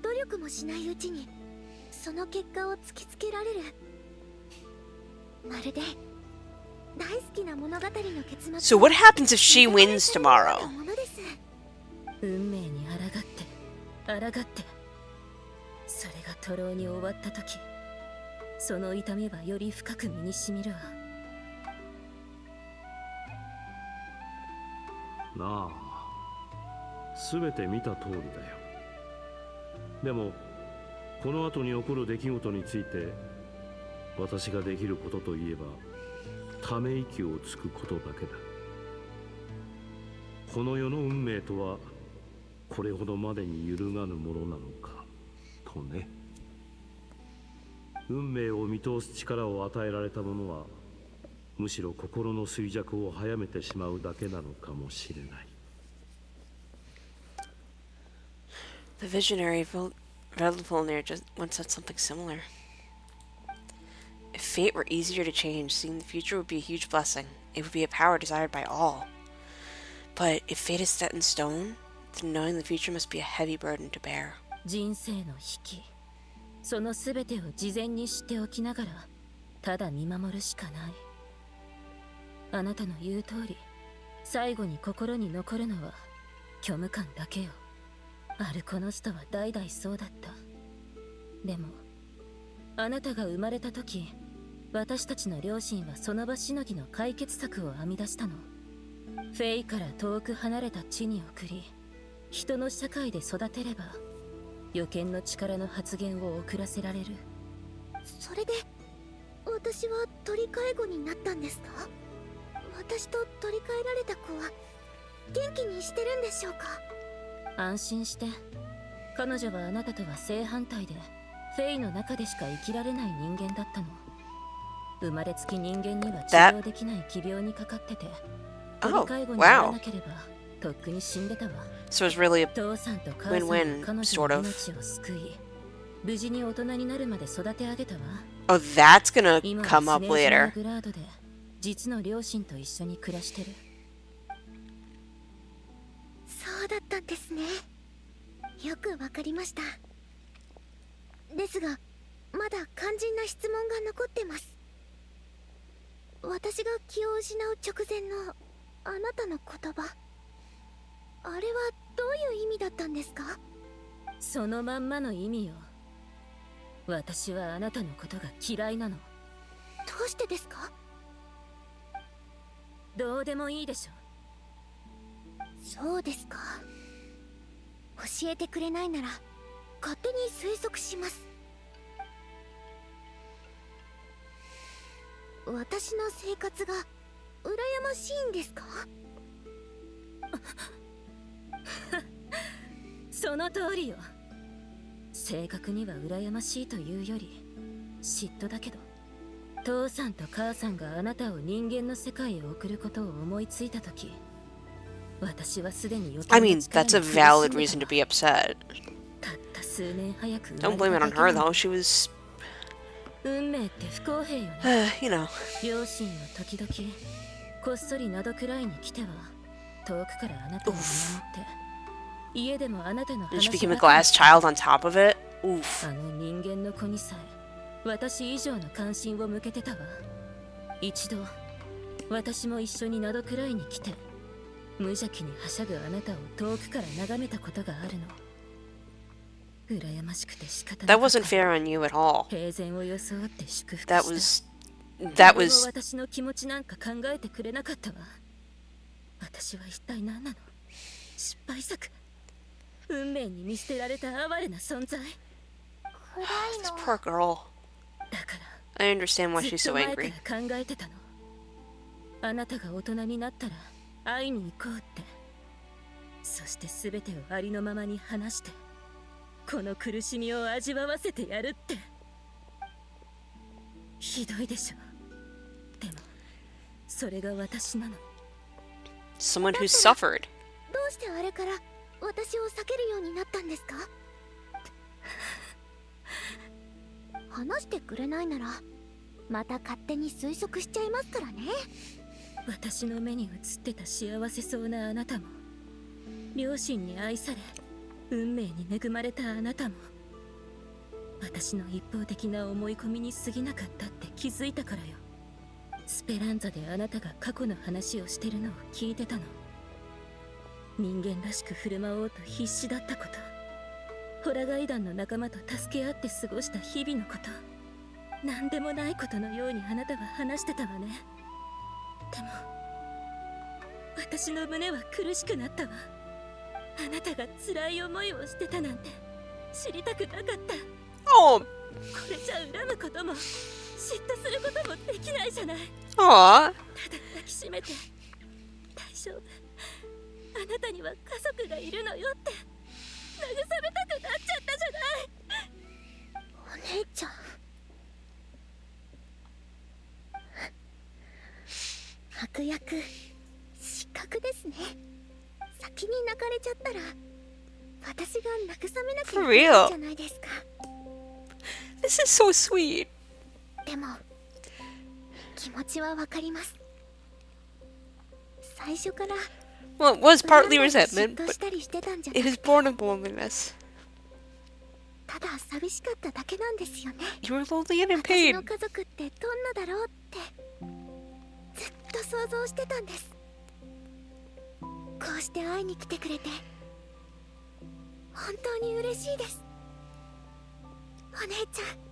努力もしないうちにその結果を突きつけられるまるで大好きな物語の結末 So what happens if she wins tomorrow? 運命に抗ってそれが徒労に終わった時その痛みはより深く身にしみるわなあ全て見た通りだよでもこの後に起こる出来事について私ができることといえばため息をつくことだけだこの世の運命とはこれほどまでに揺るがぬものなのかとね運命を見通す力を与えられた者はむしろ心の衰弱を早めてしまうだけなのかもしれない The visionary Volnir just once said something similar. If fate were easier to change, seeing the future would be a huge blessing. It would be a power desired by all. But if fate is set in stone, then knowing the future must be a heavy burden to bear. 人生の引きその全てを事前に知っておきながらただ見守るしかない。あなたの言う通り、最後に心に残るのは虚無感だけよ。アルコノストは代々そうだった。でもあなたが生まれた時、私たちの両親はその場しのぎの解決策を編み出したの。フェイから遠く離れた地に送り、人の社会で育てれば予見の力の発現を遅らせられる。それで私は取り替え子になったんですか？私と取り替えられた子は元気にしてるんでしょうか？安心して。彼女はあなたとは正反対で、フェイの中でしか生きられない人間だったの。生まれつき人間には治療できない奇病にかかってて、取り替え子にならなければとっくに死んでたわ。So it's really a 父さんと母さんが win-win, 彼女 sort の of. 命を救い、無事に大人になるまで育て上げたわ。 Oh, that's gonna 今は come ス up ネージの later. グラードで実の両親と一緒に暮らしてる。そうだったんですね。よくわかりました。ですがまだ肝心な質問が残ってます。私が気を失う直前のあなたの言葉、あれはどういう意味だったんですか？そのまんまの意味よ。私はあなたのことが嫌いなの。どうしてですか？どうでもいいでしょ。そうですか。教えてくれないなら勝手に推測します。私の生活が羨ましいんですか？その通りよ。正確には羨ましいというより嫉妬だけど、父さんと母さんがあなたを人間の世界へ送ることを思いついたとき、私はすでに予 I 見 mean, の力 that's に a 苦しんで valid た reason わ。 to be upset. たった数年早く Don't 生 blame ま it れ on た her だけ though. な She was, 運命って不公平よね。you know. 両親は時々こっそりなどくらいに来ては遠くからあなたを見守って、家でもあなたの And she 話 became a ばかり glass child on top of it. Oof. あの人間の子にさえ私以上の関心を向けてたわ。一度私も一緒になどくらいに来て、無邪気にはしゃぐあなたを遠くから眺めたことがあるの。羨ましくて仕方な That かった。 wasn't fair on you at all. 平然を装って祝福した。 That was, 誰 that も was, 私の気持ちなんか考えてくれなかったわ。私は一体何なの？失敗作。運命に見捨てられた哀れな存在。this poor girl. だから I understand why ず she's っと so 前 angry. から考えてたの。あなたが大人になったら会いに行こうって。そして全てをありのままに話して、この苦しみを味わわせてやるって。ひどいでしょ。でもそれが私なの。 Someone who suffered. どうしてあれから私を避けるようになったんですか？話してくれないならまた勝手に推測しちゃいますからね。私の目に映ってた幸せそうなあなたも、両親に愛され運命に恵まれたあなたも、私の一方的な思い込みに過ぎなかったって気づいたからよ。スペランザであなたが過去の話をしてるのを聞いてたの。人間らしく振る舞おうと必死だったこと、ホラガイ団の仲間と助け合って過ごした日々のこと、何でもないことのようにあなたは話してたわね。でも私の胸は苦しくなったわ。あなたが辛い思いをしてたなんて知りたくなかった。 Oh, これじゃ恨むことも嫉妬することもできないじゃない。 aw. ただ抱きしめて、大丈夫、あなたには家族がいるのよって慰めたくなっちゃったじゃない。お姉ちゃん、悪役失格ですね。先に泣かれちゃったら私が慰めなきゃ For いけない real. じゃないですか。 This is so sweet. でも気持ちはわかります。最初から Well, it was partly 恨んだり resentment, 嫉妬 but したりしてたんじゃな it く is て、 born of loneliness. ただ寂しかっただけなんですよね。 You were lonely and in 私 pain. の家族ってどんなだろうってずっと想像してたんです。こうして会いに来てくれて本当に嬉しいです、お姉ちゃん。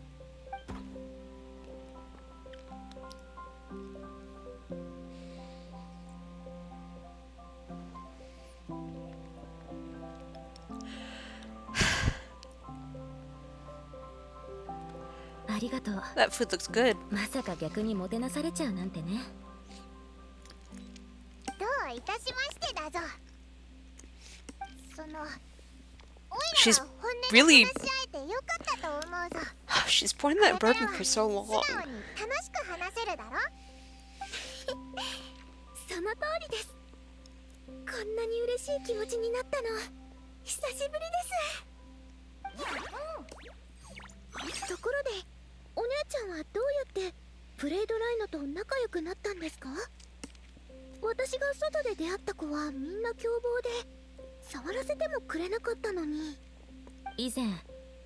ありがとう。 That food looks good. まさか逆にもてなされちゃうなんてね。どういたしましてだぞ。そのおい She's らは本音で really- 話し合えてよかったと思うぞ。 She's pointing that これから burden は for so 素 long. 直に楽しく話せるだろ。その通りです。こんなに嬉しい気持ちになったの久しぶりです。ところでお姉ちゃんはどうやってブレイドライノと仲良くなったんですか？私が外で出会った子はみんな凶暴で触らせてもくれなかったのに。以前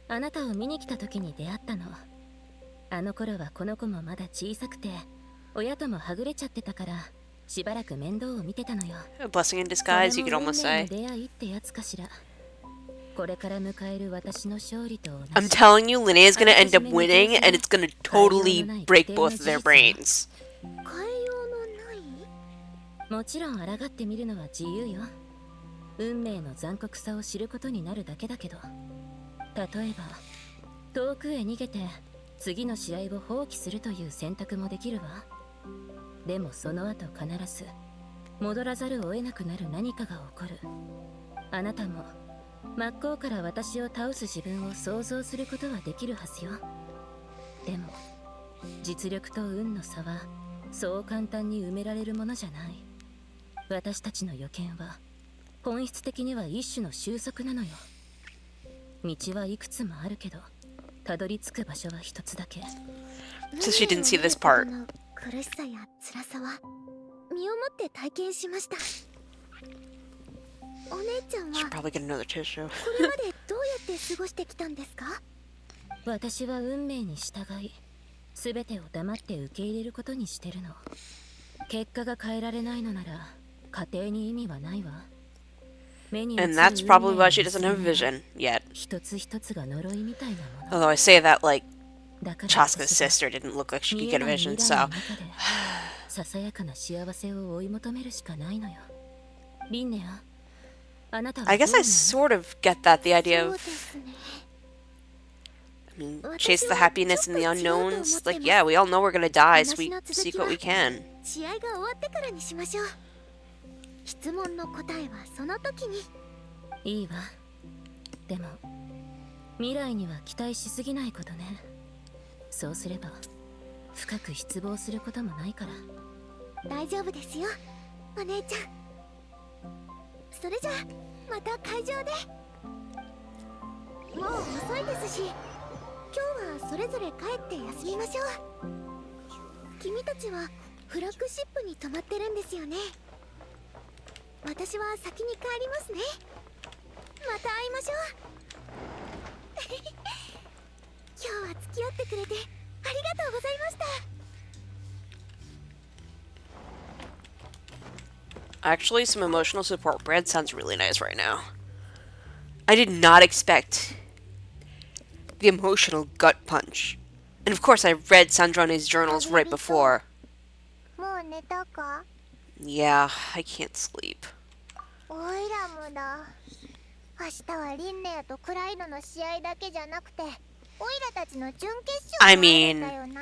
あなたを見に来た時に出会ったの。あの頃はこの子もまだ小さくて親ともはぐれちゃってたからしばらく面倒を見てたのよ。 A blessing in disguise, you could almost それ say. も運命の出会いってやつかしら。これから迎える私の勝利と同じ。 I'm telling you, Linnea is gonna end up winning, and it's gonna totally break both of their brains. 変えようのない？もちろん抗ってみるのは自由よ。運命の残酷さを知ることになるだけだけど、例えば遠くへ逃げて次の試合を放棄するという選択もできるわ。でもその後必ず戻らざるを得なくなる何かが起こる。あなたも真っ向から私を倒す自分を想像することはできるはずよ。でも実力と運の差はそう簡単に埋められるものじゃない。私たちの予見は本質的には一種の収束なのよ。道はいくつもあるけどたどり着く場所は一つだけ。 So she didn't see this part. 苦しさや辛さは身をもって体験しました。お姉ちゃん Should は probably get another tissue. これまでどうやって過ごしてきたんですか？私は運命に従い全てを黙って受け入れることにしてるの。結果が変えられないのなら家庭に意味はないわ。目に映る And that's probably 運命 why の she doesn't have 隙間 vision yet. 一つ一つが呪いみたいなもの。 Although I say that, like, だから Chaska's 私は sister didn't look like she 見 could え get a ない vision, 未来 so. の中でささやかな幸せを追い求めるしかないのよ。リンネア、あなたは I どう guess I 思う？ sort of get that, the idea そう of, ですね。 I mean, chase the happiness in the unknowns. Like, yeah, we all know we're gonna die, so we seek what we can. 試合が終わってからにしましょう。質問の答えはその時に。いいわ。でも未来には期待しすぎないことね。そうすれば深く失望することもないから。大丈夫ですよ、お姉ちゃん。それじゃあまた会場で。もう遅いですし今日はそれぞれ帰って休みましょう。君たちはフラッグシップに泊まってるんですよね。私は先に帰りますね。また会いましょう。今日は付き合ってくれてありがとうございました。 Actually, some emotional support bread sounds really nice right now. I did not expect the emotional gut punch. And of course, I read Sandrone's journals right before. もう寝たか？ Yeah, I can't sleep. おいらもだ。明日はリンネアとクライドの試合だけじゃなくて、おいらたちの準決勝 I もある mean- んだよな。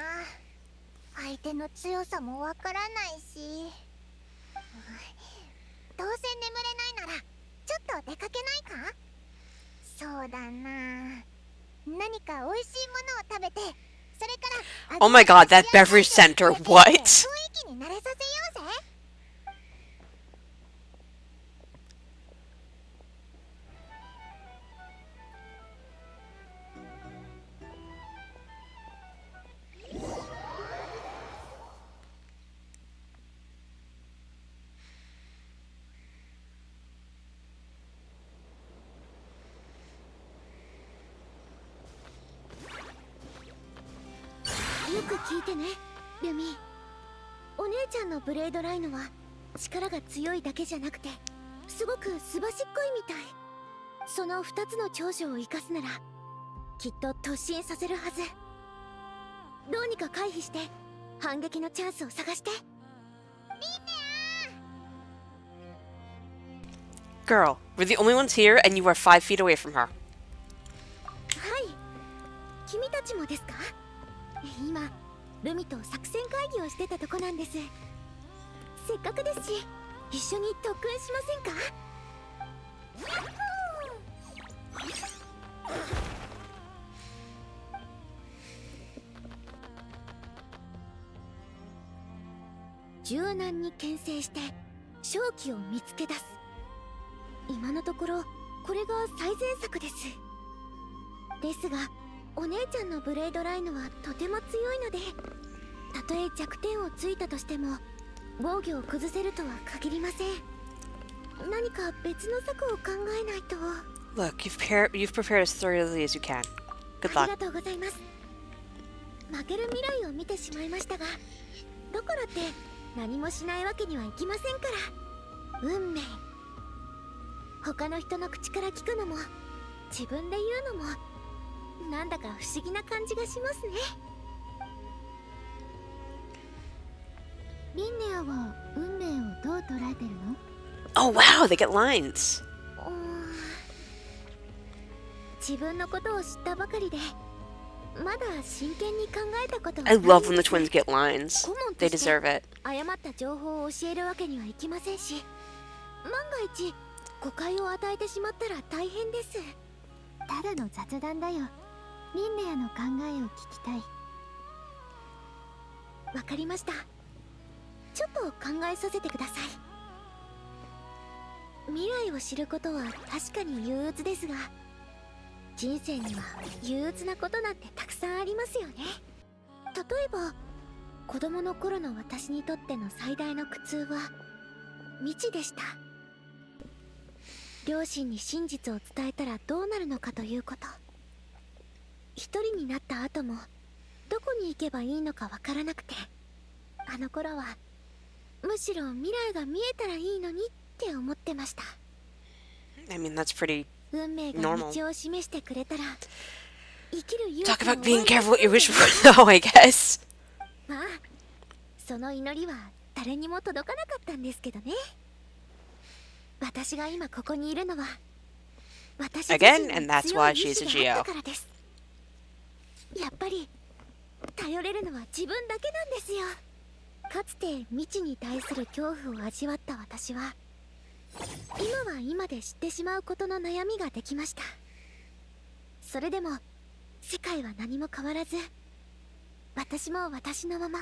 相手の強さもわからないし。どうせ眠れないなら、ちょっと出かけないか？そうだな。何か美味しいものを食べて、それから。 Oh my god, that beverage center, what? 雰囲気に慣れさせようぜ。く聞いてね、ルミ。お姉ちゃんのブレードライノは力が強いだけじゃなくて、すごくすばしっこいみたい。その2つの長所を生かすならきっと突進させるはず。どうにか回避して反撃のチャンスを探して。 Girl, we're the only ones here and you are 5 feet away from her. はい、君たちもですか？今ルミと作戦会議をしてたとこなんです。せっかくですし一緒に特訓しませんか？柔軟に牽制して勝機を見つけ出す。今のところこれが最善策です。ですがお姉ちゃんのブレードライノはとても強いので、たとえ弱点をついたとしても防御を崩せるとは限りません。何か別の策を考えないと。 Look, you've prepared as thoroughly as you can. Good あり luck. がとうございます。負ける未来を見てしまいましたが、だからって何もしないわけにはいきませんから。運命、他の人の口から聞くのも自分で言うのもなんだか不思議な感じがしますね。リンネアは運命をどう捉えてるの？ Oh wow, they get lines. 自分のことを知ったばかりでまだ真剣に考えたことは I ない love when ん the です。 twins get lines. 顧問 They として deserve it. 誤った情報を教えるわけにはいきませんし、万が一誤解を与えてしまったら大変です。ただの雑談だよ。リンネアの考えを聞きたい。わかりました。ちょっと考えさせてください。未来を知ることは確かに憂鬱ですが、人生には憂鬱なことなんてたくさんありますよね。例えば子供の頃の私にとっての最大の苦痛は未知でした。両親に真実を伝えたらどうなるのかということ。一人になった後もどこに行けばいいのかわからなくて、あの頃はむしろ未来が見えたらいいのにって思ってました。 I mean, that's pretty 運命が normal. 道を示してくれたら生きる勇気 Talk を about being 覚え careful what you ま wish す。 for, though, I guess. まあその祈りは誰にも届かなかったんですけどね。私が今ここにいるのは私自 Again, 身 and に that's 強 why い意 she's a 志があ Geo. ったからです。やっぱり頼れるのは自分だけなんですよ。かつて未知に対する恐怖を味わった私は今は今で知ってしまうことの悩みができました。それでも世界は何も変わらず、私も私のまま。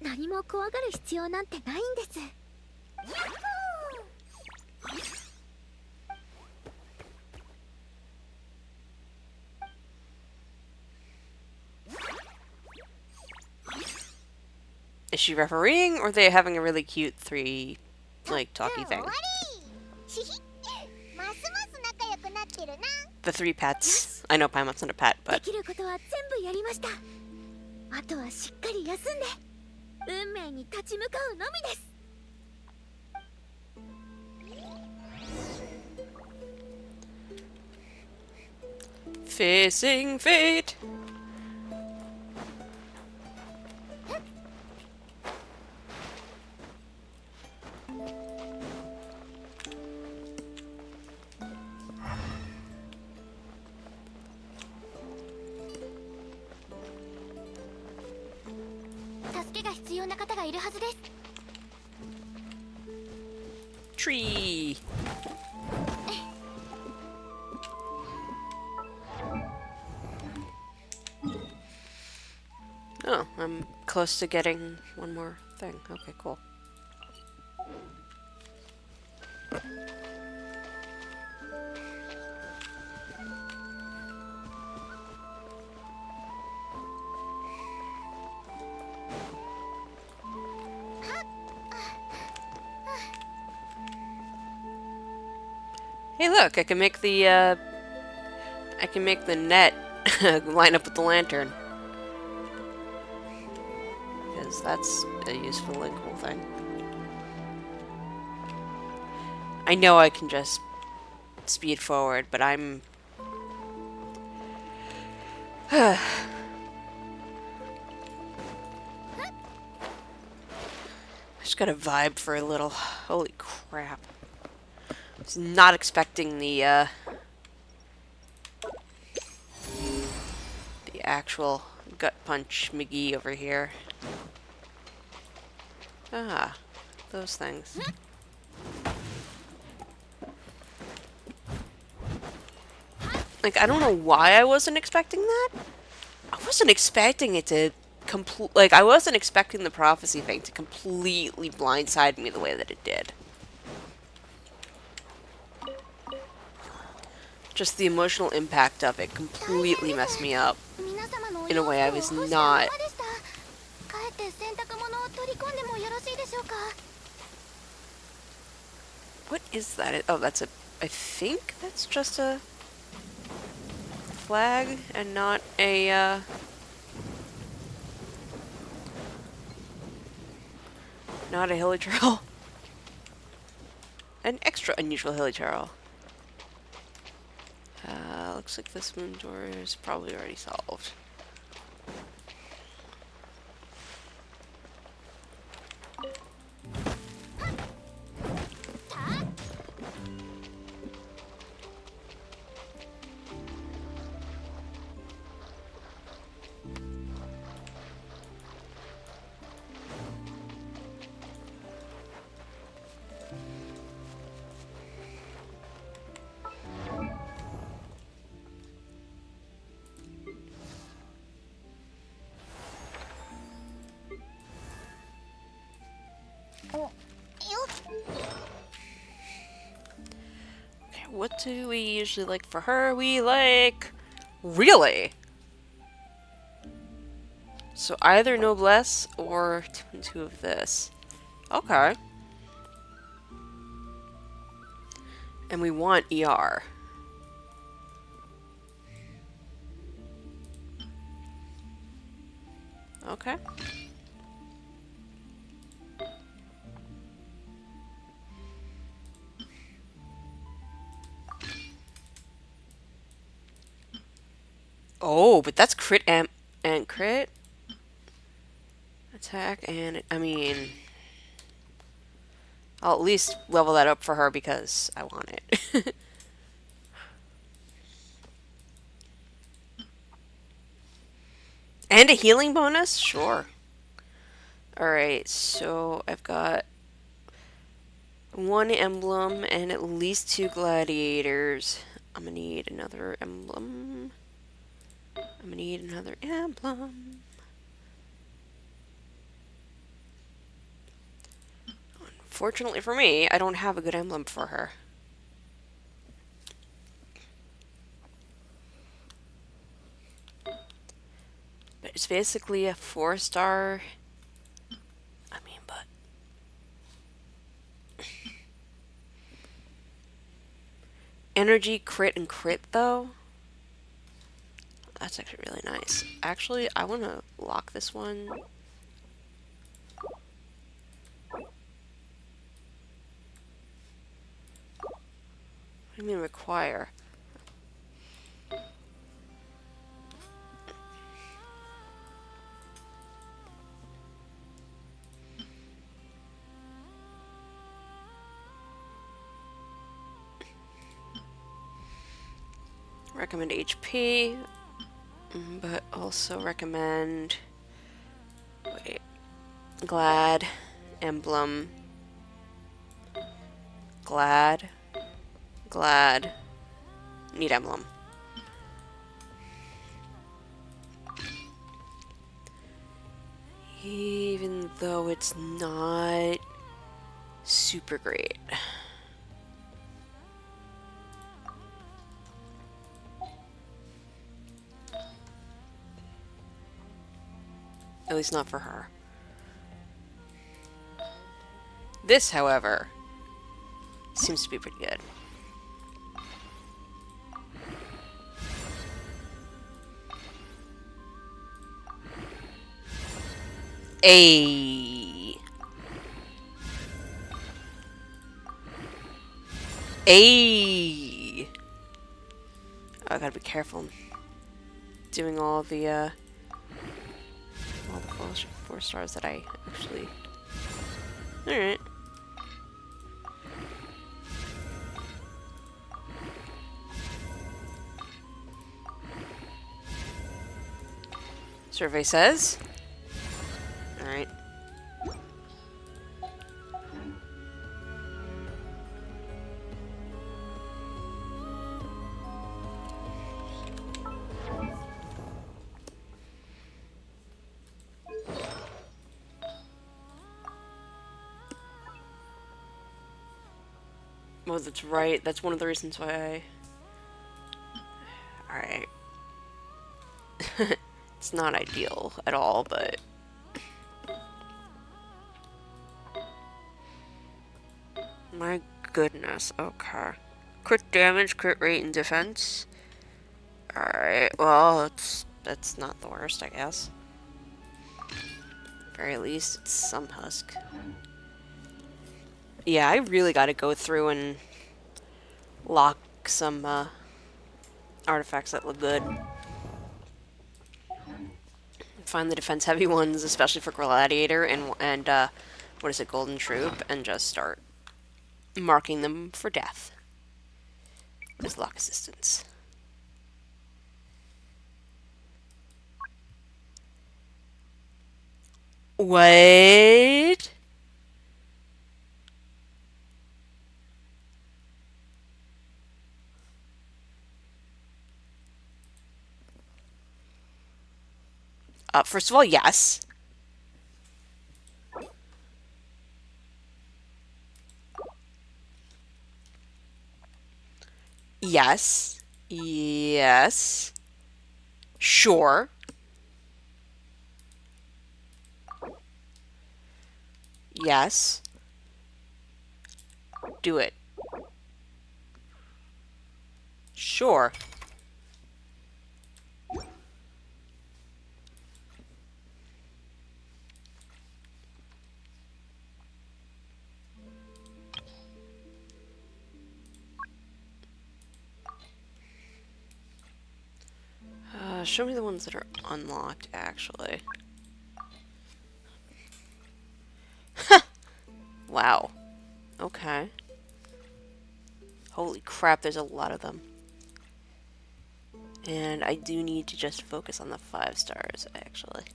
何も怖がる必要なんてないんです。Is she refereeing, or are they having a really cute three, like, talky thing? ひひ、ますます仲良くなってるな。 The 3 pets. I know Paimon's not a pet, で but きることは全部やりました。あとはしっかり休んで運命に立ち向かうのみです。 facing fate. Tree. Oh, I'm close to getting one more thing. Okay, cool. Hey, look! I can make the net line up with the lantern. So that's a useful and cool thing. I know I can just speed forward, but I'm... I just got a vibe for a little. Holy crap. I was not expecting the actual gut punch McGee over here. Ah, those things. Like, I don't know why I wasn't expecting that. I wasn't expecting it to like, I wasn't expecting the prophecy thing to completely blindside me the way that it did. Just the emotional impact of it completely messed me up in a way I was not. What is that? Oh, that's a... I think that's just a flag and not a, not a hilly trail. An extra unusual hilly trail. Looks like this moon door is probably already solved. Okay, what do we usually like for her? We like... Really? So either Noblesse or 2 and 2 of this. Okay. And we want ER. Okay. Oh, but that's crit and crit attack, and I mean, I'll at least level that up for her because I want it. And a healing bonus? Sure. Alright, so I've got 1 emblem and at least 2 gladiators. I'm gonna need another emblem. I'm gonna need another emblem. Unfortunately for me, I don't have a good emblem for her. But it's basically a 4-star. I mean, but... Energy, crit, and crit, though? That's actually really nice. Actually, I want to lock this one. What do you mean require? Recommend HP, but also recommend... Wait. Glad, emblem, glad, need emblem. Even though it's not super great. At least not for her. This, however, seems to be pretty good. A. A. Oh, I gotta be careful. Doing all the 4 stars that I actually. All right. Survey says. All right. Oh, that's right. That's one of the reasons why I... Alright. It's not ideal at all, but... My goodness, okay. Crit damage, crit rate, and defense. Alright, well, that's not the worst, I guess. Very least, it's some husk. Yeah, I really gotta go through and lock some artifacts that look good. Find the defense heavy ones, especially for Gladiator and what is it, Golden Troop, and just start marking them for death as lock assistance. What? First of all, yes. Yes. Yes. Sure. Yes. Do it. Sure. Show me the ones that are unlocked, actually. Wow. Okay. Holy crap, there's a lot of them. And I do need to just focus on the 5 stars, actually.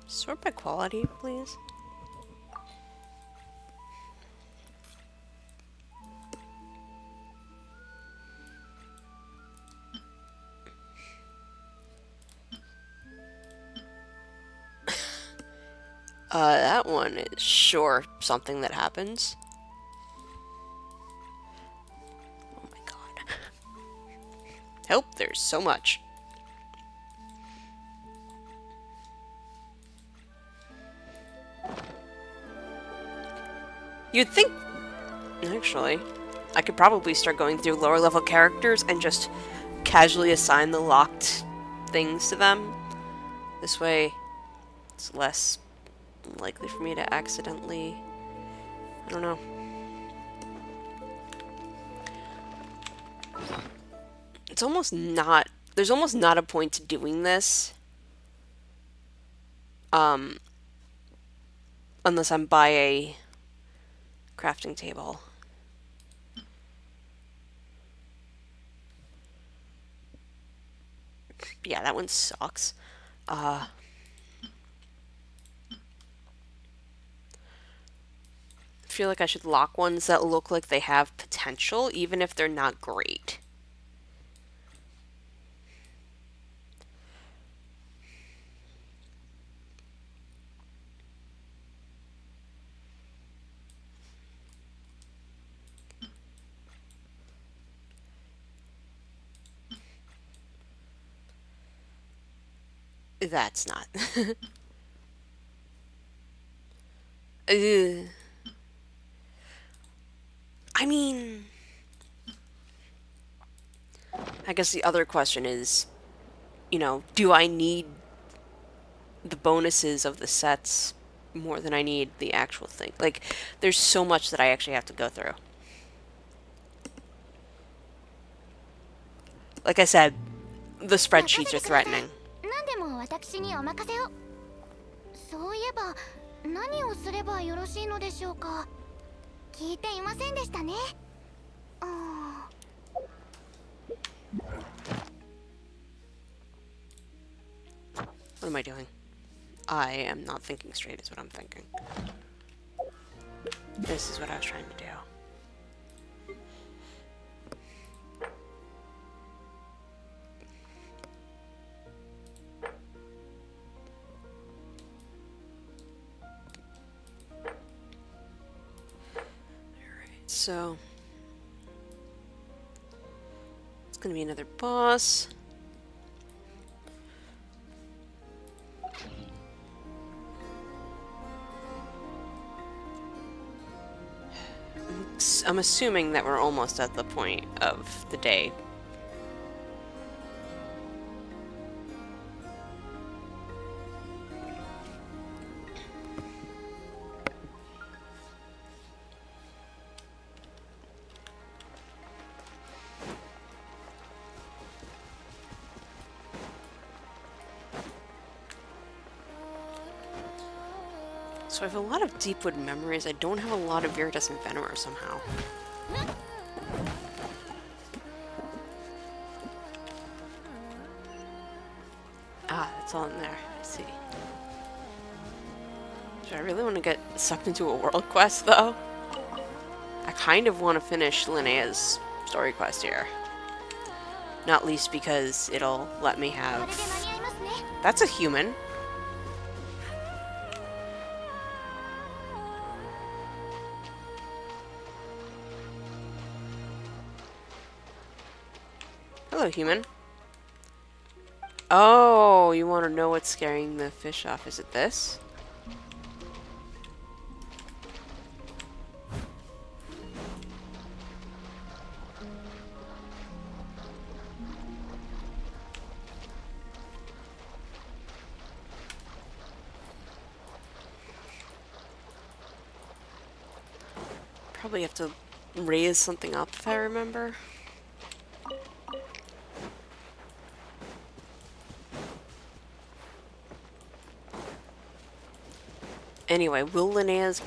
Sort by quality, please. That one is sure something that happens. Oh my god. Help, there's so much. You'd think... Actually, I could probably start going through lower level characters and just casually assign the locked things to them. This way, it's less likely for me to accidentally... I don't know. It's almost not... There's almost not a point to doing this. Unless I'm by a crafting table. Yeah, that one sucks. I feel like I should lock ones that look like they have potential, even if they're not great. That's not. Ugh. I mean, I guess the other question is, you know, do I need the bonuses of the sets more than I need the actual thing? Like, there's so much that I actually have to go through. Like I said, the spreadsheets are threatening. 何でも私にお任せを。そういえば何をすればよろしいのでしょうか。聞いていませんでしたね。What am I doing? I am not thinking straight is what I'm thinking. This is what I was trying to do. Alright, so it's gonna be another boss. I'm assuming that we're almost at the point of the day. So I have a lot of Deepwood memories. I don't have a lot of Viridescent Venomers somehow. Ah, it's all in there. I see. Do I really want to get sucked into a world quest, though? I kind of want to finish Linnea's story quest here. Not least because it'll let me have... That's a human. Hello, human. Oh, you want to know what's scaring the fish off? Is it this? Probably have to raise something up if I remember. Anyway, will Linnea's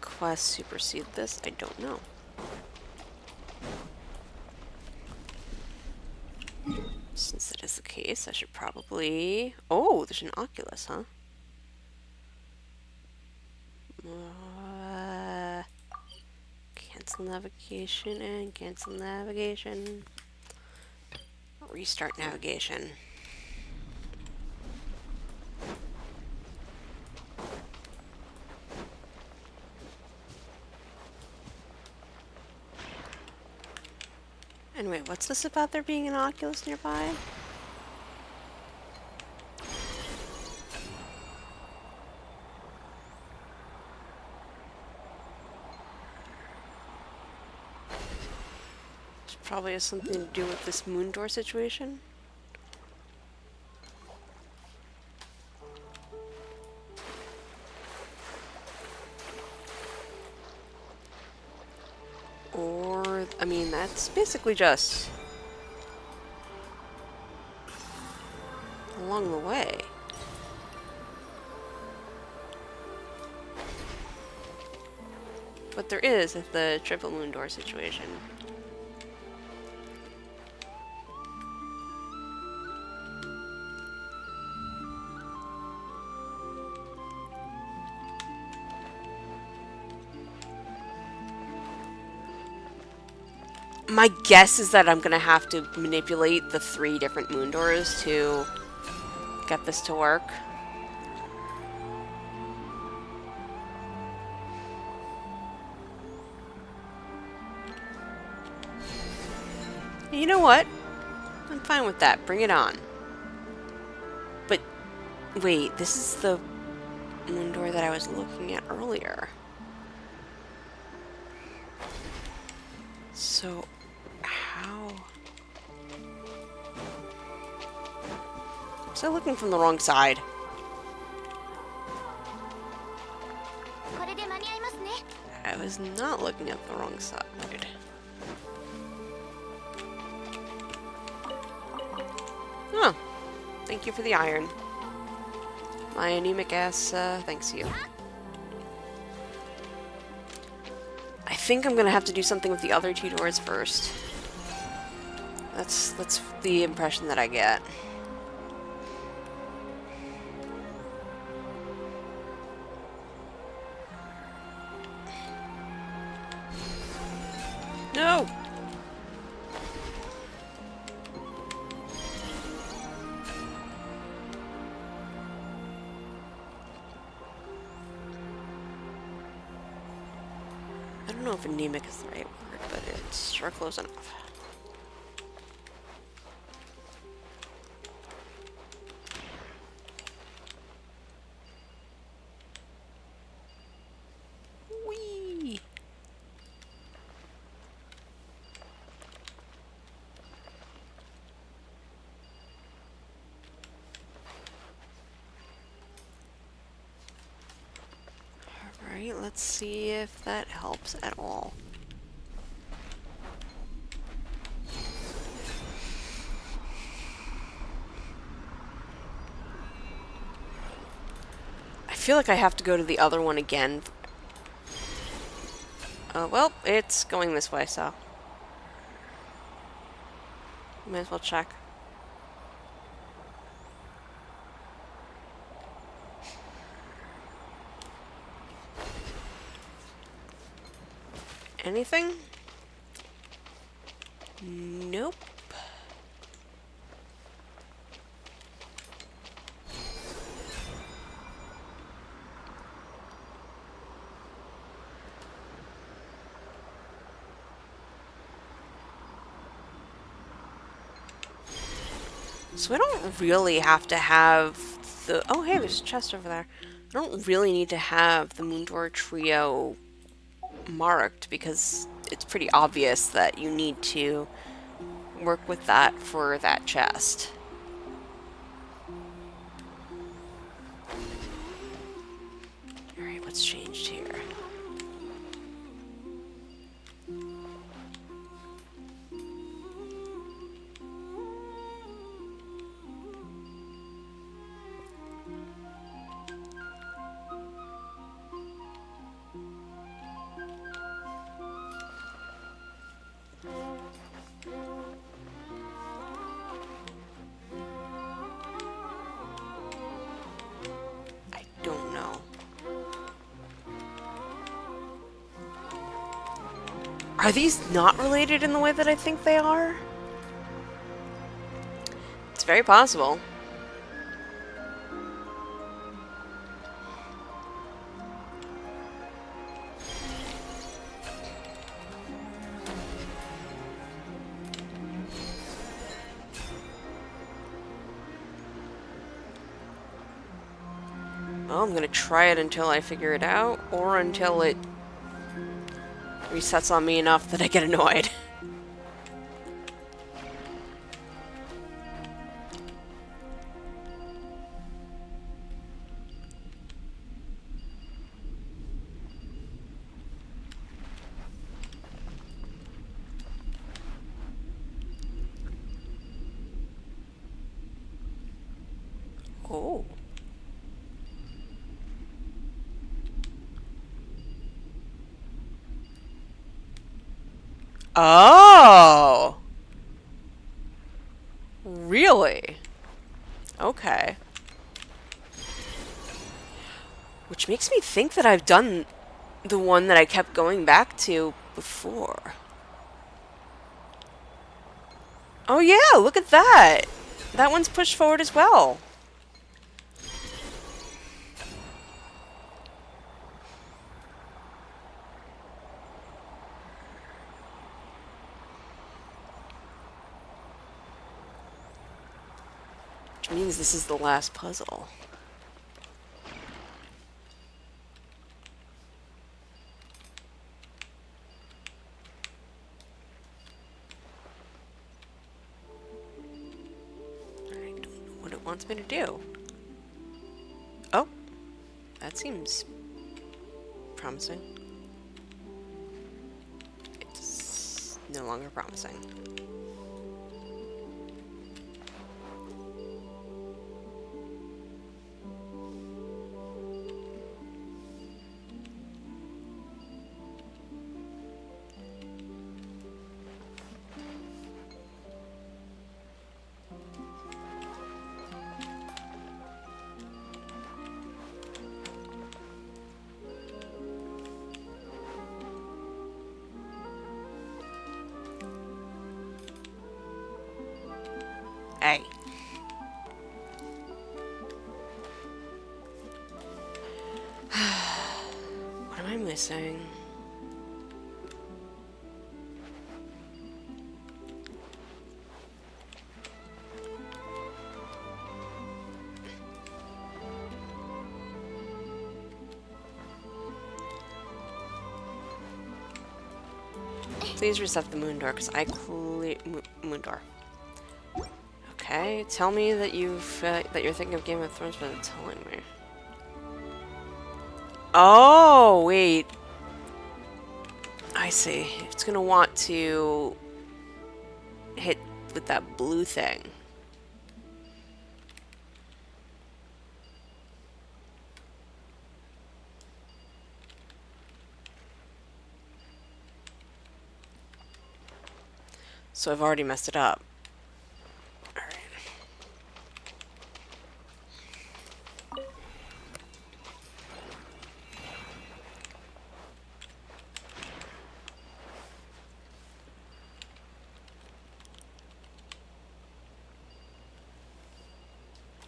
quest supersede this? I don't know. Since that is the case, I should probably... Oh, there's an Oculus, huh? Cancel navigation and cancel navigation. Restart navigation. Anyway, what's this about there being an Oculus nearby? It probably has something to do with this moon door situation. Or, I mean, that's basically just along the way. But there is at the triple moon door situation. My guess is that I'm gonna have to manipulate the 3 different moon doors to get this to work. You know what? I'm fine with that. Bring it on. But Wait, this is the moon door that I was looking at earlier. So, how... Was I looking from the wrong side? これで間に合いますね。 I was not looking at the wrong side. Huh. Thank you for the iron. My anemic ass, thanks you. I think I'm gonna have to do something with the other two doors first. That's the impression that I get. No! I don't know if anemic is the right word, but it's sure close enough. Whee! Alright, let's see if that helps at all. I feel like I have to go to the other one again. Well, it's going this way, so... Might as well check. Anything? Nope. So I don't really have to have the... Oh, hey, there's a chest over there. I don't really need to have the Moondor Trio marked because it's pretty obvious that you need to work with that for that chest. Alright, what's changed here? Don't know. Are these not related in the way that I think they are? It's very possible. Well, I'm gonna try it until I figure it out, or until it resets on me enough that I get annoyed. Oh. Oh! Really? Okay. Which makes me think that I've done the one that I kept going back to before. Oh yeah, look at that! That one's pushed forward as well. Which means this is the last puzzle. wants me to do. Oh, that seems promising. It's no longer promising. Hey. What am I missing? Please reset the moon door, because I clear moon door. Okay, tell me that that you're thinking of Game of Thrones without telling me. Oh, wait. I see. It's gonna want to hit with that blue thing. So I've already messed it up. Alright.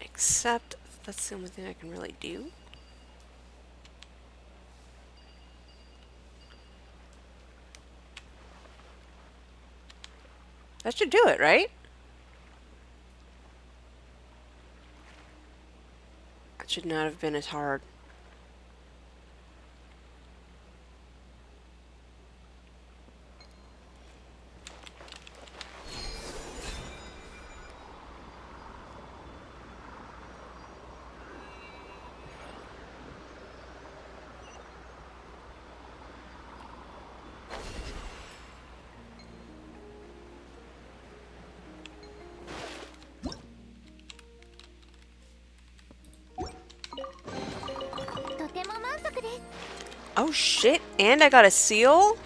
Except that's the only thing I can really do. That should do it, right? That should not have been as hard. Oh shit, and I got a seal?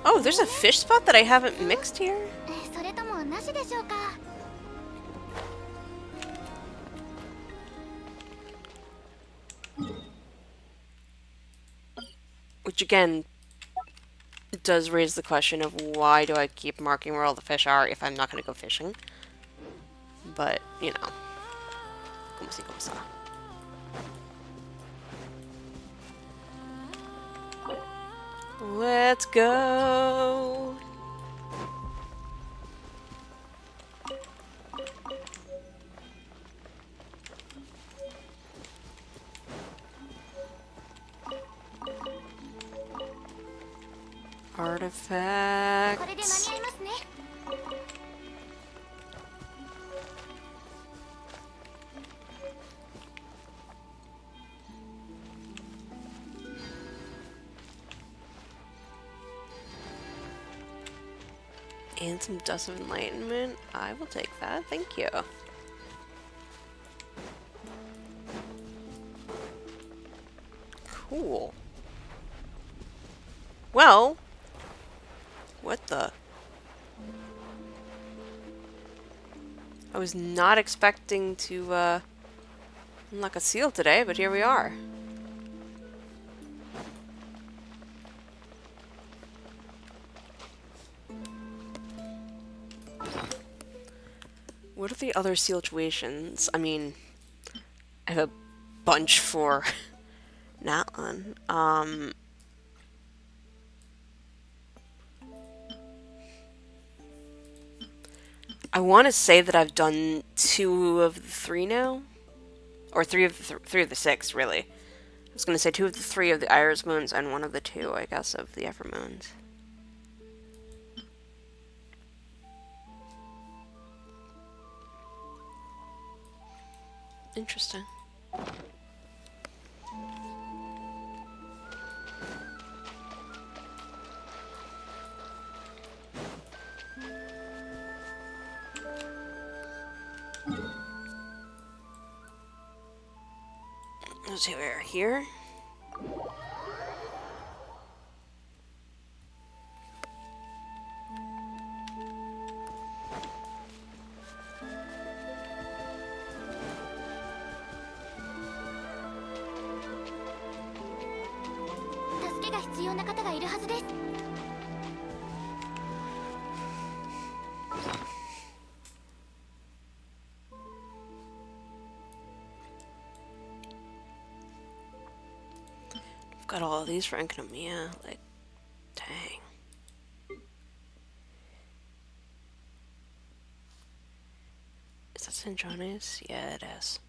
Oh, there's a fish spot that I haven't mixed here? Which again does raise the question of why do I keep marking where all the fish are if I'm not going to go fishing? But, you know. Como si, como sa. Let's go! Artifacts. And some Dust of Enlightenment. I will take that. Thank you. Cool. Well, what the? I was not expecting to unlock a seal today, but here we are. What are the other situations? I mean, I have a bunch for Natlan. I want to say that I've done 2 of the 3 now, or 3 of the 3 of the 6, really. I was going to say 2 of the 3 of the Iris moons and 1 of the 2, I guess, of the Effort moons. Interesting. Let's see, we're here. Got all of these for Enkanomiya, like, dang. Is that St. John's? Yeah, it is.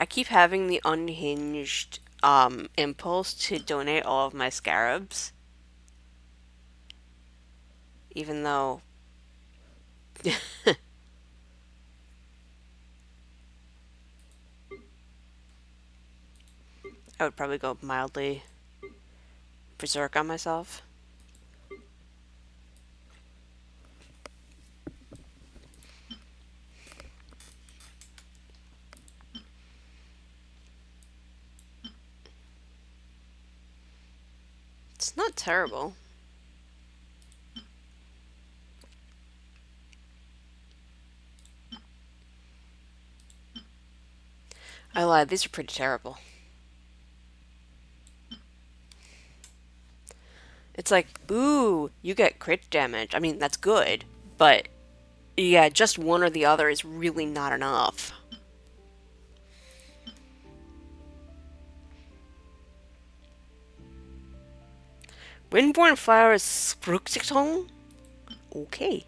I keep having the unhinged impulse to donate all of my scarabs. Even though I would probably go mildly berserk on myself. It's not terrible. I lied, these are pretty terrible. It's like, ooh, you get crit damage. I mean, that's good, but yeah, just one or the other is really not enough. Windborn Flowers Spruxiton? Okay.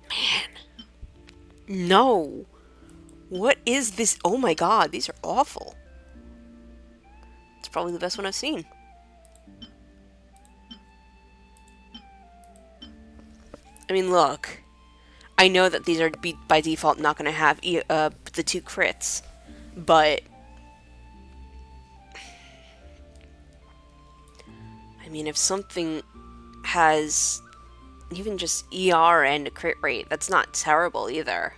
Man. No. What is this? Oh my god, these are awful. It's probably the best one I've seen. I mean, look. I know that these are by default not going to have the 2 crits, but I mean, if something has even just ER and a crit rate, that's not terrible either.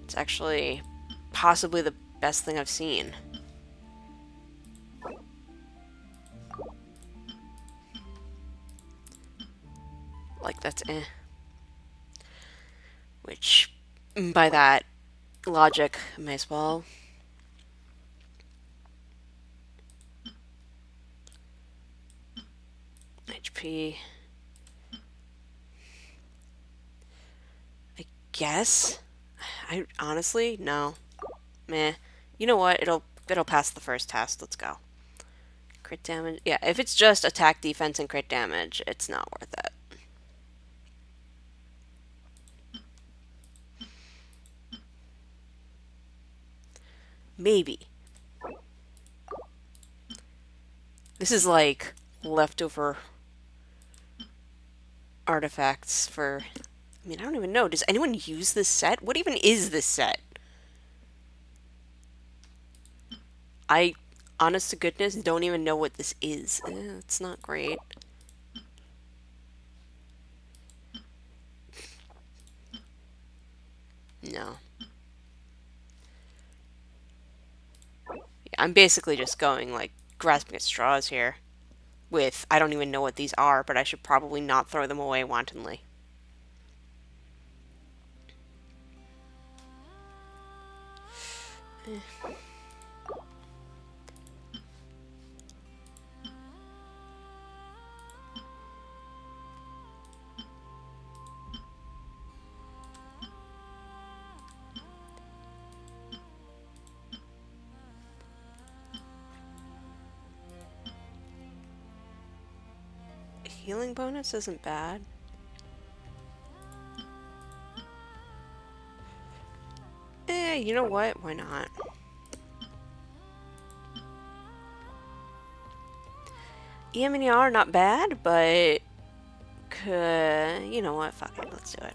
It's actually possibly the best thing I've seen. Like, that's eh. Which, by that logic, may as well. HP. I guess? I honestly, no. Meh. You know what? It'll pass the first test. Let's go. Crit damage. Yeah, if it's just attack, defense, and crit damage, it's not worth it. Maybe. This is like leftover artifacts for... I mean, I don't even know. Does anyone use this set? What even is this set? I, honest to goodness, don't even know what this is. It's not great. No. Yeah, I'm basically just going, like, grasping at straws here. With, I don't even know what these are, but I should probably not throw them away wantonly. Healing bonus isn't bad. You know what? Why not? EM and ER not bad, but you know what? Fuck it. Let's do it.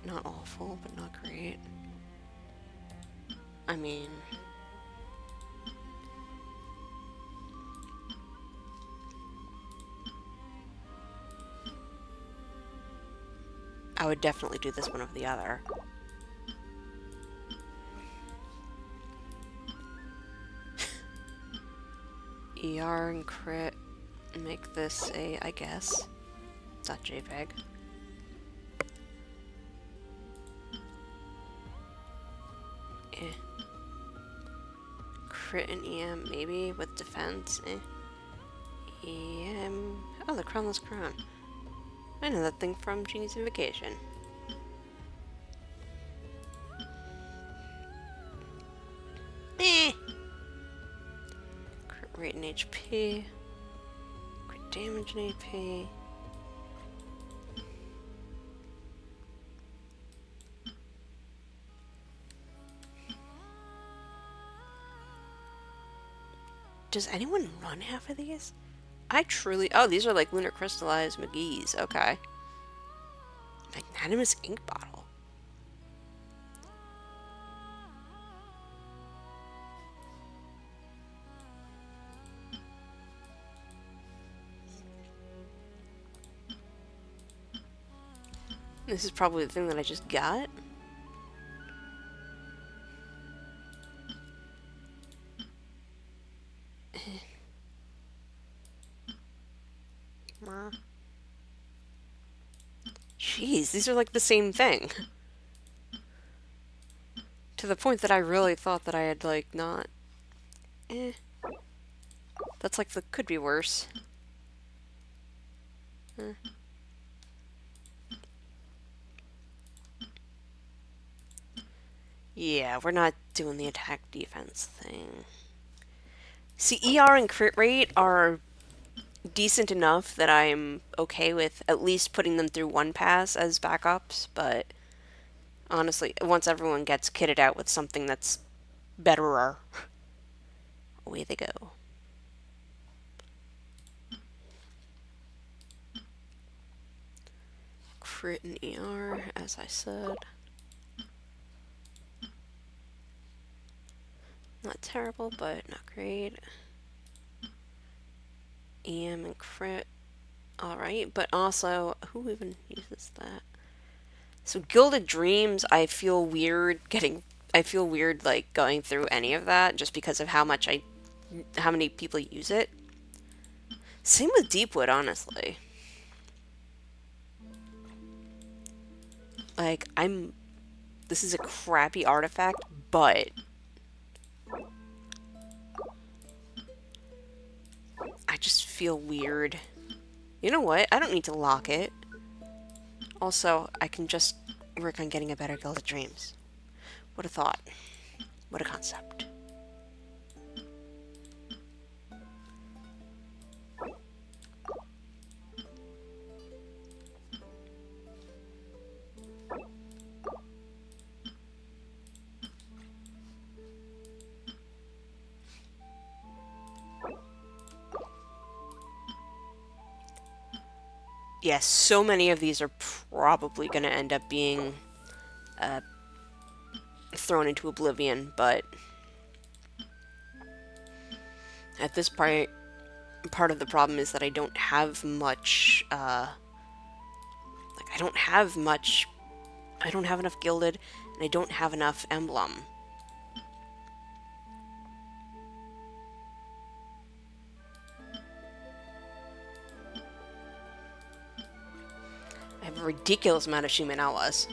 Not awful, but not great. I mean, I would definitely do this one over the other. ER and crit make this a, I guess, .jpeg. Eh. Crit and EM, maybe, with defense, eh. EM, oh, the Crownless Crown. I know that thing from Genie's Invocation. Eh. Crit rate and HP. Crit damage and HP. Does anyone run half of these? I truly... Oh, these are like Lunar Crystallized McGee's. Okay. Magnanimous Ink Bottle. This is probably the thing that I just got. Jeez, these are like the same thing. To the point that I really thought that I had, like, not... Eh. That's like the could be worse. Eh. Yeah, we're not doing the attack defense thing. See, ER and crit rate are decent enough that I'm okay with at least putting them through one pass as backups, but honestly, once everyone gets kitted out with something that's betterer, away they go. Crit and ER, as I said. Not terrible, but not great. EM and crit, alright, but also, who even uses that? So Gilded Dreams, I feel weird like going through any of that just because of how many people use it. Same with Deepwood, honestly. Like, this is a crappy artifact, but I just feel weird. You know what? I don't need to lock it. Also, I can just work on getting a better Gilded Dreams. What a thought. What a concept. Yes, so many of these are probably going to end up being thrown into oblivion, but at this point, part of the problem is that I don't have much, I don't have enough Gilded, and I don't have enough Emblem. I have a ridiculous amount of Shimenawas.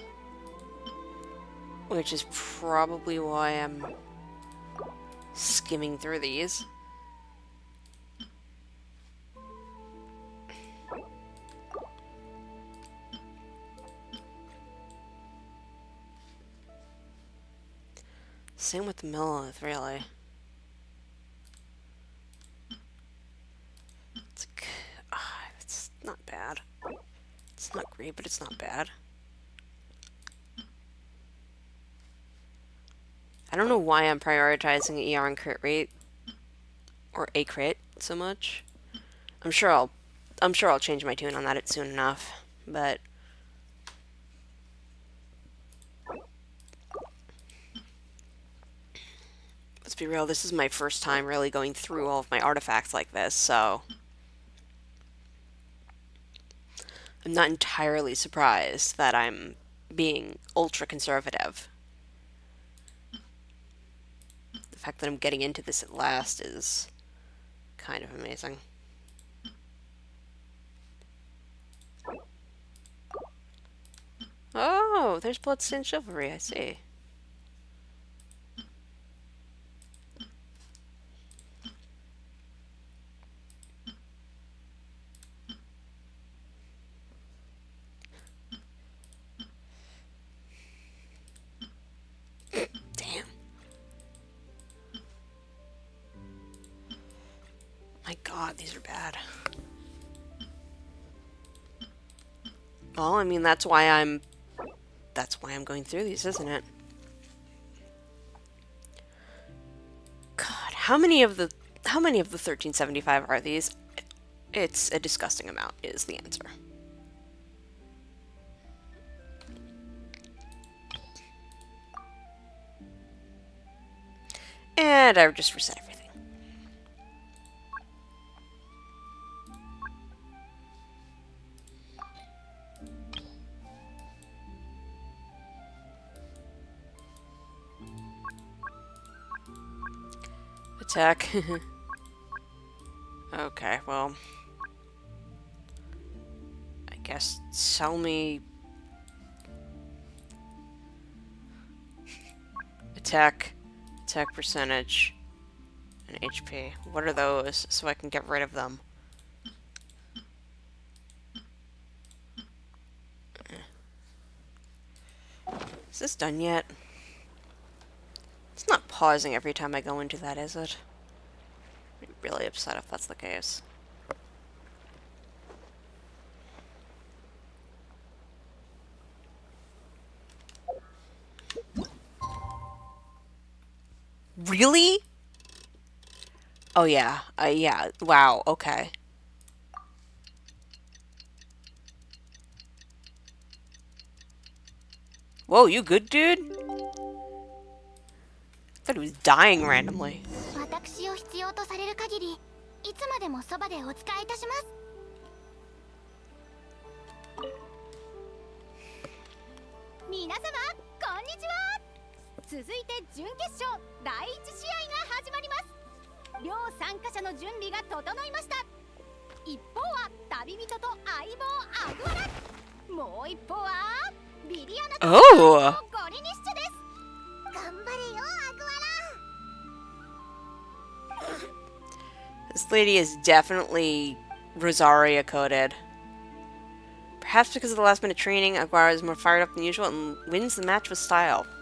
which is probably why I'm skimming through these. Same with the Millith, really. It's not bad. It's not great, but it's not bad. I don't know why I'm prioritizing ER and crit rate or a crit so much. I'm sure I'll change my tune on that soon enough, but let's be real, this is my first time really going through all of my artifacts like this, so I'm not entirely surprised that I'm being ultra conservative. The fact that I'm getting into this at last is kind of amazing. Oh, there's Bloodstained Chivalry, I see. Damn. My god, these are bad. Well, I mean, that's why I'm going through these, isn't it? God, how many of the 1375 are these? It's a disgusting amount, is the answer. And I just reset everything. Attack. Okay, well, I guess sell me attack percentage, and HP. What are those, so I can get rid of them? Is this done yet? It's not pausing every time I go into that, is it? I'd be really upset if that's the case. Really? Oh yeah, yeah, wow, okay. Whoa, you good, dude? I thought he was dying randomly. 私を必要とされる限り、いつまでもそばでお仕えいたします。皆様、こんにちは。続いて準決勝第1試合が始まります。両参加者の準備が整いました。一方は旅人と相棒アグアラ、もう一方はビリアナとゴリニッシュです。頑張れよアグアラ。This lady is definitely Rosaria coded. Perhaps because of the last minute training, Aguara is more fired up than usual and wins the match with style.「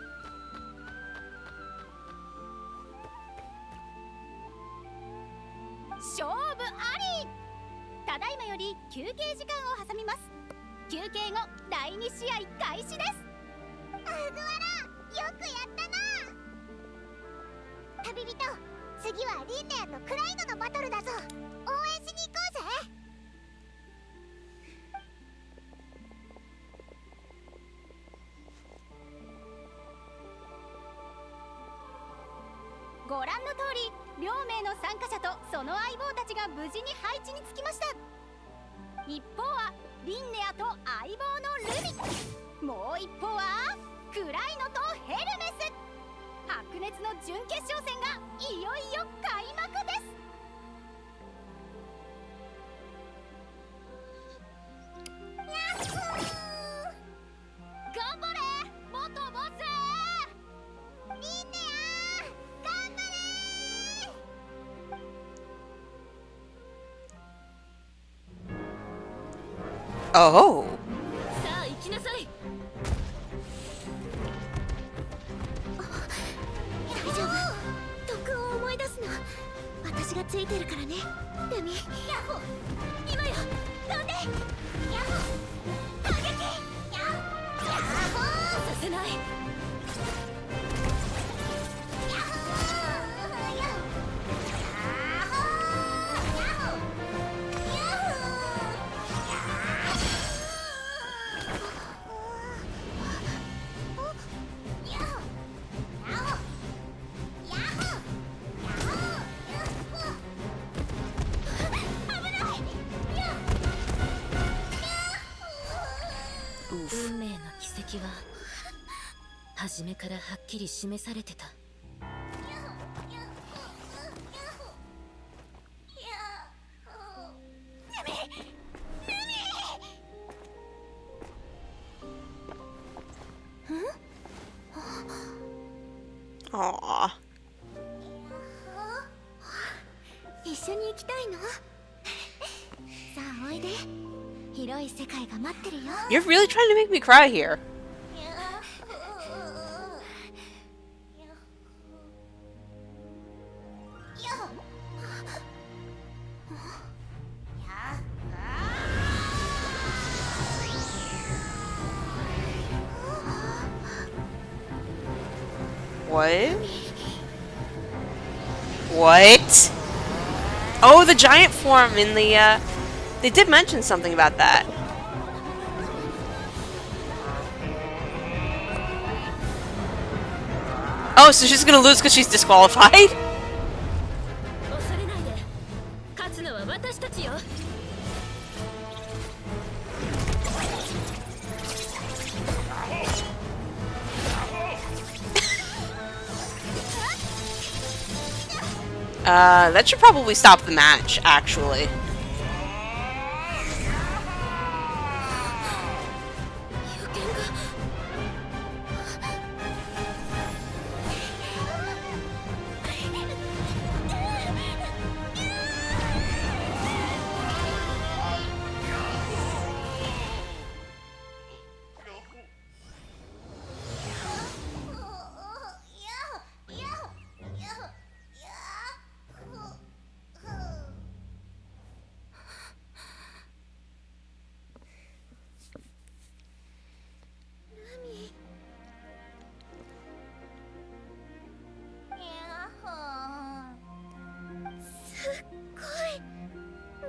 ご覧の通り、両名の参加者とその相棒たちが無事に配置につきました。一方はリンネアと相棒のルミ、もう一方はクライノとヘルメス。白熱の準決勝戦がいよいよ開幕です。やっほー！頑張れ元ボス！ Oh. さあ行きなさい。大丈夫。徳を思い出すの。私がついてるからね。ルミ。ヤッホー。今よ。飛んで。ヤッホー。攻撃。ヤッホー。させない。ヤッホー。ヤッホー。ヤッホー。ヤッホー。ヤッホー。運命の軌跡は初めからはっきり示されてた。Aw. 一緒に行きたいの？さあおいで。広い世界が待ってるよ。 You're really trying to make me cry here. What? What? Oh, the giant form in the, they did mention something about that. Oh, so she's gonna lose because she's disqualified? 恐れないで。勝つのは私たちよ。That should probably stop the match, actually.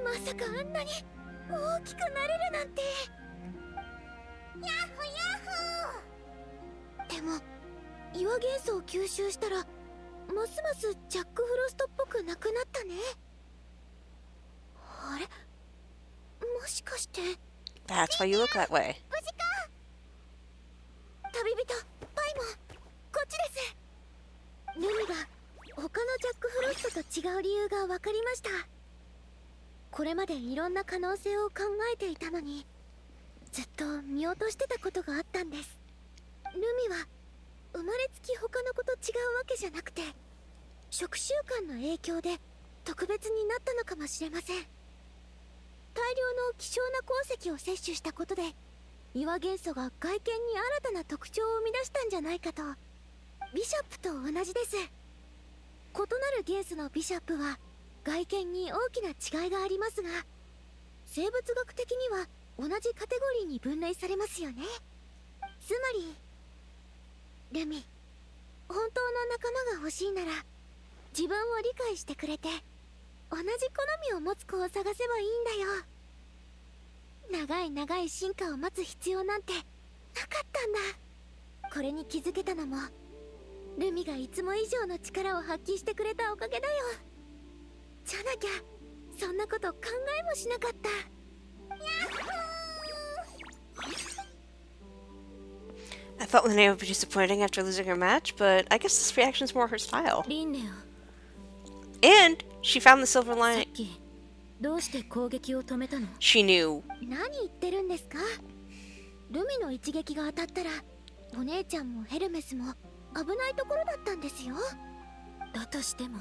まさかあんなに大きくなれるなんて。ヤッホヤッホー。でも岩元素を吸収したらますますジャックフロストっぽくなくなったね。あれ、もしかして。 That's why you look that way. 無事か。旅人パイモン、こっちです。ルミが他のジャックフロストと違う理由が分かりました。これまでいろんな可能性を考えていたのに、ずっと見落としてたことがあったんです。ルミは生まれつき他の子と違うわけじゃなくて、食習慣の影響で特別になったのかもしれません。大量の希少な鉱石を摂取したことで、岩元素が外見に新たな特徴を生み出したんじゃないかと。ビショップと同じです。異なる元素のビショップは外見に大きな違いがありますが、生物学的には同じカテゴリーに分類されますよね。つまりルミ、本当の仲間が欲しいなら自分を理解してくれて同じ好みを持つ子を探せばいいんだよ。長い長い進化を待つ必要なんてなかったんだ。これに気づけたのもルミがいつも以上の力を発揮してくれたおかげだよ。じゃなきゃそんなこと考えもしなかった。ヤッホー。 I thought Linnea would be disappointing after losing her match, but I guess this reaction's more her style. リンネ And she found the silver ア、さっ lining. きどうして攻撃を止めたの？ She knew. 何言ってるんですか。ルミの一撃が当たったらお姉ちゃんもヘルメスも危ないところだったんですよ。だとしても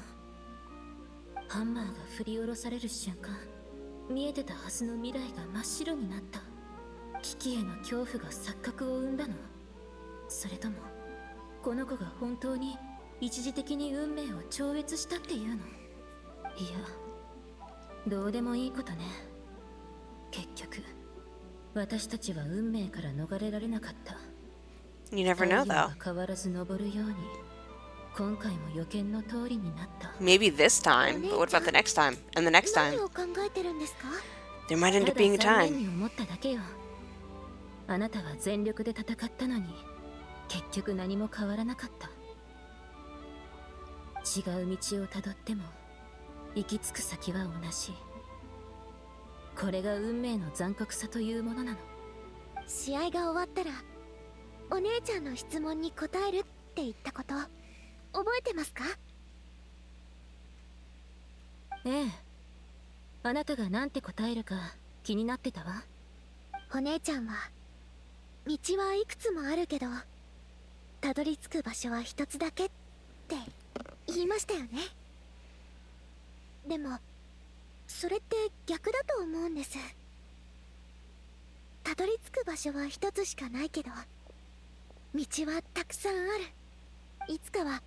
ハンマーが振り下ろされる瞬間、見えてたはずの未来が真っ白になった。危機への恐怖が錯覚を生んだの？それともこの子が本当に一時的に運命を超越したっていうの？いや、どうでもいいことね。結局私たちは運命から逃れられなかった。 You never know, 太陽 though. が変わらず昇るように今回も予見の通りになった。 Maybe this time, but what about the next time? And the next time? 何を考えてるんですか？ There might end た up だ being a 残念 time. に思っただけよ。あなたは全力で戦ったのに結局何も変わらなかった。違う道をたどっても行き着く先は同じ。これが運命の残酷さというものなの。試合が終わったらお姉ちゃんの質問に答えるって言ったこと覚えてますか？ええ、あなたが何て答えるか気になってたわ。お姉ちゃんは道はいくつもあるけどたどり着く場所は一つだけって言いましたよね。でもそれって逆だと思うんです。たどり着く場所は一つしかないけど道はたくさんある。いつかは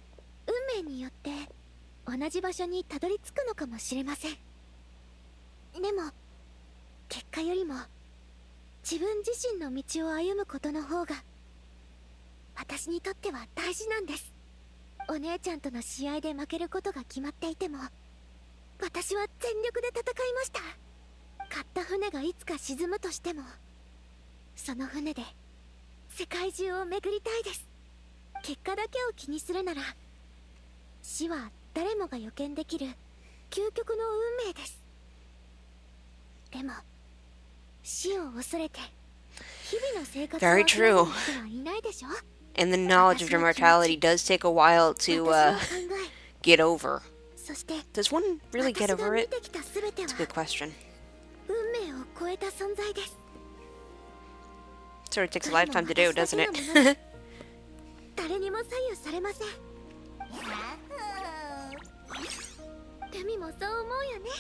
運命によって同じ場所にたどり着くのかもしれません。でも結果よりも自分自身の道を歩むことの方が私にとっては大事なんです。お姉ちゃんとの試合で負けることが決まっていても私は全力で戦いました。買った船がいつか沈むとしてもその船で世界中を巡りたいです。結果だけを気にするなら死は誰もが予見できる究極の運命です。でも死を恐れて日々の生活を Very 諦める true. 人はいないでしょ。 And the knowledge of your mortality does take a while to 私の考 get over. え、そして Does one really get 私が over 見 it? てきた全ては It's a good question. 運命を超えた存在です。 Sort of takes a lifetime to do, doesn't it? 誰にも左右されません。ルミもそう思うよね。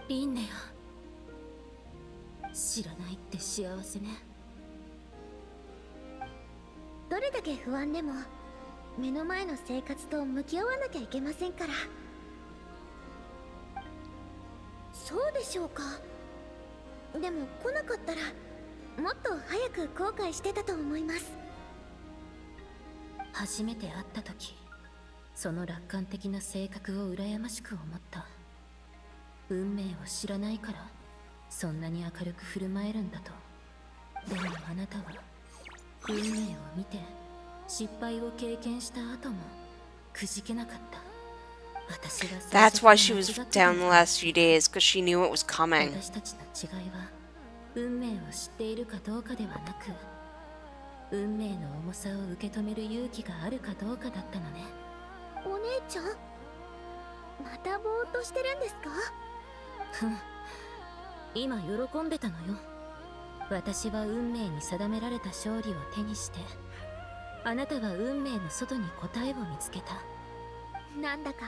リンネア、知らないって幸せね。どれだけ不安でも目の前の生活と向き合わなきゃいけませんから。そうでしょうか。でも来なかったらもっと早く後悔してたと思います。初めて会った時、その楽観的な性格を羨ましく思った。運命を知らないからそんなに明るく振る舞えるんだと。でもあなたは運命を見て失敗を経験した後もくじけなかった。私が That's why she was down the last few days, because she knew it was coming. 私たちの違いは運命を知っているかどうかではなく、運命の重さを受け止める勇気があるかどうかだったのね。お姉ちゃんまたぼーっとしてるんですか？ふん、今喜んでたのよ。私は運命に定められた勝利を手にして、あなたは運命の外に答えを見つけた。なんだか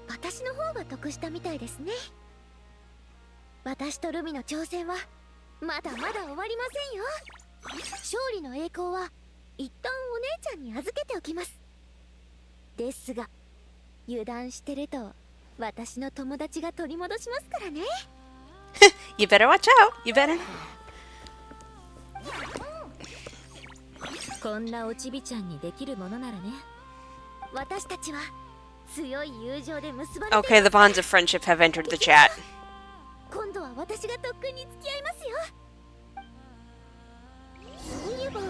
私の方が得したみたいですね。私とルミの挑戦はまだまだ終わりませんよ。勝利の栄光は一旦お姉ちゃんに預けておきます。ですが油断してると私の友達が取り戻しますからね。You better watch out. You better. こんなおちびちゃんにできるものならね。私たちは強い友情で結ばれて Okay, the bonds of friendship have entered the chat. 今度は私が特訓に付き合いますよ。そういえば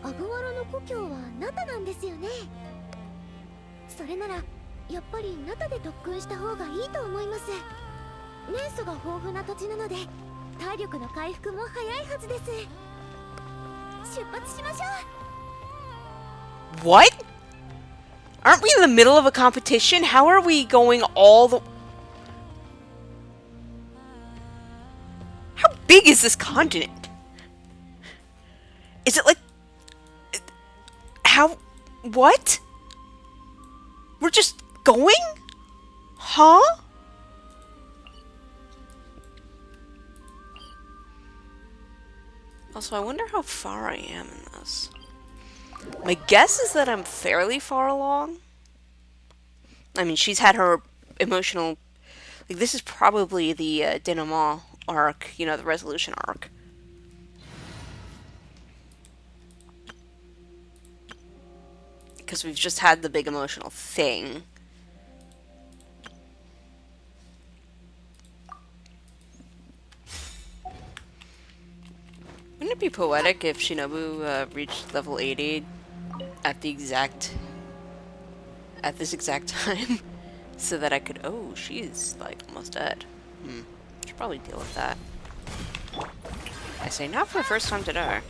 アグワラの故郷はナタなんですよね。それならやっぱりナタで特訓した方がいいと思います。年素が豊富な土地なので体力の回復も早いはずです。出発しましょう。 What? Aren't we in the middle of a competition? How are we going all the... How big is this continent? Is it like... How... What? We're just going? Huh? Also, I wonder how far I am in this. My guess is that I'm fairly far along. I mean, she's had her emotional... Like, this is probably the denouement arc, you know, the resolution arc. Because we've just had the big emotional thing. Wouldn't it be poetic if Shinobu reached level 80 at this exact time? So that I could... Oh, she's, like, almost dead. Should probably deal with that. I say not for the first time today.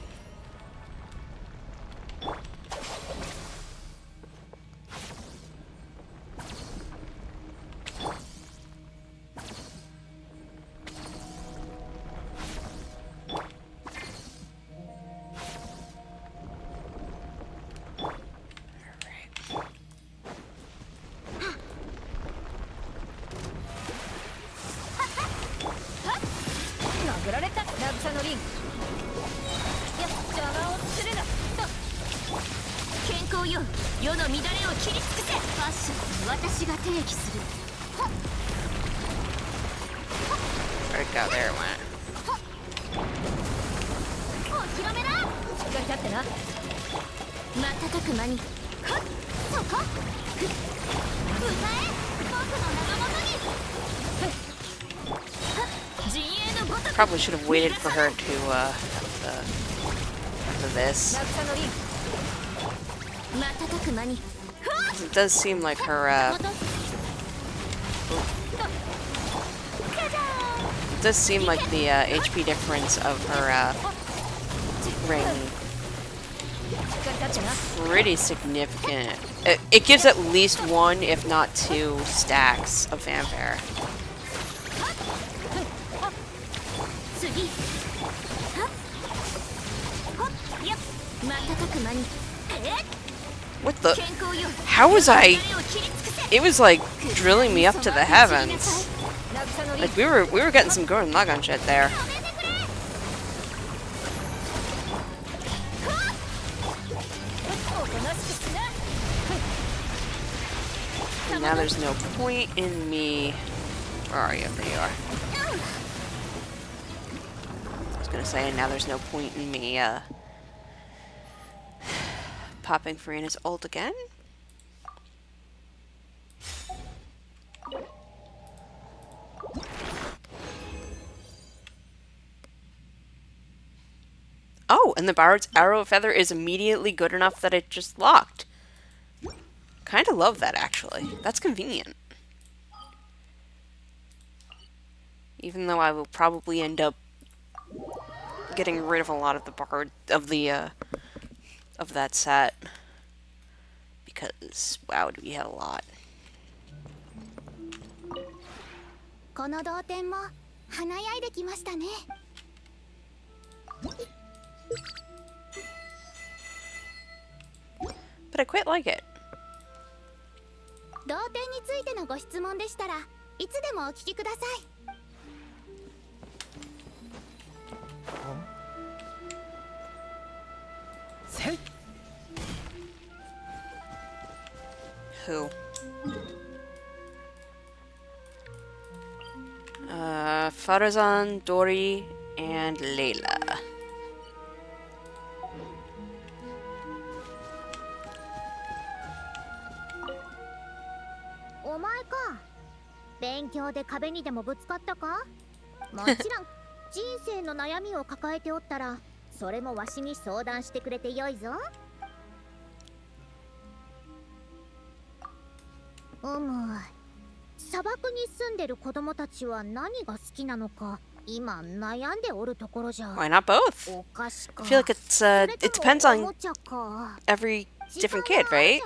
Where'd it go? There it went. Probably should have waited for her to this. It does seem like her it does seem like the HP difference of her ring is pretty significant. It gives at least one, if not two, stacks of fanfare. What the? How was I? It was like drilling me up to the heavens. Like we were getting some Gurren Lagann shit there. And now there's no point in me. Where are you? There you are. I was gonna say, and now there's no point in me popping Farina's ult again. Oh, and the Bard's Arrow of Feather is immediately good enough that it just locked. Kind of love that, actually. That's convenient. Even though I will probably end up getting rid of a lot of the Bard of that set. Because, wow, do we have a lot. この同点も華やいできましたね。 But I quite like it. 同点についてのご質問でしたらいつでもお聞きください。 Who? Farazan, Dori, and Layla. Oh my god. 勉強で壁にでもぶつかったか？もちろん人生の悩みを抱えておったらそれもわしに相談してくれてよいぞ。 砂漠に住んでる子供たちは何が好きなのか今悩んでおるところじゃ。 Why not both? I feel like it depends on every different kid, right?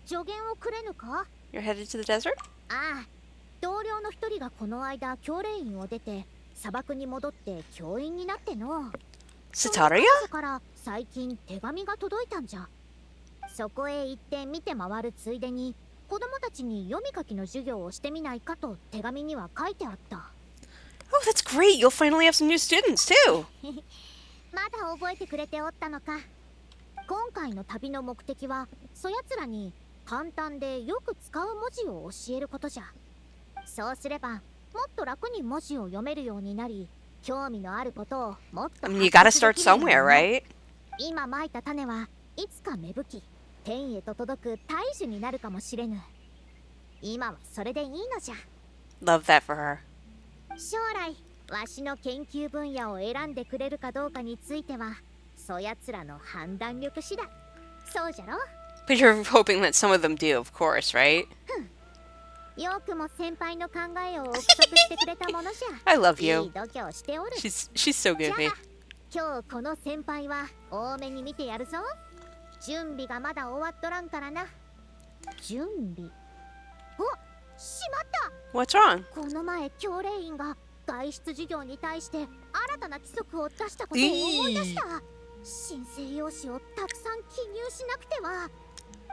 助言をくれぬか？ You're headed to the desert? ああ、同僚の一人がこの間教練院を出て砂漠に戻って教員になっての。 Sataria? から最近手紙が届いたんじゃ。そこへ行って見て回るついでに。 子供たちに読み書きの授業をしてみないかと手紙には書いてあった。Oh, that's great! You'll finally have some new students too. まだ覚えてくれておったのか。今回の旅の目的はそやつらに簡単でよく使う文字を教えることじゃ。そうすればもっと楽に文字を読めるようになり、興味のあることをもっと I mean, you gotta start somewhere, right? 今まいた種はいつか芽吹き天へと届く大樹になるかもしれぬ。今はそれでいいのじゃ。 Love that for her. 将来わしの研究分野を選んでくれるかどうかについてはそやつらの判断力次第。そうじゃろ。 But you're hoping that some of them do, of course, right? よくも先輩の考えを憶測してくれたものじゃ。 I love い you. い度胸しておる。 She's so じゃ goofy. あ今日この先輩は多めに見てやるぞ。準備がまだ終わっとらんからな。準備。お、しまった。 What's wrong? この前教令員が外出授業に対して新たな規則を出したことを思い出した。申請用紙をたくさん記入しなくては。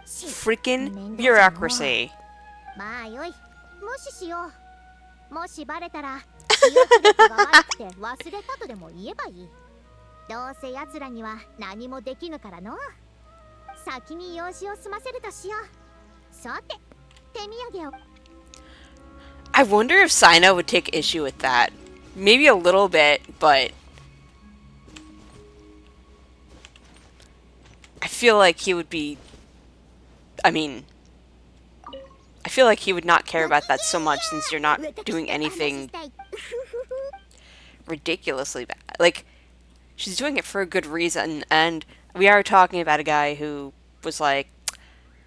Freaking bureaucracy. まあよい、無視しよう。もしバレたら記憶力が悪くて忘れたとでも言えばいい。どうせ奴らには何もできぬからの。先に用事を済ませるとしよう。さて、手土産を。 I wonder if Sino would take issue with that. Maybe a little bit, but I feel like he would be... I mean, I feel like he would not care about that so much since you're not doing anything ridiculously bad. Like, she's doing it for a good reason, and we are talking about a guy who was like,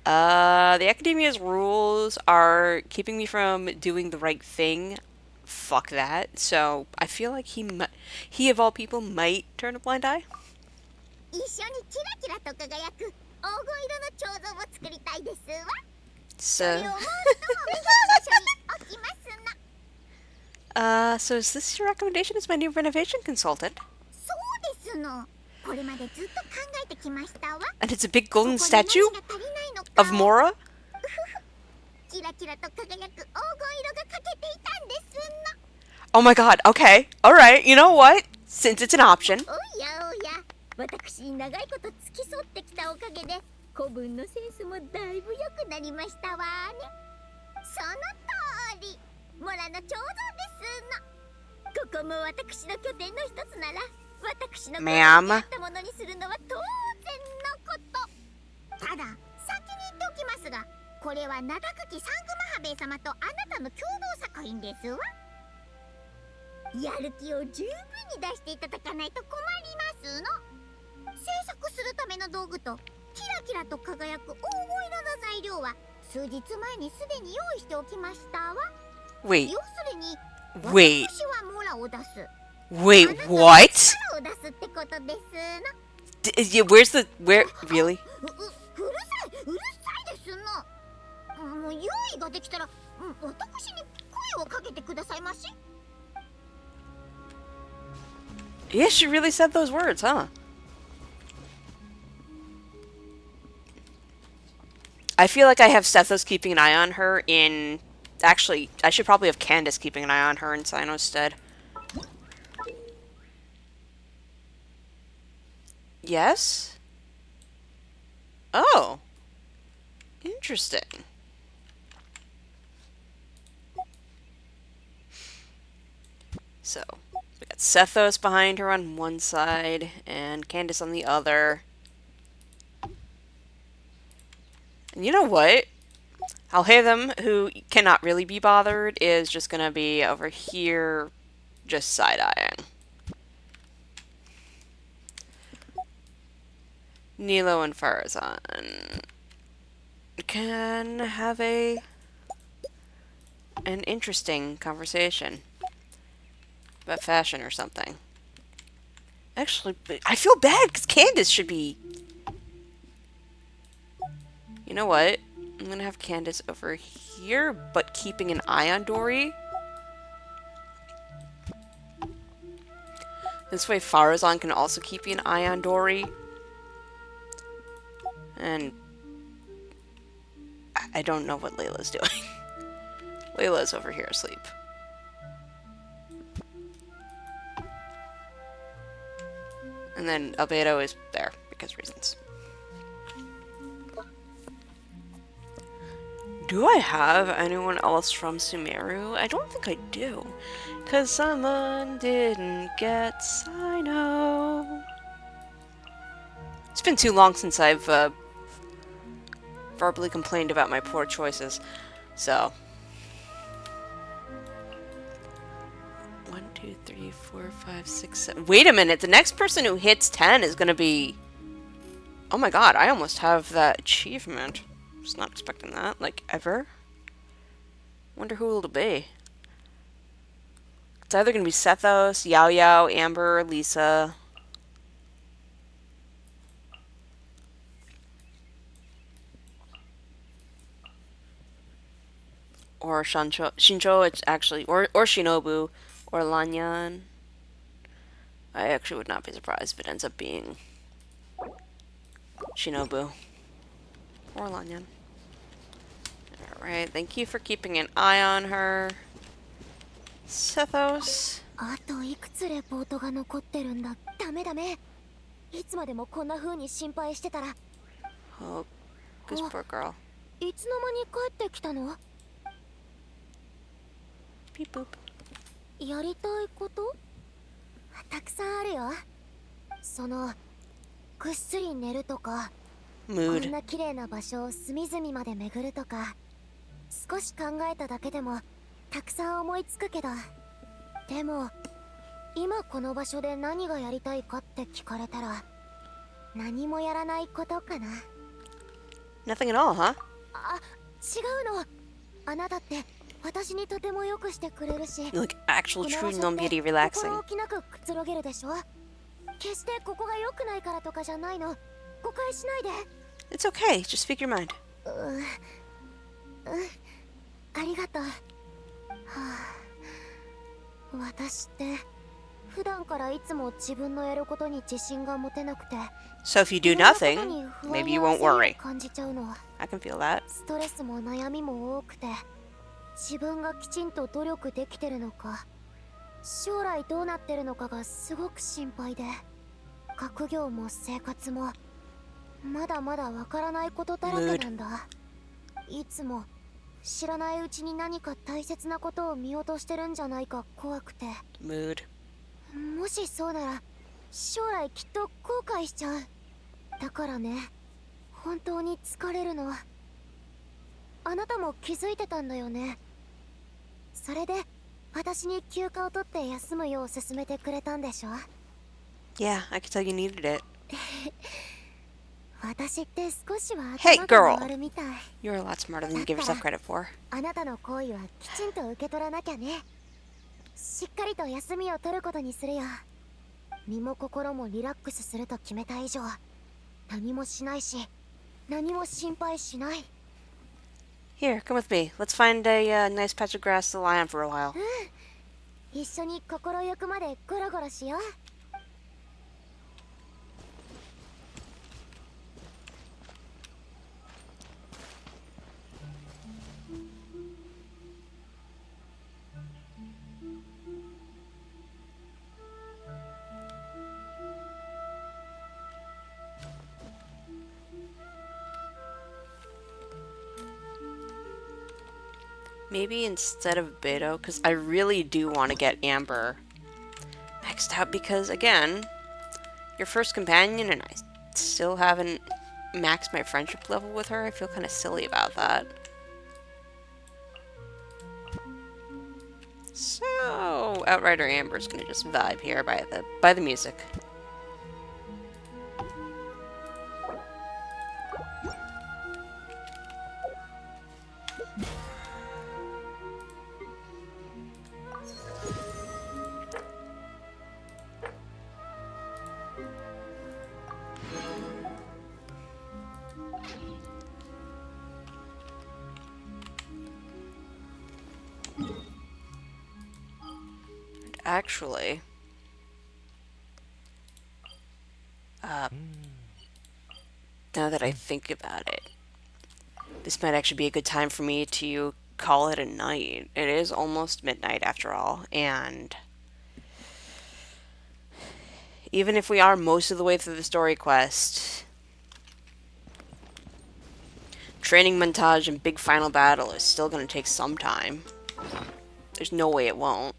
the Academia's rules are keeping me from doing the right thing. Fuck that. So, I feel like he of all people might turn a blind eye. 一緒にキラキラと輝く黄金色の彫像を作りたいですわ。 So, それをもっともっと場所に置きますの。 so is this your recommendation as my new renovation consultant? そうですの。これまでずっと考えてきましたわ。 And it's a big golden ここに statue 何が足りないのかを of Mora? キラキラと輝く黄金色が欠けていたんですの。 Oh my god, okay. Alright, you know what? Since it's an option. おやおや、私に長いこと付き添ってきたおかげで古文のセンスもだいぶ良くなりましたわね。その通り、モラの彫像ですの。ここも私の拠点の一つなら、私の Ma'am あったものにするのは当然のこと。ただ、先に言っておきますが、これは名高きサングマハベイ様とあなたの共同作品ですわ。やる気を十分に出していただかないと困りますの。制作するための道具とキラキラと輝く黄金色の材料は数日前にすでに用意しておきましたわ。 Wait, 要するに wait, 私はモラを出す。 wait, あなたは what? モラを出すってことですの。Where's the, where, really? うるさいですの。もう用意ができたら、私に声をかけてくださいまし。 Yeah, she really said those words, huh? I feel like I have Sethos keeping an eye on her in... Actually, I should probably have Candace keeping an eye on her in Sino's stead. Yes? Oh. Interesting. So, we got Sethos behind her on one side, and Candace on the other. And you know what? Alhaitham, who cannot really be bothered, is just gonna be over here, just side-eyeing. Nilo and Farazan can have an interesting conversation about fashion or something. Actually, I feel bad because Candace should be... You know what? I'm gonna have Candace over here, but keeping an eye on Dory. This way Farazan can also keep an eye on Dory. And I don't know what Layla's doing. Layla's over here asleep. And then Albedo is there because reasons. Do I have anyone else from Sumeru? I don't think I do. Cause someone didn't get Sino. It's been too long since I've verbally complained about my poor choices. So. 1, 2, 3, 4, 5, 6, 7. Wait a minute. The next person who hits 10 is gonna be... Oh my god, I almost have that achievement. Just not expecting that, like, ever. Wonder who it'll be. It's either gonna be Sethos, Yao Yao, Amber, Lisa. Or Shinjo, it's actually, or Shinobu, or Lanyan. I actually would not be surprised if it ends up being Shinobu. Or Lanyan. Alright, thank you for keeping an eye on her. Sethos. あといくつレポートが残ってるんだ。ダメダメ。いつまでもこんな風に心配してたら。Oh, this poor girl. いつの間に帰ってきたの？ Beep boop. やりたいこと？たくさんあるよ。そのぐっすり寝るとか、Mood. こんな綺麗な場所を隅々まで巡るとか、少し考えただけでもたくさん思いつくけど、でも今この場所で何がやりたいかって聞かれたら何もやらないことかな。 Nothing at all, huh? あ、違うの。あなたって私にとてもよくしてくれるし、 You look actual この true 場所って non-beauty 心 relaxing. 置きなくくつろげるでしょ。決してここが良くないからとかじゃないの。誤解しないで。 It's okay, just speak your mind. ありがとう。はあ、私って普段からいつも自分のやることに自信が持てなくて、 So if you do いろんなこと nothing, に不安 maybe you や won't 焦りを worry. 感じちゃうの。 I can feel that. ストレスも悩みも多くて、自分がきちんと努力できてるのか、将来どうなってるのかがすごく心配で、学業も生活もまだまだわからないことだらけなんだ。いつも知らないうちに何か大切なことを見落としてるんじゃないか怖くて。 Mood. もしそうなら将来きっと後悔しちゃう。だからね、本当に疲れるの。あなたも気づいてたんだよね。それで私に休暇を取って休むよう勧めてくれたんでしょ。 Yeah, I could tell you needed it. 私って少しは Hey, 頭が girl. 回るみたい。 You're a lot smarter than you give yourself credit for. あなたの行為はきちんと受け取らなきゃね。しっかりと休みを取ることにするよ。身も心もリラックスすると決めた以上、何もしないし、何も心配しない。 Here, come with me. Let's find a nice patch of grass to lie on for a while. 一緒に心ゆくまでゴロゴロしよう。 Maybe instead of Beto, because I really do want to get Amber maxed out because, again, your first companion and I still haven't maxed my friendship level with her. I feel kind of silly about that. So, Outrider Amber's gonna just vibe here by the music. Actually, now that I think about it, this might actually be a good time for me to call it a night. It is almost midnight after all, and even if we are most of the way through the story quest, training montage and big final battle is still going to take some time. There's no way it won't.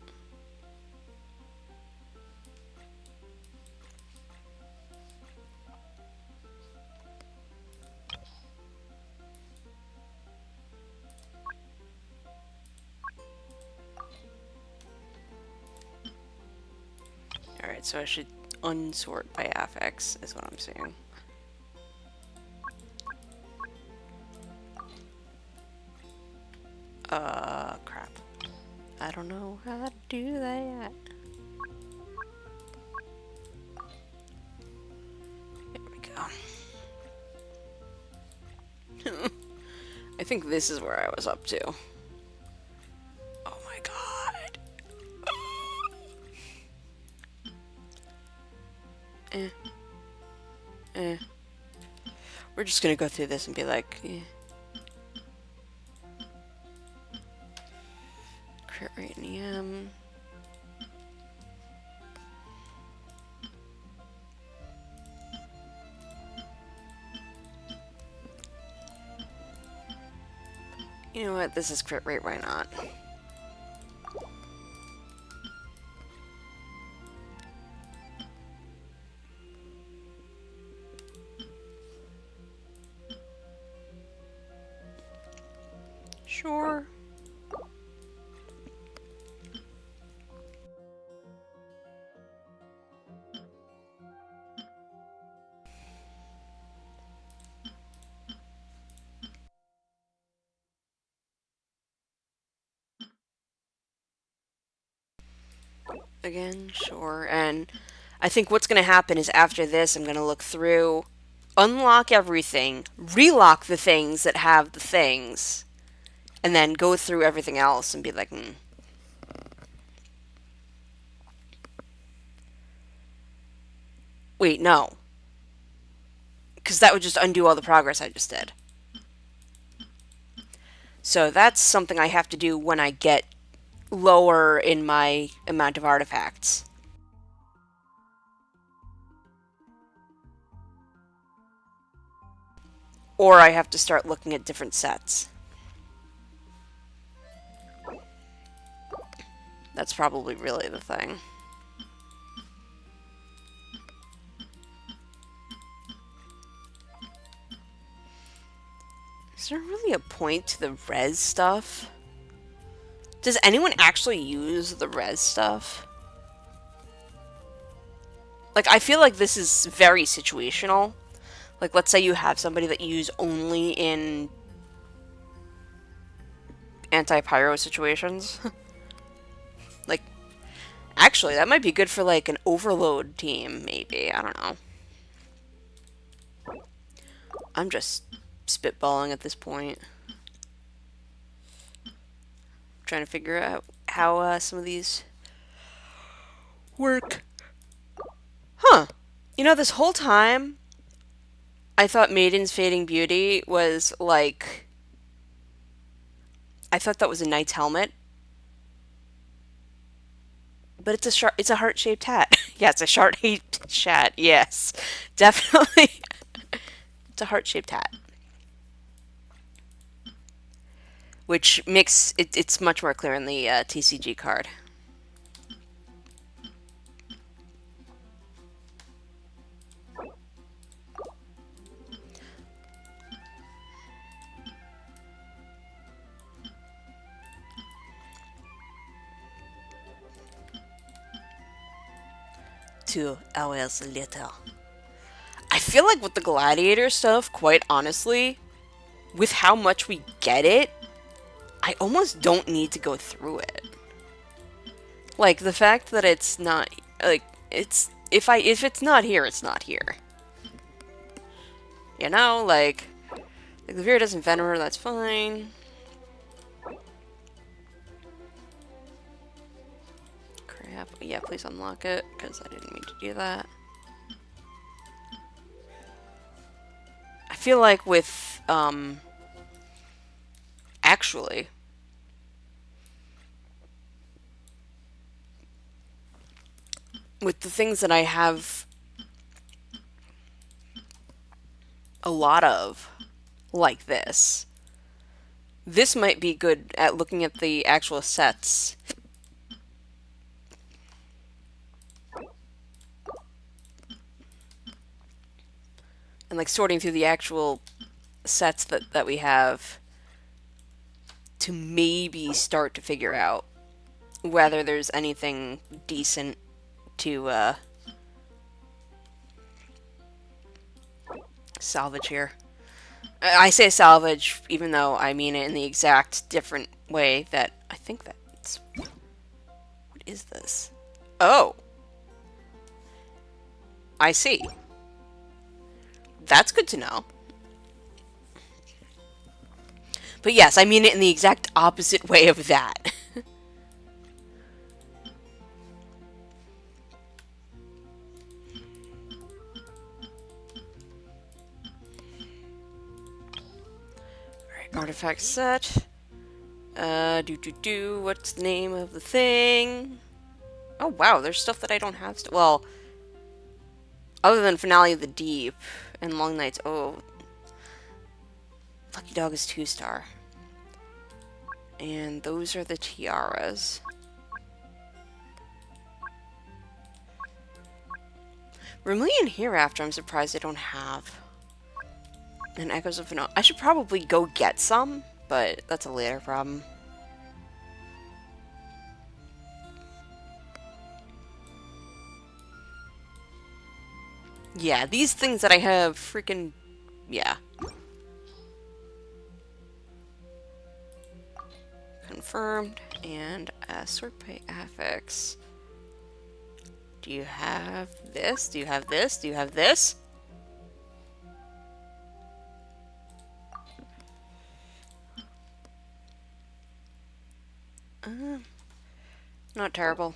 Alright, so I should unsort by affix, is what I'm saying. Crap. I don't know how to do that. There we go. I think this is where I was up to. Oh my god. We're just gonna go through this and be like, crit rate in EM. You know what? This is crit rate, why not? Sure. Again, sure. And I think what's going to happen is after this, I'm going to look through, unlock everything, relock the things that have the things, and then go through everything else and be like, Wait, no. Because that would just undo all the progress I just did. So that's something I have to do when I get lower in my amount of artifacts. Or I have to start looking at different sets. That's probably really the thing. Is there really a point to the res stuff? Does anyone actually use the res stuff? Like, I feel like this is very situational. Like, let's say you have somebody that you use only in anti-pyro situations. Like, actually, that might be good for, like, an overload team, maybe. I don't know. I'm just spitballing at this point. Trying to figure out how some of these work. Huh. You know, this whole time, I thought Maiden's Fading Beauty was, like... I thought that was a knight's helmet. But it's a heart-shaped hat. Yeah, it's a heart-shaped hat. Yes. Definitely. It's a heart-shaped hat. Which makes it's much more clear in the TCG card. Two hours later. I feel like with the gladiator stuff, quite honestly, with how much we get it, I almost don't need to go through it. Like, the fact that it's not, like, it's, if it's not here, it's not here. You know, like the Viridus and Venemer, that's fine. Crap. Yeah, please unlock it, because I didn't mean to do that. I feel like with, actually... with the things that I have a lot of, like this, this might be good at looking at the actual sets. And like sorting through the actual sets that we have to maybe start to figure out whether there's anything decent to salvage here. I say salvage even though I mean it in the exact different way that I think that's... What is this? Oh! I see. That's good to know. But yes, I mean it in the exact opposite way of that. Alright, artifact set. What's the name of the thing? Oh wow, there's stuff that I don't have. Well, other than Finale of the Deep and Long Nights. Oh, Lucky Dog is 2-star. And those are the tiaras. Vermilion Hereafter, I'm surprised I don't have. And Echoes of Finale. I should probably go get some, but that's a later problem. Yeah, these things that I have freaking... Yeah. Confirmed. And sort by affix. Do you have this? Do you have this? Do you have this? Not terrible.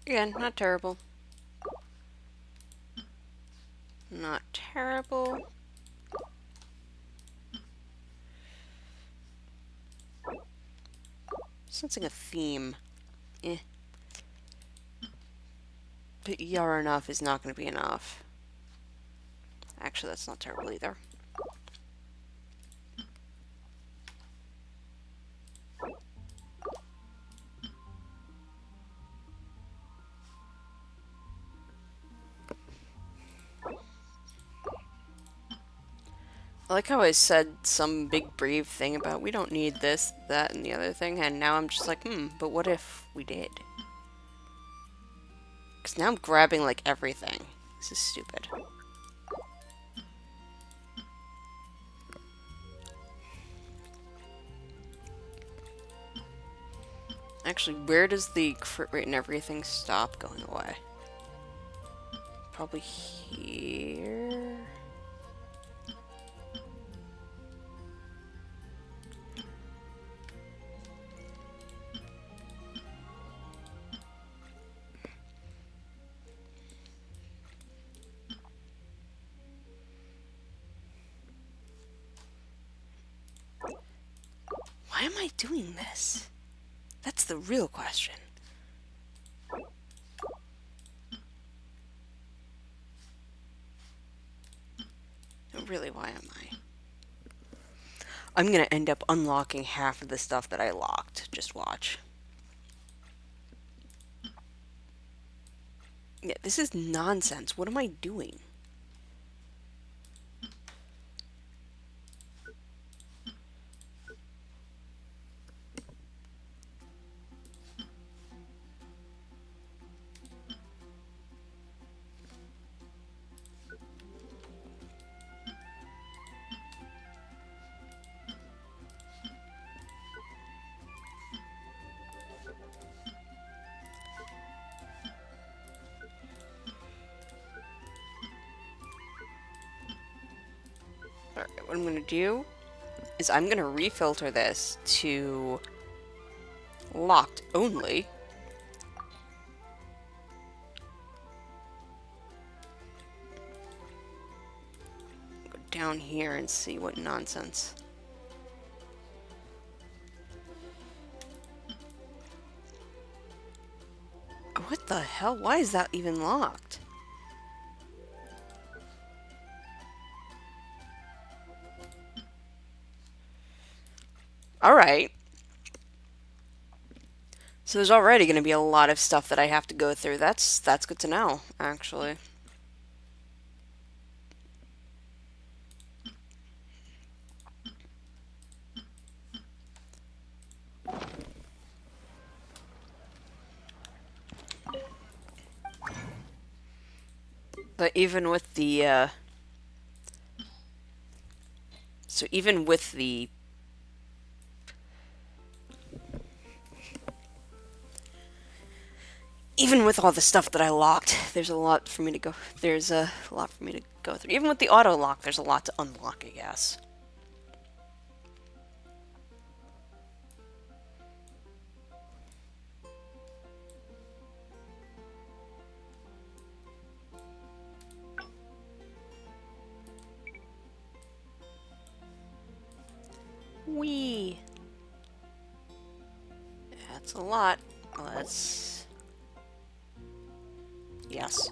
Again, not terrible. Not terrible. Sensing a theme. Eh. But ER enough is not going to be enough. Actually, that's not terrible either. I like how I said some big brave thing about we don't need this, that, and the other thing, and now I'm just like, but what if we did? Because now I'm grabbing, like, everything. This is stupid. Actually, where does the crit rate and everything stop going away? Probably here... Why am I doing this? That's the real question. No, really, why am I? I'm gonna end up unlocking half of the stuff that I locked. Just watch. Yeah, this is nonsense. What am I doing? Alright, what I'm gonna do is I'm gonna refilter this to locked only. Go down here and see what nonsense. What the hell? Why is that even locked? Alright. So there's already going to be a lot of stuff that I have to go through. That's good to know, actually. But even with the, so even with the even with all the stuff that I locked, there's a lot for me to go. There's a lot for me to go through. Even with the auto lock, there's a lot to unlock, I guess. Wee. That's a lot. Let's. Yes.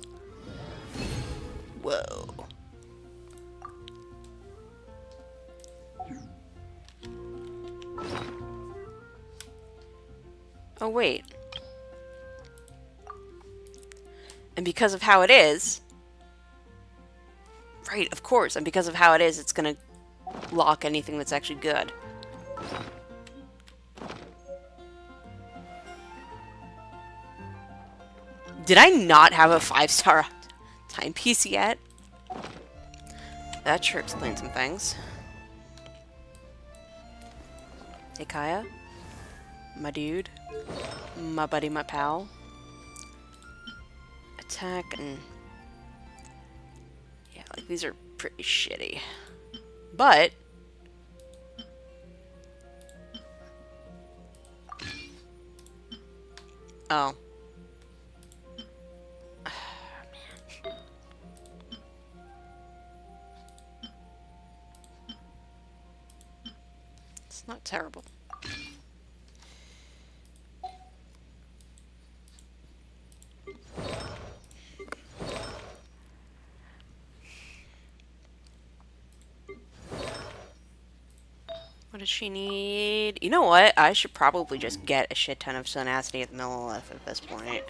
Whoa. Oh, wait. And because of how it is... Right, of course. And because of how it is, it's gonna lock anything that's actually good. Did I not have a 5-star timepiece yet? That sure explains some things. Hey, Kaya. My dude. My buddy, my pal. Attack and... Yeah, like, these are pretty shitty. But... Oh. It's not terrible. What does she need? You know what? I should probably just get a shit ton of Sonacity at the Millilith at this point.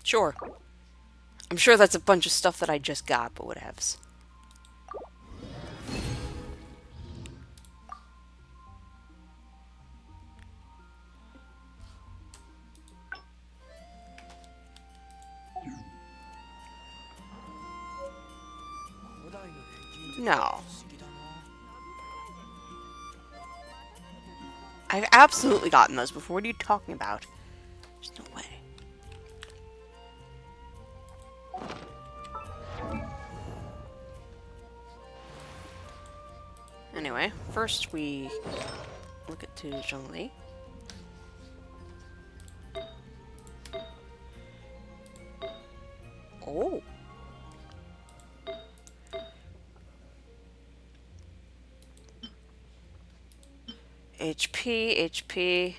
Sure. I'm sure that's a bunch of stuff that I just got, but whatevs. No. I've absolutely gotten those before. What are you talking about? There's no way. Anyway, first we look at Zhongli. Oh. HP.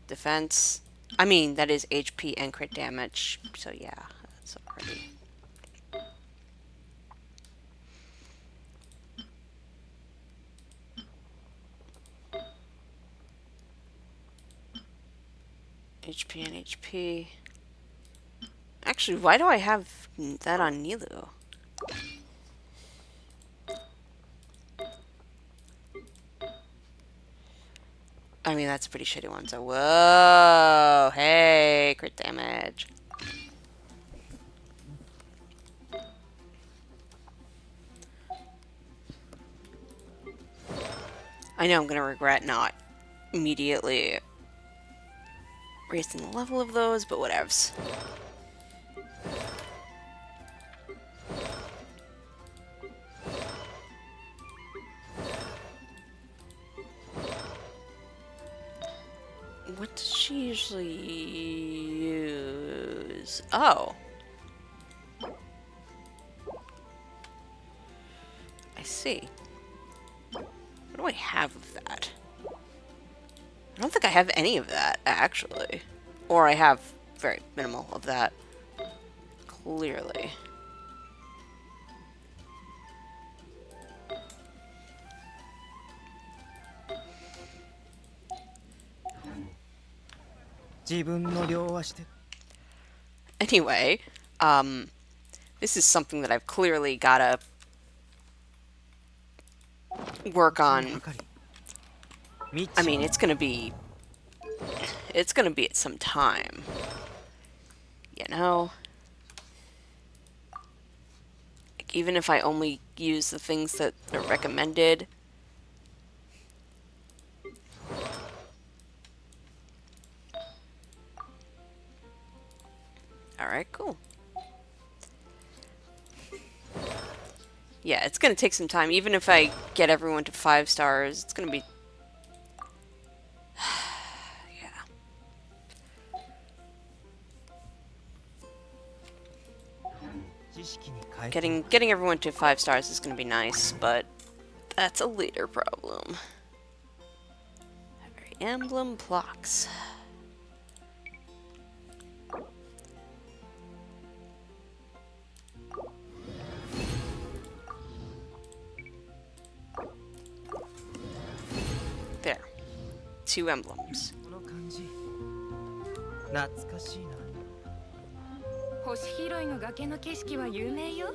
Defense. I mean, that is HP and crit damage. So yeah, that's already... HP and HP. Actually, why do I have that on Nilu? I mean, that's a pretty shitty one, so whoa! Hey, crit damage. I know I'm gonna regret not immediately raising the level of those, but whatevs. What does she usually use? stars. Oh. I see. What do I have of that? I don't think I have any of that, actually. Or I have very minimal of that. Clearly. Anyway, this is something that I've clearly gotta work on. I mean, it's gonna be at some time. You know? Like, even if I only use the things that are recommended. Alright, cool. Yeah, it's gonna take some time. Even if I get everyone to 5 stars, it's gonna be... yeah. Getting everyone to 5 stars is gonna be nice, but that's a later problem. Emblem blocks. There. 2 emblems. 星拾いの崖の景色は有名よ。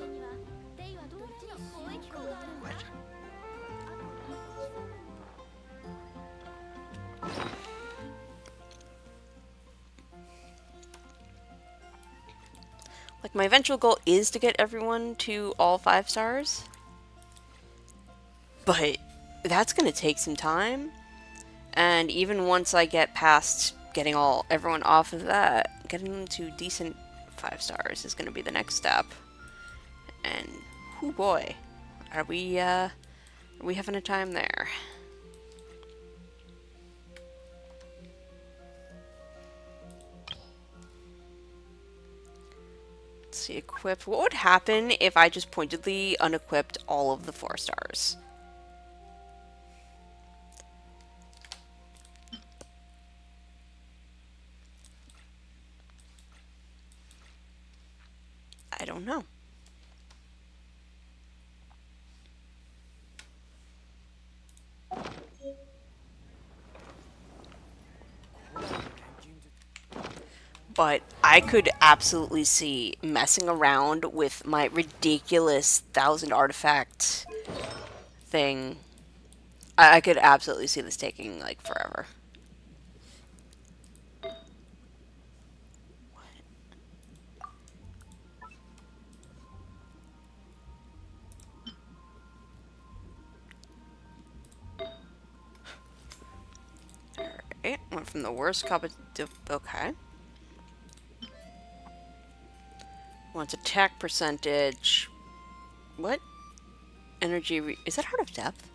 Like, my eventual goal is to get everyone to all 5 stars. But that's gonna take some time. And even once I get past getting everyone off of that, getting them to decent 5 stars is gonna be the next step. And, oh boy, are we having a time there? Let's see, equip. What would happen if I just pointedly unequipped all of the 4 stars? I don't know. But I could absolutely see messing around with my ridiculous 1,000 artifact thing. I could absolutely see this taking, like, forever. Alright, went from the worst copy to... okay. Wants attack percentage. What? Energy is that Heart of Depth?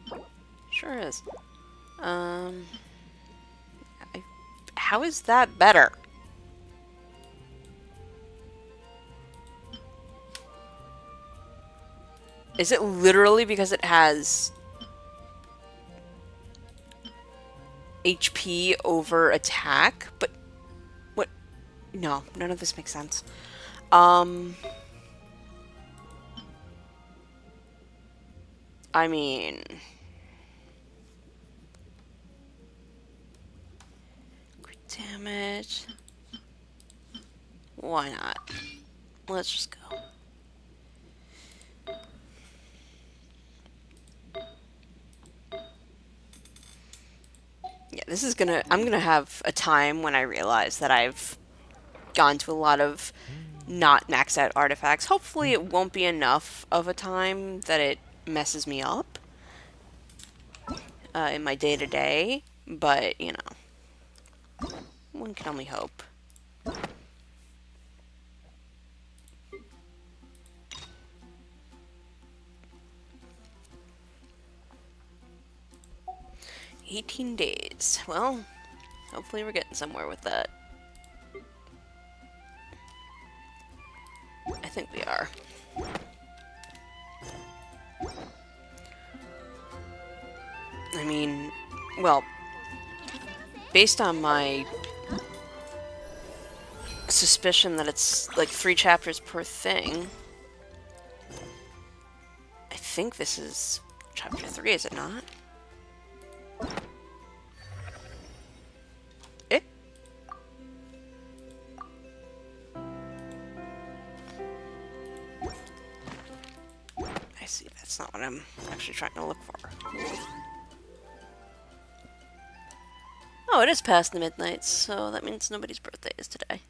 Sure is. How is that better? Is it literally because it has HP over attack? But what? No, none of this makes sense. I mean, crit damage. Why not? Let's just go. Yeah, this is I'm gonna have a time when I realize that I've gone to a lot of not maxed out artifacts. Hopefully it won't be enough of a time that it messes me up in my day-to-day, but, you know, one can only hope. $18 days. Well, hopefully we're getting somewhere with that. think we are. I mean, well, based on my suspicion that it's like 3 chapters per thing, I think this is chapter 3, is it not? Eh? I see, that's not what I'm actually trying to look for. Oh, it is past the midnight, so that means nobody's birthday is today.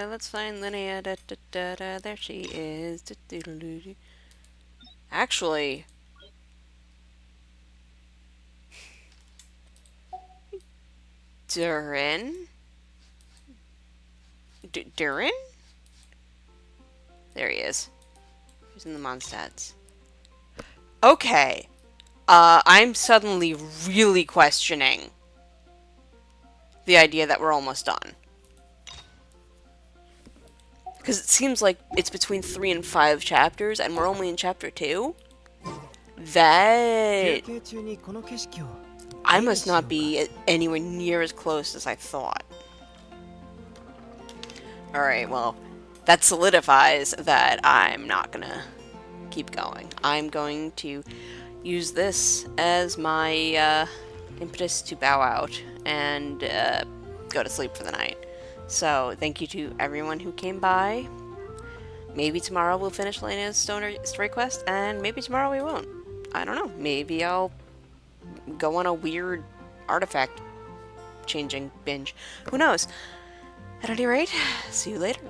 Let's find Linnea. There she is. Actually, Durin? Durin? There he is. He's in the Mondstadts. Okay. I'm suddenly really questioning the idea that we're almost done. Because it seems like it's between 3 and 5 chapters, and we're only in chapter 2? That... I must not be anywhere near as close as I thought. Alright, well, that solidifies that I'm not gonna keep going. I'm going to use this as my impetus to bow out and go to sleep for the night. So, thank you to everyone who came by. Maybe tomorrow we'll finish Lena's story quest, and maybe tomorrow we won't. I don't know. Maybe I'll go on a weird artifact changing binge. Who knows? At any rate, see you later.